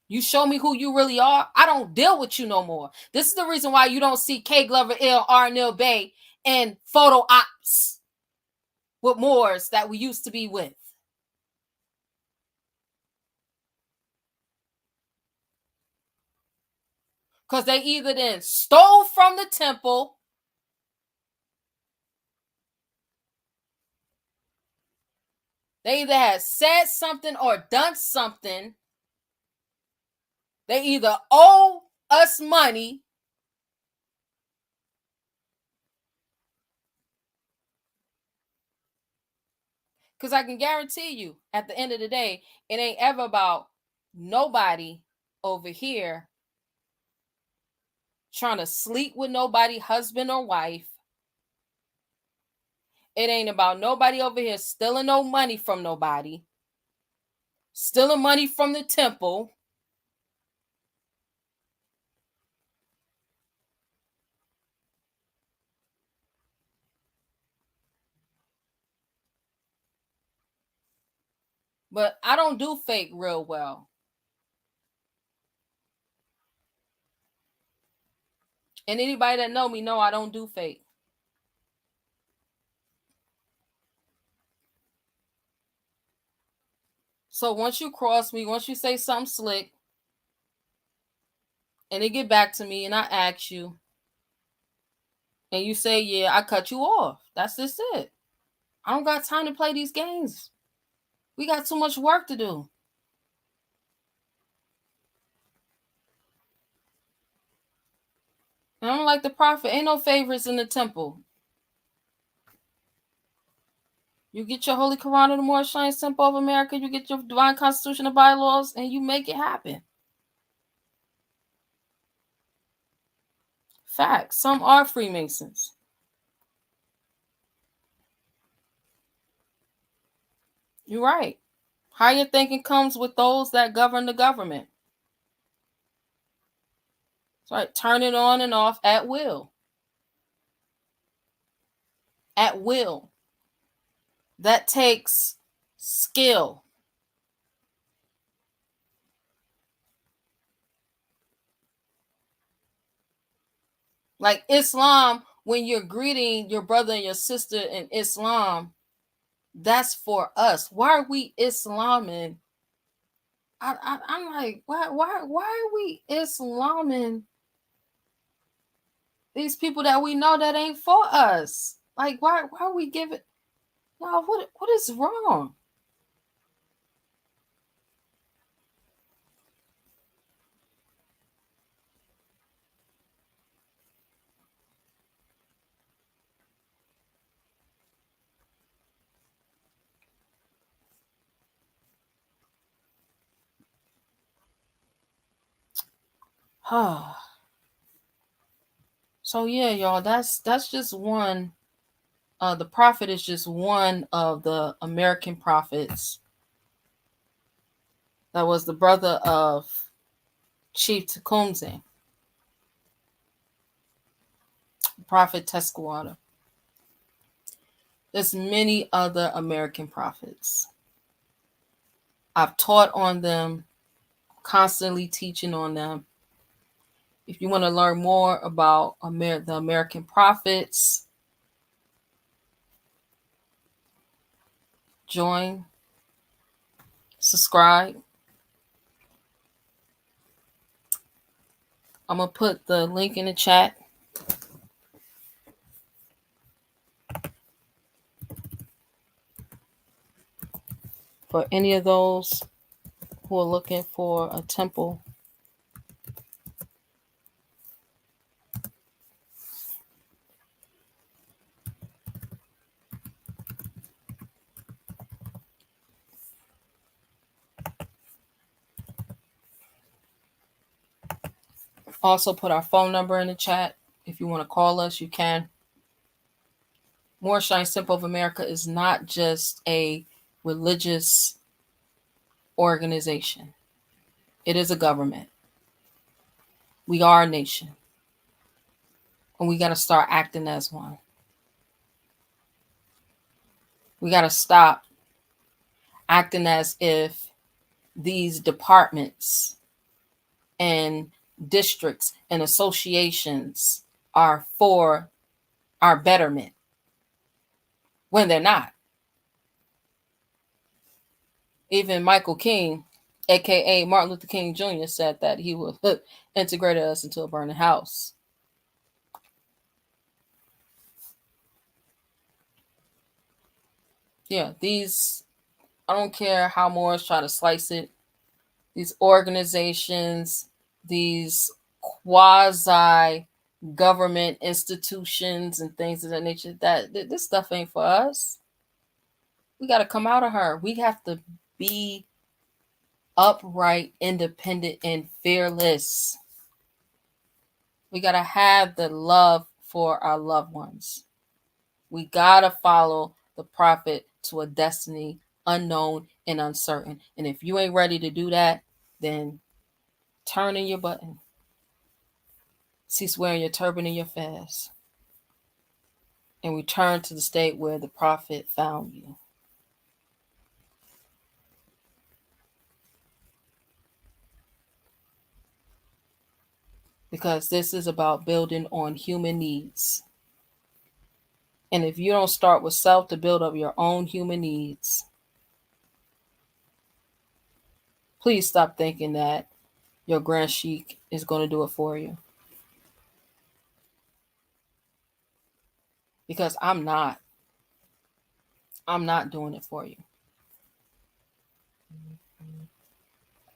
you show me who you really are, I don't deal with you no more. This is the reason why you don't see K. Glover Ill, Arnell Bay, and photo ops with Moors that we used to be with. Because they either then stole from the temple, they either had said something or done something. They either owe us money because I can guarantee you at the end of the day, it ain't ever about nobody over here trying to sleep with nobody, husband or wife. It ain't about nobody over here stealing no money from nobody, stealing money from the temple. But I don't do fake real well. And anybody that know me know I don't do fake. So once you cross me, once you say something slick, and they get back to me and I ask you, and you say, yeah, I cut you off. That's just it. I don't got time to play these games. We got too much work to do. And I'm like the prophet, ain't no favorites in the temple. You get your Holy Quran of the Moorish Temple of America, you get your divine constitution of bylaws, and you make it happen. Facts. Some are Freemasons. You're right. Higher thinking comes with those that govern the government. That's right. Turn it on and off at will. At will. That takes skill. Like Islam, when you're greeting your brother and your sister in Islam, that's for us. Why are we Islaming? I'm like, why are we Islaming these people that we know that ain't for us? Like, why are we giving? No, what is wrong? So yeah, y'all, that's just one. The prophet is just one of the American prophets. That was the brother of Chief Tecumseh, Prophet Tezcatlipoca. There's many other American prophets. I've taught on them, constantly teaching on them. If you want to learn more about the American prophets, join, subscribe. I'm going to put the link in the chat. For any of those who are looking for a temple. Also put our phone number in the chat. If you want to call us, you can. Moorish Temple of America is not just a religious organization. It is a government. We are a nation. And we got to start acting as one. We got to stop acting as if these departments and districts and associations are for our betterment when they're not. Even Michael King, aka Martin Luther King Jr., said that he would integrate us into a burning house. Yeah, I don't care how Moors try to slice it, these organizations, these quasi-government institutions and things of that nature, that this stuff ain't for us. We got to come out of her. We have to be upright, independent, and fearless. We got to have the love for our loved ones. We got to follow the prophet to a destiny unknown and uncertain. And if you ain't ready to do that, then turn in your button. Cease wearing your turban and your fez. And return to the state where the prophet found you. Because this is about building on human needs. And if you don't start with self to build up your own human needs, please stop thinking that your Grand Sheik is going to do it for you. Because I'm not. I'm not doing it for you.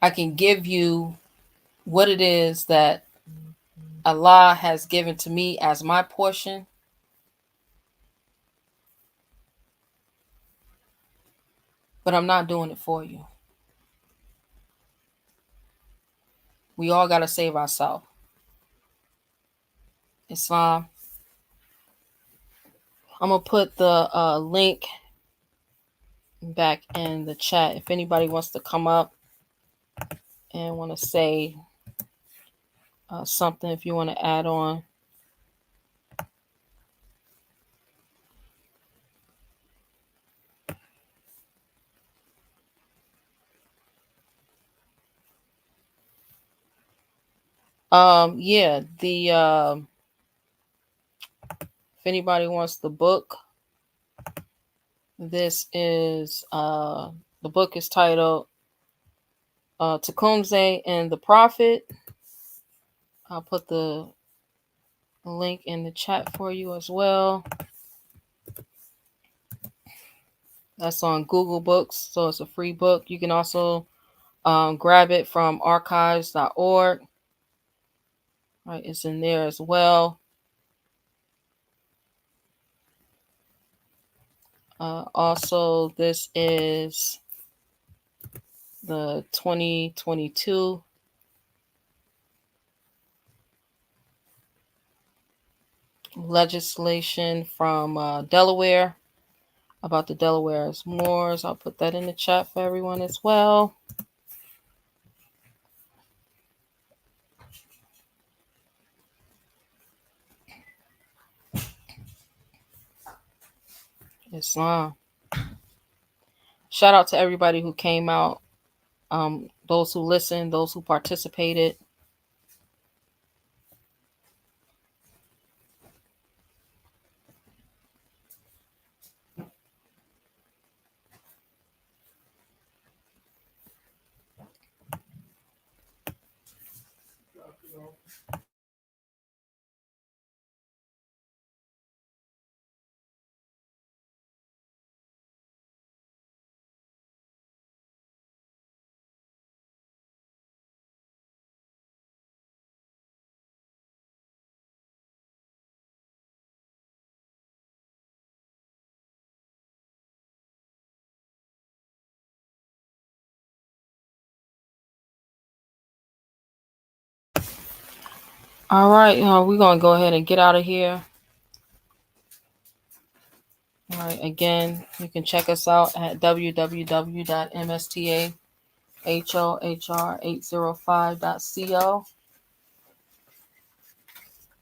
I can give you what it is that Allah has given to me as my portion. But I'm not doing it for you. We all got to save ourselves. Islam. I'm going to put the link back in the chat if anybody wants to come up and want to say something, if you want to add on. Yeah, if anybody wants the book, this is the book is titled Tecumseh and the Prophet. I'll put the link in the chat for you as well. That's on Google Books, so it's a free book. You can also grab it from archives.org. Right, it's in there as well. Also, this is the 2022 legislation from Delaware about the Delaware's Moors. I'll put that in the chat for everyone as well. Islam. Shout out to everybody who came out, those who listened, those who participated. All right, we're going to go ahead and get out of here. All right, again, you can check us out at www.mstahohr805.co.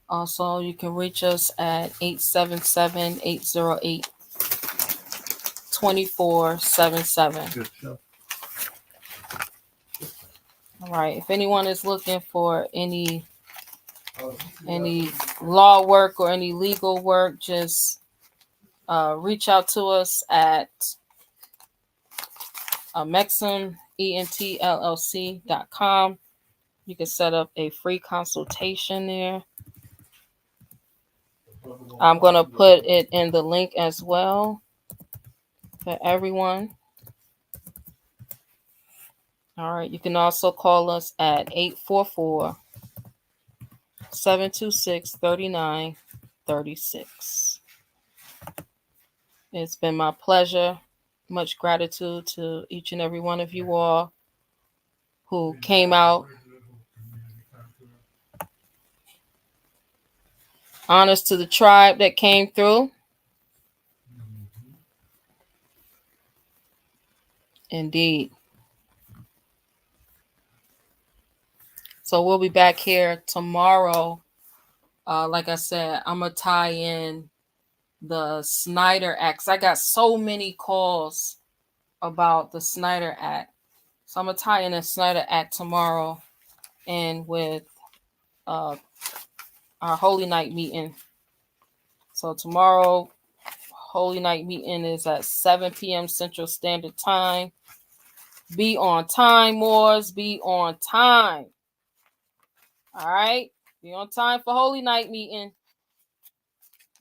Also, you can reach us at 877-808-2477. All right, if anyone is looking for any law work or any legal work, just reach out to us at amexem, ENTLLC.com. You can set up a free consultation there. I'm going to put it in the link as well for everyone. All right. You can also call us at 844-726-3936. It's been my pleasure. Much gratitude to each and every one of you all who came out Honors to the tribe that came through. Indeed. So we'll be back here tomorrow. Like I said, I'm going to tie in the Snyder Act. I got so many calls about the Snyder Act. So I'm going to tie in the Snyder Act tomorrow and with our Holy Night meeting. So tomorrow, Holy Night meeting is at 7 p.m. Central Standard Time. Be on time, Moors. Be on time. All right? Be on time for Holy Night meeting.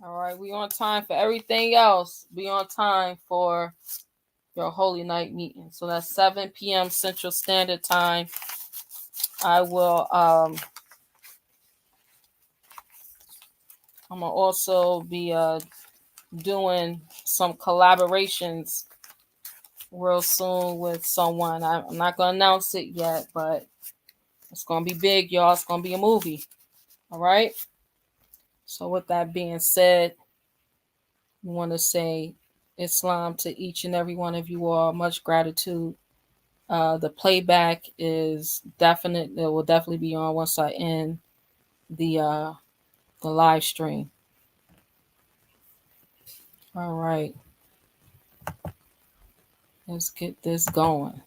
All right? We on time for everything else. Be on time for your Holy Night meeting. So that's 7 p.m. Central Standard Time. I will I'm gonna also be doing some collaborations real soon with someone. I'm not gonna announce it yet, but it's gonna be big, y'all. It's gonna be a movie. All right. So with that being said, we want to say Islam to each and every one of you all. Much gratitude. The playback is definite. It will definitely be on once I end the live stream. All right. Let's get this going.